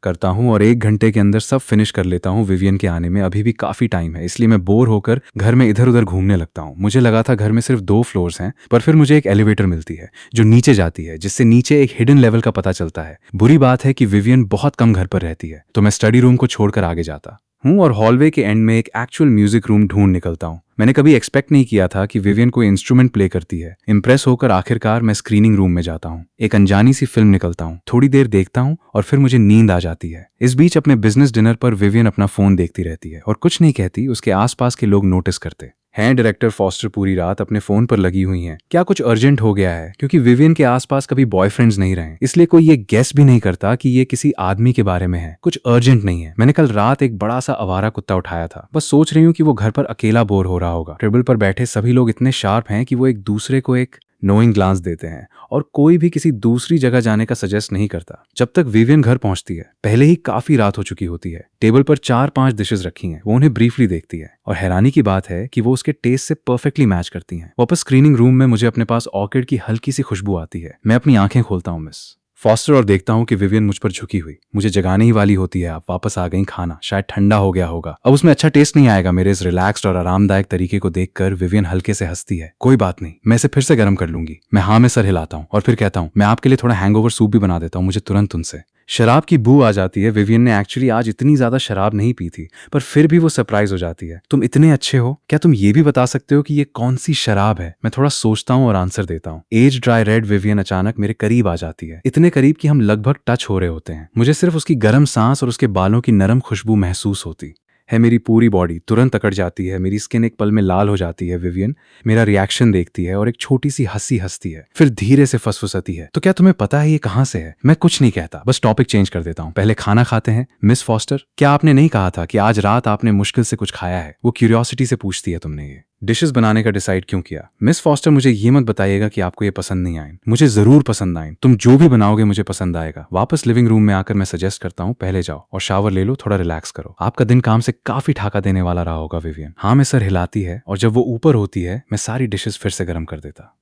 करता हूँ और 1 घंटे के अंदर सब फिनिश कर लेता हूँ। विवियन के आने में अभी भी काफी टाइम है, इसलिए मैं बोर होकर घर में इधर उधर घूमने लगता हूँ। मुझे लगा था घर में सिर्फ 2 फ्लोर्स हैं, पर फिर मुझे एक एलिवेटर मिलती है जो नीचे जाती है, जिससे नीचे एक हिडन लेवल का पता चलता है। बुरी बात है कि विवियन बहुत कम घर पर रहती है, तो मैं स्टडी रूम को छोड़कर आगे जाता हूँ और हॉलवे के एंड में एक एक्चुअल म्यूजिक रूम ढूंढ निकलता हूँ। मैंने कभी एक्सपेक्ट नहीं किया था कि विवियन कोई इंस्ट्रूमेंट प्ले करती है। इंप्रेस होकर आखिरकार मैं स्क्रीनिंग रूम में जाता हूँ। एक अनजानी सी फिल्म निकलता हूँ, थोड़ी देर देखता हूँ और फिर मुझे नींद आ जाती है। इस बीच अपने बिजनेस डिनर पर विवियन अपना फोन देखती रहती है और कुछ नहीं कहती। उसके आसपास के लोग नोटिस करते हैं डायरेक्टर फॉस्टर पूरी रात अपने फोन पर लगी हुई हैं। क्या कुछ अर्जेंट हो गया है? क्योंकि विवियन के आसपास कभी बॉयफ्रेंड्स नहीं रहे, इसलिए कोई ये गेस भी नहीं करता कि ये किसी आदमी के बारे में है। कुछ अर्जेंट नहीं है। मैंने कल रात एक बड़ा सा आवारा कुत्ता उठाया था, बस सोच रही हूँ कि वो घर पर अकेला बोर हो रहा होगा। टेबल पर बैठे सभी लोग इतने शार्प हैं कि वो एक दूसरे को एक नोइंग ग्लांस देते हैं और कोई भी किसी दूसरी जगह जाने का सजेस्ट नहीं करता जब तक विवियन घर पहुंचती है। पहले ही काफी रात हो चुकी होती है। टेबल पर 4-5 डिशेस रखी हैं। वो उन्हें ब्रीफली देखती है और हैरानी की बात है कि वो उसके टेस्ट से परफेक्टली मैच करती हैं। वापस स्क्रीनिंग रूम में मुझे अपने पास ऑर्किड की हल्की सी खुशबू आती है। मैं अपनी आंखें खोलता हूँ। मिस फॉस्टर और देखता हूँ कि विवियन मुझ पर झुकी हुई, मुझे जगाने ही वाली होती है। आप वापस आ गई। खाना शायद ठंडा हो गया होगा, अब उसमें अच्छा टेस्ट नहीं आएगा। मेरे इस रिलैक्स्ड और आरामदायक तरीके को देखकर विवियन हल्के से हंसती है। कोई बात नहीं, मैं इसे फिर से गर्म कर लूंगी। मैं हाँ में सर हिलाता हूँ और फिर कहता हूँ मैं आपके लिए थोड़ा हैंगओवर सूप भी बना देता हूँ, मुझे तुरंत उनसे शराब की बू आ जाती है। विवियन ने एक्चुअली आज इतनी ज्यादा शराब नहीं पी थी, पर फिर भी वो सरप्राइज हो जाती है। तुम इतने अच्छे हो, क्या तुम ये भी बता सकते हो कि ये कौन सी शराब है? मैं थोड़ा सोचता हूँ और आंसर देता हूँ एज ड्राई रेड। विवियन अचानक मेरे करीब आ जाती है, इतने करीब कि हम लगभग टच हो रहे होते हैं। मुझे सिर्फ उसकी गर्म सांस और उसके बालों की नरम खुशबू महसूस होती है। मेरी पूरी बॉडी तुरंत अकड़ जाती है, मेरी स्किन एक पल में लाल हो जाती है। विवियन मेरा रिएक्शन देखती है और एक छोटी सी हंसी हंसती है, फिर धीरे से फुसफुसाती है, तो क्या तुम्हें पता है ये कहाँ से है? मैं कुछ नहीं कहता, बस टॉपिक चेंज कर देता हूँ। पहले खाना खाते हैं। मिस फॉस्टर, क्या आपने नहीं कहा था कि आज रात आपने मुश्किल से कुछ खाया है? वो क्यूरियोसिटी से पूछती है। तुमने ये डिशेस बनाने का डिसाइड क्यों किया? मिस फॉस्टर, मुझे ये मत बताइएगा कि आपको ये पसंद नहीं आए। मुझे जरूर पसंद आए। तुम जो भी बनाओगे मुझे पसंद आएगा। वापस लिविंग रूम में आकर मैं सजेस्ट करता हूँ पहले जाओ और शावर ले लो, थोड़ा रिलैक्स करो। आपका दिन काम से काफी ठाका देने वाला रहा होगा। विवियन हाँ में सर हिलाती है और जब वो ऊपर होती है मैं सारी डिशेस फिर से गर्म कर देता।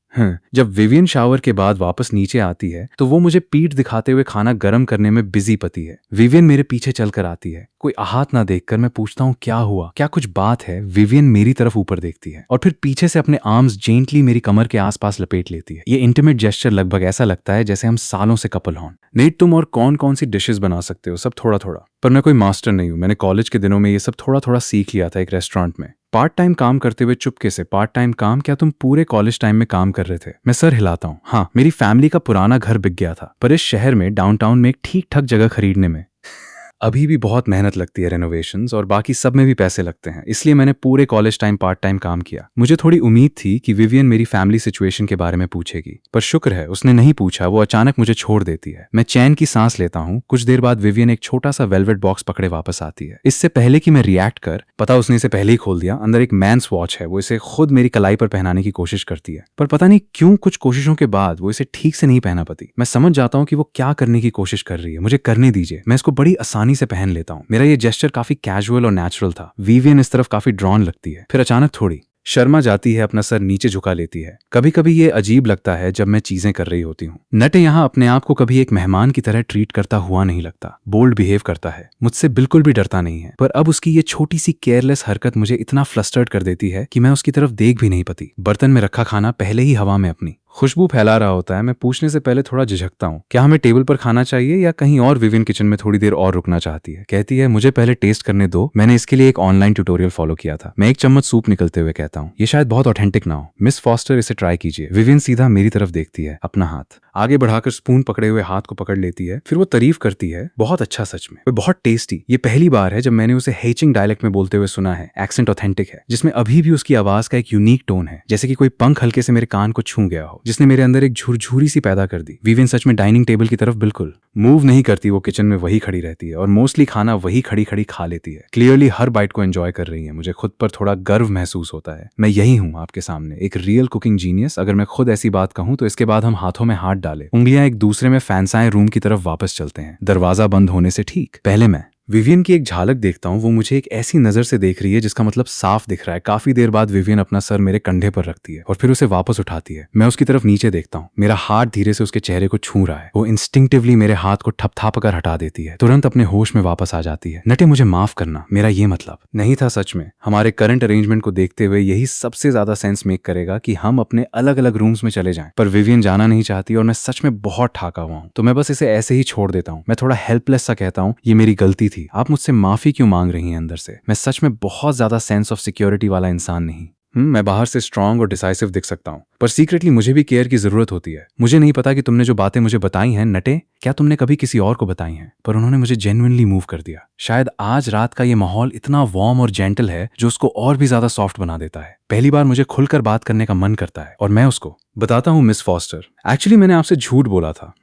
जब विवियन शावर के बाद वापस नीचे आती है तो वो मुझे पीठ दिखाते हुए खाना गर्म करने में बिजी पती है। विवियन मेरे पीछे चलकर आती है। कोई आहत ना देखकर मैं पूछता हूँ क्या हुआ, क्या कुछ बात है? विवियन मेरी तरफ ऊपर देखती है और फिर पीछे से अपने आर्म्स जेंटली मेरी कमर के आसपास लपेट लेती है। ये इंटीमेट जेस्चर लगभग ऐसा लगता है जैसे हम सालों से कपल हों। नेट, तुम और कौन कौन सी डिशेस बना सकते हो? सब थोड़ा थोड़ा, पर मैं कोई मास्टर नहीं हूँ। मैंने कॉलेज के दिनों में ये सब थोड़ा थोड़ा सीख लिया था एक रेस्टोरेंट में पार्ट टाइम काम करते हुए। चुपके से पार्ट टाइम काम? क्या तुम पूरे कॉलेज टाइम में काम कर रहे थे? मैं सर हिलाता हूँ। हाँ, मेरी फैमिली का पुराना घर बिक गया था, पर इस शहर में डाउनटाउन में एक ठीक ठाक जगह खरीदने में अभी भी बहुत मेहनत लगती है। रेनोवेशंस और बाकी सब में भी पैसे लगते हैं, इसलिए मैंने पूरे कॉलेज टाइम पार्ट टाइम काम किया। मुझे थोड़ी उम्मीद थी कि विवियन मेरी फैमिली सिचुएशन के बारे में पूछेगी, पर शुक्र है उसने नहीं पूछा। वो अचानक मुझे छोड़ देती है। मैं चैन की सांस लेता हूँ। कुछ देर बाद विवियन एक छोटा सा वेलवेट बॉक्स पकड़े वापस आती है। इससे पहले कि मैं रिएक्ट कर, पता उसने इसे पहले ही खोल दिया। अंदर एक मैंस वॉच है। वो इसे खुद मेरी कलाई पर पहनाने की कोशिश करती है, पर पता नहीं क्यों कुछ कोशिशों के बाद वो इसे ठीक से नहीं पहना पाती। मैं समझ जाता हूँ कि वो क्या करने की कोशिश कर रही है। मुझे करने दीजिए, मैं इसको बड़ी आसानी से पहन लेता हूँ। मेरा ये जेस्चर काफी कैजुअल और नेचुरल था। विवियन इस तरफ काफी ड्रॉन लगती है, फिर अचानक थोड़ी शर्मा जाती है, अपना सर नीचे झुका लेती है। कभी कभी ये अजीब लगता है जब मैं चीजें कर रही होती हूँ। नटे यहाँ अपने आप को कभी एक मेहमान की तरह ट्रीट करता हुआ नहीं लगता। बोल्ड बिहेव करता है, मुझसे बिल्कुल भी डरता नहीं है, पर अब उसकी ये छोटी सी केयरलेस हरकत मुझे इतना फ्लस्टर्ड कर देती है कि मैं उसकी तरफ देख भी नहीं पाती। बर्तन में रखा खाना पहले ही हवा में अपनी खुशबू फैला रहा होता है। मैं पूछने से पहले थोड़ा झिझकता हूँ, क्या हमें टेबल पर खाना चाहिए या कहीं और? विवियन किचन में थोड़ी देर और रुकना चाहती है। कहती है मुझे पहले टेस्ट करने दो, मैंने इसके लिए एक ऑनलाइन ट्यूटोरियल फॉलो किया था। मैं एक चम्मच सूप निकलते हुए कहता हूँ ये शायद बहुत ऑथेंटिक ना हो। मिस फॉस्टर, इसे ट्राई कीजिए। विवियन सीधा मेरी तरफ देखती है, अपना हाथ आगे बढ़ाकर स्पून पकड़े हुए हाथ को पकड़ लेती है, फिर वो तारीफ करती है, बहुत अच्छा, सच में बहुत टेस्टी। ये पहली बार है जब मैंने उसे हेचिंग डायलेक्ट में बोलते हुए सुना है। एक्सेंट ऑथेंटिक है, जिसमें अभी भी उसकी आवाज का एक यूनिक टोन है, जैसे कि कोई पंख हल्के से मेरे कान को छू गया हो, जिसने मेरे अंदर एक झुरझुरी सी पैदा कर दी। विवियन सच में डाइनिंग टेबल की तरफ बिल्कुल मूव नहीं करती। वो किचन में वही खड़ी रहती है और मोस्टली खाना वही खड़ी खड़ी खा लेती है। क्लियरली हर बाइट को एंजॉय कर रही है। मुझे खुद पर थोड़ा गर्व महसूस होता है। मैं यही हूँ आपके सामने, एक रियल कुकिंग जीनियस। अगर मैं खुद ऐसी बात कहूँ तो इसके बाद हम हाथों में हाथ डाले, उंगलियां एक दूसरे में फैंसाएं, रूम की तरफ वापस चलते हैं। दरवाजा बंद होने से ठीक पहले मैं विवियन की एक झलक देखता हूँ। वो मुझे एक ऐसी नजर से देख रही है जिसका मतलब साफ दिख रहा है। काफी देर बाद विवियन अपना सर मेरे कंधे पर रखती है और फिर उसे वापस उठाती है। मैं उसकी तरफ नीचे देखता हूँ। मेरा हाथ धीरे से उसके चेहरे को छू रहा है। वो इंस्टिंक्टिवली मेरे हाथ को ठपथाप कर हटा देती है, तुरंत अपने होश में वापस आ जाती है। नटे, मुझे माफ करना, मेरा ये मतलब नहीं था। सच में हमारे करंट अरेंजमेंट को देखते हुए यही सबसे ज्यादा सेंस मेक करेगा कि हम अपने अलग अलग रूम्स में चले जाएं, पर विवियन जाना नहीं चाहती और मैं सच में बहुत ठाका हुआ हूँ, तो मैं बस इसे ऐसे ही छोड़ देता हूँ। मैं थोड़ा हेल्पलेस सा कहता हूँ, ये मेरी गलती थी, आप मुझसे माफी क्यों मांग रही हैं अंदर से? मैं सच में बहुत ज्यादा सेंस ऑफ सिक्योरिटी वाला इंसान नहीं। मैं बाहर से स्ट्रांग और डिसाइसिव दिख सकता हूँ, पर सीक्रेटली मुझे भी केयर की जरूरत होती है। मुझे नहीं पता कि तुमने जो बातें मुझे बताई हैं नटे, क्या तुमने कभी किसी और को बताई हैं, पर उन्होंने मुझे जेन्युइनली मूव कर दिया। शायद आज रात का ये माहौल इतना वार्म और जेंटल है जो उसको और भी ज्यादा सॉफ्ट बना देता है। पहली बार मुझे खुलकर बात करने का मन करता है और मैं उसको बताता हूँ, मिस फॉस्टर, एक्चुअली मैंने आपसे झूठ बोला था।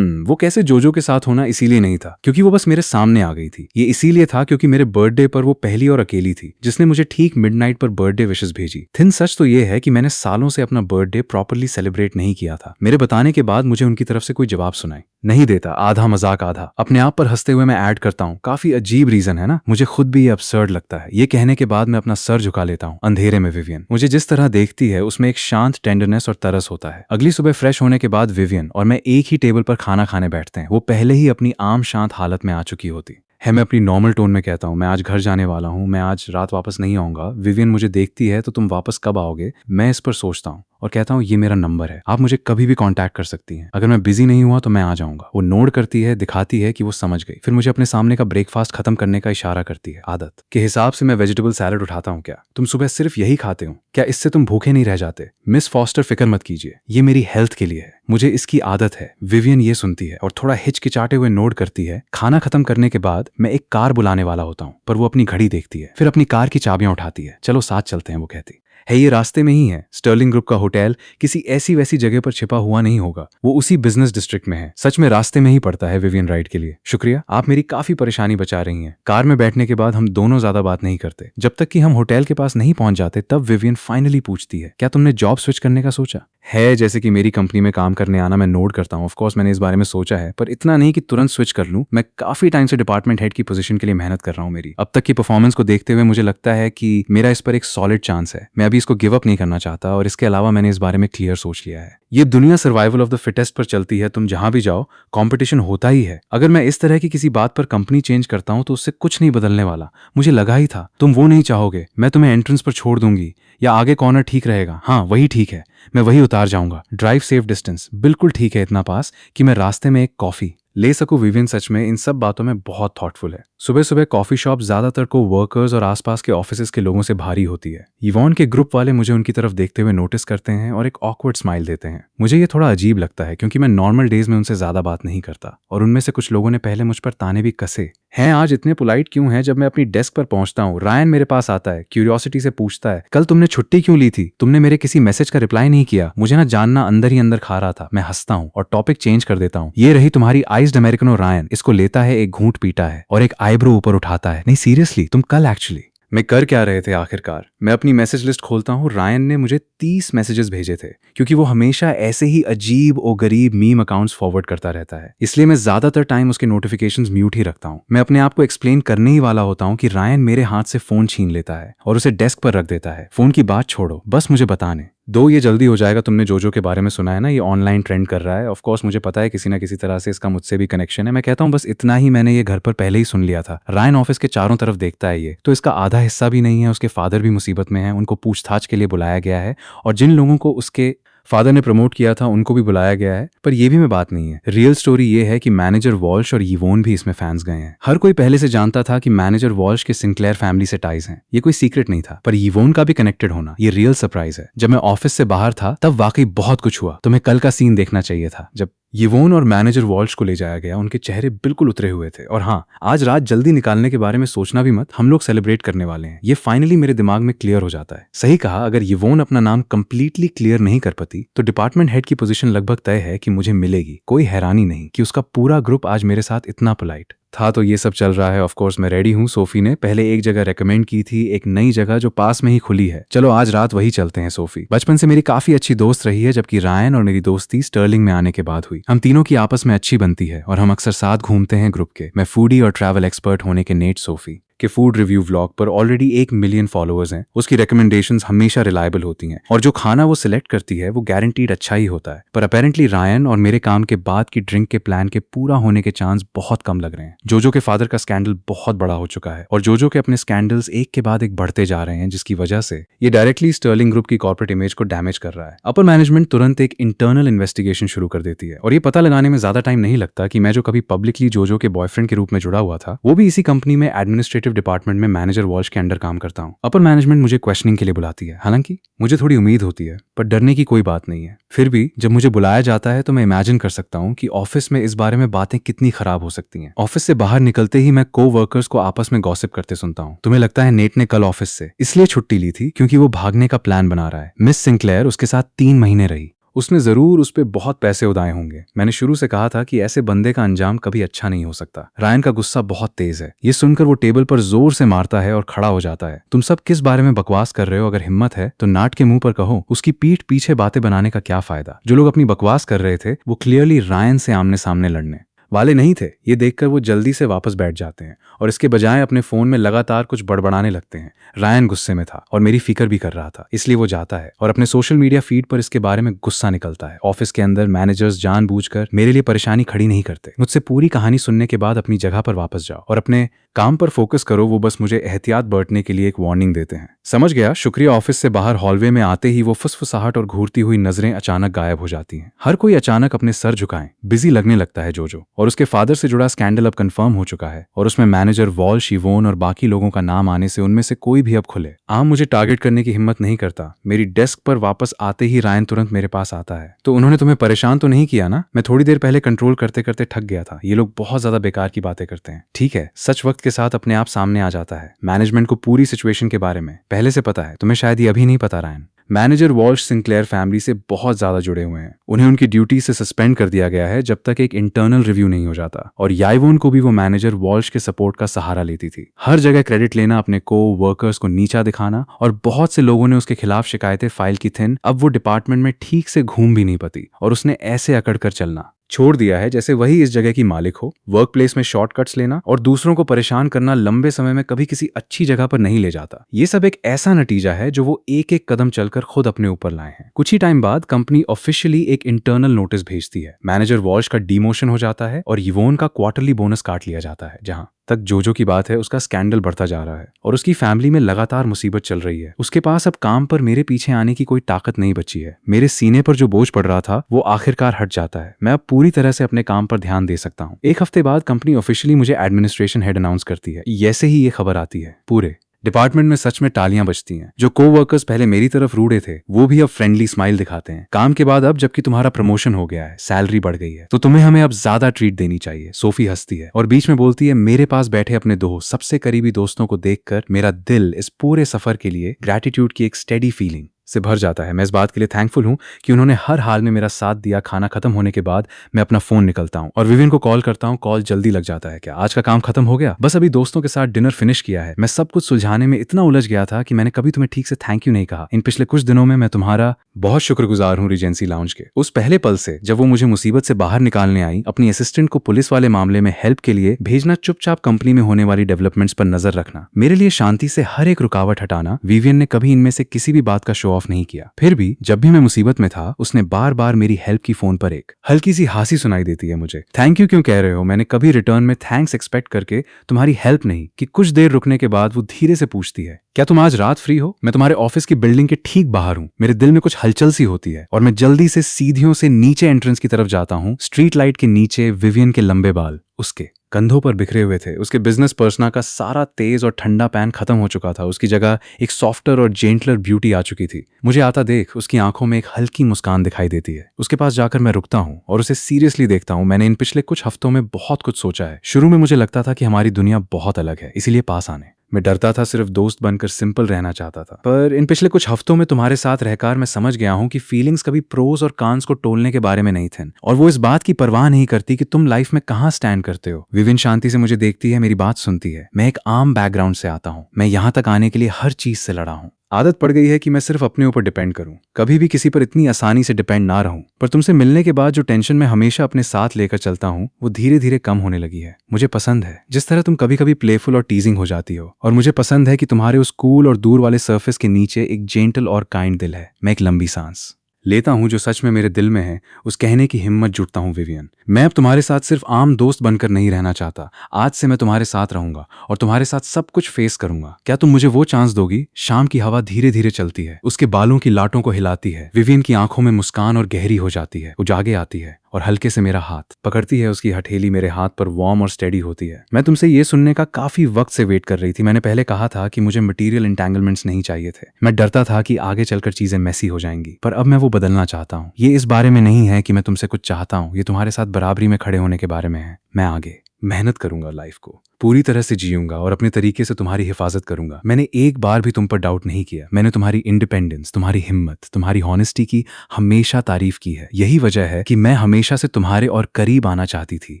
वो कैसे जोजो के साथ होना इसीलिए नहीं था क्योंकि वो बस मेरे सामने आ गई थी। ये इसीलिए था क्योंकि मेरे बर्थडे पर वो पहली और अकेली थी जिसने मुझे ठीक मिडनाइट पर बर्थडे विशेस भेजी। थिन सच तो ये है कि मैंने सालों से अपना बर्थडे बर्थडे प्रॉपरली सेलिब्रेट नहीं किया था। मेरे बताने के बाद मुझे उनकी तरफ से कोई जवाब सुनाई नहीं देता, आधा मजाक आधा अपने आप पर हंसते हुए मैं ऐड करता हूँ, काफी अजीब रीजन है ना, मुझे खुद भी ये absurd लगता है। ये कहने के बाद मैं अपना सर झुका लेता हूँ। अंधेरे में विवियन मुझे जिस तरह देखती है उसमें एक शांत टेंडरनेस और तरस होता है। अगली सुबह फ्रेश होने के बाद विवियन और मैं एक ही टेबल पर खाना खाने बैठते हैं। वो पहले ही अपनी आम शांत हालत में आ चुकी होती है। मैं अपनी नॉर्मल टोन में कहता हूँ, मैं आज घर जाने वाला हूँ, मैं आज रात वापस नहीं आऊंगा। विवियन मुझे देखती है, तो तुम वापस कब आओगे? मैं इस पर सोचता हूँ और कहता हूँ, ये मेरा नंबर है, आप मुझे कभी भी कांटेक्ट कर सकती हैं। अगर मैं बिजी नहीं हुआ तो मैं आ जाऊंगा। वो नोट करती है, दिखाती है कि वो समझ गई। फिर मुझे अपने सामने का ब्रेकफास्ट खत्म करने का इशारा करती है। आदत के हिसाब से मैं वेजिटेबल सैलेड उठाता हूँ। क्या तुम सुबह सिर्फ यही खाते हो? क्या इससे तुम भूखे नहीं रह जाते? मिस फॉस्टर, फिक्र मत कीजिए, ये मेरी हेल्थ के लिए है, मुझे इसकी आदत है। विवियन ये सुनती है और थोड़ा हिचकिचाते हुए नोट करती है। खाना खत्म करने के बाद मैं एक कार बुलाने वाला होता हूँ, पर वो अपनी घड़ी देखती है, फिर अपनी कार की चाबियां उठाती है। चलो साथ चलते हैं, वो कहती है। ये रास्ते में ही है। स्टर्लिंग ग्रुप का होटल किसी ऐसी वैसी जगह पर छिपा हुआ नहीं होगा, वो उसी बिजनेस डिस्ट्रिक्ट में है। सच में रास्ते में ही पड़ता है। विवियन राइड के लिए शुक्रिया, आप मेरी काफी परेशानी बचा रही हैं। कार में बैठने के बाद हम दोनों ज्यादा बात नहीं करते जब तक कि हम होटल के पास नहीं पहुंच जाते। तब विवियन फाइनली पूछती है, क्या तुमने जॉब स्विच करने का सोचा है? जैसे कि मेरी कंपनी में काम करने आना। मैं नोट करता हूँ, ऑफ कोर्स मैंने इस बारे में सोचा है, पर इतना नहीं कि तुरंत स्विच कर लूं। मैं काफी टाइम से डिपार्टमेंट हेड की पोजीशन के लिए मेहनत कर रहा हूँ। मेरी अब तक की परफॉर्मेंस को देखते हुए मुझे लगता है कि मेरा इस पर एक सॉलिड चांस है। मैं अभी इसको गिव अप नहीं करना चाहता, और इसके अलावा मैंने इस बारे में क्लियर सोच लिया है। ये दुनिया सर्वाइवल ऑफ द फिटेस्ट पर चलती है। तुम जहां भी जाओ कंपटीशन होता ही है। अगर मैं इस तरह की किसी बात पर कंपनी चेंज करता हूं तो उससे कुछ नहीं बदलने वाला। मुझे लगा ही था तुम वो नहीं चाहोगे। मैं तुम्हें एंट्रेंस पर छोड़ दूंगी, या आगे कॉर्नर ठीक रहेगा? हाँ वही ठीक है, मैं वही उतार जाऊंगा। ड्राइव सेफ डिस्टेंस बिल्कुल ठीक है, इतना पास कि मैं रास्ते में एक कॉफी ले सकूं। विवियन सच में इन सब बातों में बहुत थॉटफुल है। सुबह सुबह कॉफी शॉप ज्यादातर को वर्कर्स और आसपास के ऑफिसेज के लोगों से भारी होती है। इवॉन के ग्रुप वाले मुझे उनकी तरफ देखते हुए नोटिस करते हैं और एक ऑकवर्ड स्माइल देते हैं। मुझे ये थोड़ा अजीब लगता है क्योंकि मैं नॉर्मल डेज में उनसे ज्यादा बात नहीं करता, और उनमें से कुछ लोगों ने पहले मुझ पर ताने भी कसे हैं। आज इतने पोलाइट क्यों हैं? जब मैं अपनी डेस्क पर पहुंचता हूँ, रायन मेरे पास आता है, क्यूरियोसिटी से पूछता है, कल तुमने छुट्टी क्यों ली थी? तुमने मेरे किसी मैसेज का रिप्लाई नहीं किया। मुझे ना जानना अंदर ही अंदर खा रहा था। मैं हंसता हूँ और टॉपिक चेंज कर देता हूँ। ये रही तुम्हारी आइज्ड अमेरिकनो। रायन इसको लेता है, एक घूंट पीता है और एक आईब्रो ऊपर उठाता है। नहीं सीरियसली, तुम कल एक्चुअली मैं कर क्या रहे थे आखिरकार? मैं अपनी मैसेज लिस्ट खोलता हूँ। रायन ने मुझे 30 मैसेजेस भेजे थे, क्योंकि वो हमेशा ऐसे ही अजीब और गरीब मीम अकाउंट्स फॉरवर्ड करता रहता है। इसलिए मैं ज्यादातर टाइम उसके नोटिफिकेशंस म्यूट ही रखता हूँ। मैं अपने आप को एक्सप्लेन करने ही वाला होता हूँ कि रायन मेरे हाथ से फोन छीन लेता है और उसे डेस्क पर रख देता है। फोन की बात छोड़ो, बस मुझे बताने दो, ये जल्दी हो जाएगा। तुमने जोजो के बारे में सुना है ना, ये ऑनलाइन ट्रेंड कर रहा है। ऑफ कोर्स मुझे पता है किसी ना किसी तरह से इसका मुझसे भी कनेक्शन है। मैं कहता हूँ बस इतना ही, मैंने ये घर पर पहले ही सुन लिया था। रायन ऑफिस के चारों तरफ देखता है ये, तो इसका आधा हिस्सा भी नहीं है। उसके फादर भी मुसीबत में है, उनको पूछताछ के लिए बुलाया गया है, और जिन लोगों को उसके फादर ने प्रमोट किया था उनको भी बुलाया गया है। पर यह भी में बात नहीं है। रियल स्टोरी ये है कि मैनेजर वॉल्श और यवोन भी इसमें फैंस गए हैं। हर कोई पहले से जानता था कि मैनेजर वॉल्श के सिंक्लेयर फैमिली से टाइज हैं। ये कोई सीक्रेट नहीं था, पर यवोन का भी कनेक्टेड होना ये रियल सरप्राइज है। जब मैं ऑफिस से बाहर था तब वाकई बहुत कुछ हुआ। तुम्हें कल का सीन देखना चाहिए था जब यवोन और मैनेजर वॉल्श को ले जाया गया। उनके चेहरे बिल्कुल उतरे हुए थे। और हाँ, आज रात जल्दी निकालने के बारे में सोचना भी मत, हम लोग सेलिब्रेट करने वाले हैं। ये फाइनली मेरे दिमाग में क्लियर हो जाता है। सही कहा, अगर यवोन अपना नाम कंप्लीटली क्लियर नहीं कर पाती तो डिपार्टमेंट हेड की पोजीशन लगभग तय है कि मुझे मिलेगी। कोई हैरानी नहीं कि उसका पूरा ग्रुप आज मेरे साथ इतना पोलाइट था। तो ये सब चल रहा है। ऑफ कोर्स मैं रेडी हूँ। सोफी ने पहले एक जगह रेकमेंड की थी, एक नई जगह जो पास में ही खुली है। चलो आज रात वही चलते हैं। सोफी बचपन से मेरी काफी अच्छी दोस्त रही है, जबकि रायन और मेरी दोस्ती स्टर्लिंग में आने के बाद हुई। हम तीनों की आपस में अच्छी बनती है और हम अक्सर साथ घूमते हैं ग्रुप के। मैं फूडी और ट्रैवल एक्सपर्ट होने के नेट सोफी के फूड रिव्यू व्लॉग पर ऑलरेडी 1 मिलियन फॉलोअर्स हैं। उसकी रिकमेंडेशंस हमेशा रिलायबल होती हैं, और जो खाना वो सिलेक्ट करती है वो गारंटीड अच्छा ही होता है। पर अपेरेंटली रायन और मेरे काम के बाद की ड्रिंक के प्लान के पूरा होने के चांस बहुत कम लग रहे हैं। जोजो के फादर का स्कैंडल बहुत बड़ा हो चुका है, और जोजो के अपने स्कैंडल्स एक के बाद एक बढ़ते जा रहे हैं, जिसकी वजह से ये डायरेक्टली स्टर्लिंग ग्रुप की कॉर्पोरेट इमेज को डैमेज कर रहा है। अपर मैनेजमेंट तुरंत एक इंटरनल इन्वेस्टिगेशन शुरू कर देती है, और ये पता लगाने में ज्यादा टाइम नहीं लगता कि मैं जो कभी पब्लिकली जोजो के बॉयफ्रेंड के रूप में जुड़ा हुआ था, वो भी इसी कंपनी में एडमिनिस्ट्रेटिव डिपार्टमेंट में मैनेजर वॉल्श के अंडर काम करता हूँ। अपर मैनेजमेंट मुझे क्वेश्चनिंग के लिए बुलाती है। हालांकि मुझे थोड़ी उम्मीद होती है, पर डरने की कोई बात नहीं है। फिर भी जब मुझे बुलाया जाता है तो मैं इमेजिन कर सकता हूँ कि ऑफिस में इस बारे में बातें कितनी खराब हो सकती हैं। ऑफिस से बाहर निकलते ही मैं को वर्कर्स को आपस में गॉसिप करते सुनता हूँ। तुम्हें लगता है नेट ने कल ऑफिस से इसलिए छुट्टी ली थी क्योंकि वो भागने का प्लान बना रहा है। मिस सिंक्लेयर उसके साथ 3 महीने रही उसने जरूर उस पर बहुत पैसे उड़ाए होंगे। मैंने शुरू से कहा था कि ऐसे बंदे का अंजाम कभी अच्छा नहीं हो सकता। रायन का गुस्सा बहुत तेज है। ये सुनकर वो टेबल पर जोर से मारता है और खड़ा हो जाता है। तुम सब किस बारे में बकवास कर रहे हो? अगर हिम्मत है तो नाट के मुंह पर कहो। उसकी पीठ पीछे बातें बनाने का क्या फायदा? जो लोग अपनी बकवास कर रहे थे वो क्लियरली रायन से आमने सामने लड़ने वाले नहीं थे। ये देखकर वो जल्दी से वापस बैठ जाते हैं और इसके बजाय अपने फोन में लगातार कुछ बड़बड़ाने लगते हैं। रायन गुस्से में था और मेरी फिक्र भी कर रहा था, इसलिए वो जाता है और अपने सोशल मीडिया फीड पर इसके बारे में गुस्सा निकलता है। ऑफिस के अंदर मैनेजर्स जानबूझकर मेरे लिए परेशानी खड़ी नहीं करते। मुझसे पूरी कहानी सुनने के बाद अपनी जगह पर वापस जाओ और अपने काम पर फोकस करो। वो बस मुझे एहतियात बरतने के लिए एक वार्निंग देते हैं। समझ गया, शुक्रिया। ऑफिस से बाहर हॉलवे में आते ही वो फुसफुसाहट और घूरती हुई नजरें अचानक गायब हो जाती हैं। हर कोई अचानक अपने सर झुकाएं बिजी लगने लगता है जोजो। और उसके फादर से जुड़ा स्कैंडल अब कंफर्म हो चुका है और उसमें मैनेजर वॉल, शिवोन और बाकी लोगों का नाम आने से उनमें से कोई भी अब खुले आम मुझे टारगेट करने की हिम्मत नहीं करता। मेरी डेस्क पर वापस आते ही रायन तुरंत मेरे पास आता है। तो उन्होंने तुम्हें परेशान तो नहीं किया ना? मैं थोड़ी देर पहले कंट्रोल करते करते थक गया था। ये लोग बहुत ज्यादा बेकार की बातें करते हैं। ठीक है, सच वक्त के साथ अपने आप सामने आ जाता है। मैनेजमेंट को पूरी सिचुएशन के बारे में पहले से पता है। तुम्हें शायद ये अभी नहीं पता Ryan. Manager Walsh Sinclair family से बहुत ज्यादा जुड़े हुए हैं। उन्हें उनकी ड्यूटी से सस्पेंड कर दिया गया है जब तक एक इंटरनल रिव्यू नहीं हो जाता। और याइवोन को भी वो मैनेजर वॉल्श के सपोर्ट का सहारा लेती थी। हर जगह क्रेडिट लेना, अपने को वर्कर्स को नीचा दिखाना और बहुत से लोगों ने उसके खिलाफ शिकायतें फाइल की थी। अब वो डिपार्टमेंट में ठीक से घूम भी नहीं पाती और उसने ऐसे अकड़ कर चलना छोड़ दिया है जैसे वही इस जगह की मालिक हो। वर्क प्लेस में शॉर्टकट्स लेना और दूसरों को परेशान करना लंबे समय में कभी किसी अच्छी जगह पर नहीं ले जाता। ये सब एक ऐसा नतीजा है जो वो एक एक कदम चलकर खुद अपने ऊपर लाए हैं। कुछ ही टाइम बाद कंपनी ऑफिशियली एक इंटरनल नोटिस भेजती है। मैनेजर वॉल्श का डिमोशन हो जाता है और यिवोन का क्वार्टरली बोनस काट लिया जाता है। जहां तक जोजो की बात है, उसका स्कैंडल बढ़ता जा रहा है और उसकी फैमिली में लगातार मुसीबत चल रही है। उसके पास अब काम पर मेरे पीछे आने की कोई ताकत नहीं बची है। मेरे सीने पर जो बोझ पड़ रहा था वो आखिरकार हट जाता है। मैं अब पूरी तरह से अपने काम पर ध्यान दे सकता हूँ। एक हफ्ते बाद कंपनी ऑफिशियली मुझे एडमिनिस्ट्रेशन हेड अनाउंस करती है। जैसे ही ये खबर आती है पूरे डिपार्टमेंट में सच में तालियां बजती हैं। जो कोवर्कर्स पहले मेरी तरफ रूडे थे वो भी अब फ्रेंडली स्माइल दिखाते हैं। काम के बाद अब जबकि तुम्हारा प्रमोशन हो गया है, सैलरी बढ़ गई है, तो तुम्हें हमें अब ज्यादा ट्रीट देनी चाहिए। सोफी हंसती है और बीच में बोलती है, मेरे पास बैठे अपने दो सबसे करीबी दोस्तों को देखकर मेरा दिल इस पूरे सफर के लिए ग्रैटिट्यूड की एक स्टेडी फीलिंग से भर जाता है। मैं इस बात के लिए थैंकफुल हूं कि उन्होंने हर हाल में मेरा साथ दिया। खाना खत्म होने के बाद मैं अपना फोन निकलता हूं और विवियन को कॉल करता हूं। कॉल जल्दी लग जाता है। क्या आज का काम खत्म हो गया? बस अभी दोस्तों के साथ डिनर फिनिश किया है। मैं सब कुछ सुलझाने में इतना उलझ गया था कि मैंने कभी तुम्हें ठीक से थैंक यू नहीं कहा। इन पिछले कुछ दिनों में मैं तुम्हारा बहुत शुक्रगुजार हूं रीजेंसी लाउंज के। उस पहले पल से जब वो मुझे मुसीबत से बाहर निकालने आई, अपनी असिस्टेंट को पुलिस वाले मामले में हेल्प के लिए भेजना, चुपचाप कंपनी में होने वाली डेवलपमेंट्स पर नजर रखना, मेरे लिए शांति से हर एक रुकावट हटाना, विवियन ने कभी इनमें से किसी भी बात का शो ऑफ नहीं किया। फिर भी जब भी मैं मुसीबत में था उसने बार बार मेरी हेल्प की। फोन पर एक हल्की सी हासी सुनाई देती है मुझे। थैंक यू क्यों कह रहे हो? मैंने कभी रिटर्न में थैंक्स एक्सपेक्ट करके तुम्हारी हेल्प नहीं कि। कुछ देर रुकने के बाद वो धीरे से पूछती है, क्या तुम आज रात फ्री हो? मैं तुम्हारे ऑफिस की बिल्डिंग के ठीक बाहर हूँ। मेरे दिल में कुछ हलचल सी होती है और मैं जल्दी से सीढ़ियों से नीचे एंट्रेंस की तरफ जाता हूँ। स्ट्रीट लाइट के नीचे विवियन के लंबे बाल उसके कंधों पर बिखरे हुए थे। उसके बिजनेस पर्सना का सारा तेज और ठंडा पैन खत्म हो चुका था। उसकी जगह एक सॉफ्टर और जेंटलर ब्यूटी आ चुकी थी। मुझे आता देख उसकी आंखों में एक हल्की मुस्कान दिखाई देती है। उसके पास जाकर मैं रुकता हूँ और उसे सीरियसली देखता हूँ। मैंने इन पिछले कुछ हफ्तों में बहुत कुछ सोचा है। शुरू में मुझे लगता था कि हमारी दुनिया बहुत अलग है, इसीलिए पास आने मैं डरता था, सिर्फ दोस्त बनकर सिंपल रहना चाहता था। पर इन पिछले कुछ हफ्तों में तुम्हारे साथ रहकर मैं समझ गया हूं कि फीलिंग्स कभी प्रोज और कांस को टोलने के बारे में नहीं थे और वो इस बात की परवाह नहीं करती कि तुम लाइफ में कहां स्टैंड करते हो। विवियन शांति से मुझे देखती है, मेरी बात सुनती है। मैं एक आम बैकग्राउंड से आता हूं। मैं यहां तक आने के लिए हर चीज से लड़ा हूं। आदत पड़ गई है कि मैं सिर्फ अपने ऊपर डिपेंड करूं, कभी भी किसी पर इतनी आसानी से डिपेंड ना रहूं। पर तुमसे मिलने के बाद जो टेंशन मैं हमेशा अपने साथ लेकर चलता हूं वो धीरे धीरे कम होने लगी है। मुझे पसंद है जिस तरह तुम कभी कभी प्लेफुल और टीजिंग हो जाती हो, और मुझे पसंद है कि तुम्हारे उस कूल और दूर वाले सरफेस के नीचे एक जेंटल और काइंड दिल है। मैं एक लंबी सांस लेता हूं जो सच में मेरे दिल में है, उस कहने की हिम्मत जुटता हूं विवियन। मैं अब तुम्हारे साथ सिर्फ आम दोस्त बनकर नहीं रहना चाहता। आज से मैं तुम्हारे साथ रहूंगा और तुम्हारे साथ सब कुछ फेस करूंगा। क्या तुम मुझे वो चांस दोगी? शाम की हवा धीरे धीरे चलती है, उसके बालों की लाटों को हिलाती है। विवियन की आंखों में मुस्कान और गहरी हो जाती है। उजागे आती है और हल्के से मेरा हाथ पकड़ती है। उसकी हथेली मेरे हाथ पर वार्म और स्टेडी होती है। मैं तुमसे ये सुनने का काफी वक्त से वेट कर रही थी। मैंने पहले कहा था कि मुझे मटेरियल एंटेंगलमेंट्स नहीं चाहिए थे। मैं डरता था कि आगे चलकर चीजें मैसी हो जाएंगी, पर अब मैं वो बदलना चाहता हूँ। ये इस बारे में नहीं है कि मैं तुमसे कुछ चाहता हूँ, ये तुम्हारे साथ बराबरी में खड़े होने के बारे में है। मैं आगे मेहनत करूंगा लाइफ को पूरी तरह से जीऊंगा और अपने तरीके से तुम्हारी हिफाजत करूंगा। मैंने एक बार भी तुम पर डाउट नहीं किया। मैंने तुम्हारी इंडिपेंडेंस, तुम्हारी हिम्मत, तुम्हारी हॉनेस्टी की हमेशा तारीफ की है। यही वजह है कि मैं हमेशा से तुम्हारे और करीब आना चाहती थी।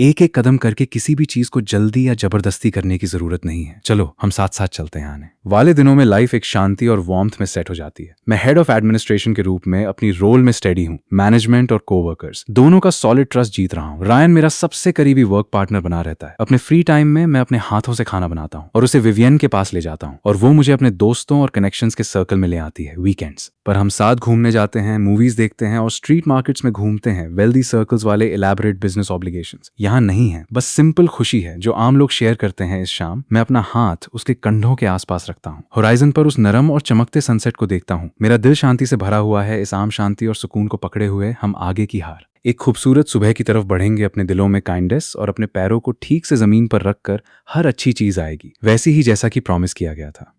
एक एक कदम करके किसी भी चीज को जल्दी या जबरदस्ती करने की जरूरत नहीं है। चलो हम साथ साथ चलते हैं आने वाले दिनों में लाइफ एक शांति और वार्मथ में सेट हो जाती है। मैं हेड ऑफ एडमिनिस्ट्रेशन के रूप में अपनी रोल में स्टेडी हूँ। मैनेजमेंट और कोवर्कर्स दोनों का सॉलिड ट्रस्ट जीत रहा हूँ। रायन मेरा सबसे करीबी वर्क पार्टनर बना रहता है। अपने फ्री टाइम में मैं अपने हाथों से खाना बनाता हूँ और उसे विवियन के पास ले जाता हूँ और वो मुझे अपने दोस्तों और कनेक्शंस के सर्कल में ले आती है वीकेंड्स पर। हम साथ घूमने जाते हैं, मूवीज देखते हैं और स्ट्रीट मार्केट्स में घूमते हैं। वेल्दी सर्कल्स वाले इलैबोरेट बिजनेस ऑब्लिगेशंस यहाँ नहीं है, बस सिंपल खुशी है जो आम लोग शेयर करते हैं। इस शाम मैं अपना हाथ उसके कंधों के आसपास रखता हूँ, होराइजन पर उस नरम और चमकते सनसेट को देखता हूँ। मेरा दिल शांति से भरा हुआ है। इस आम शांति और सुकून को पकड़े हुए हम आगे की हार एक खूबसूरत सुबह की तरफ बढ़ेंगे, अपने दिलों में काइंडनेस और अपने पैरों को ठीक से जमीन पर रखकर हर अच्छी चीज आएगी वैसी ही जैसा कि प्रॉमिस किया गया था।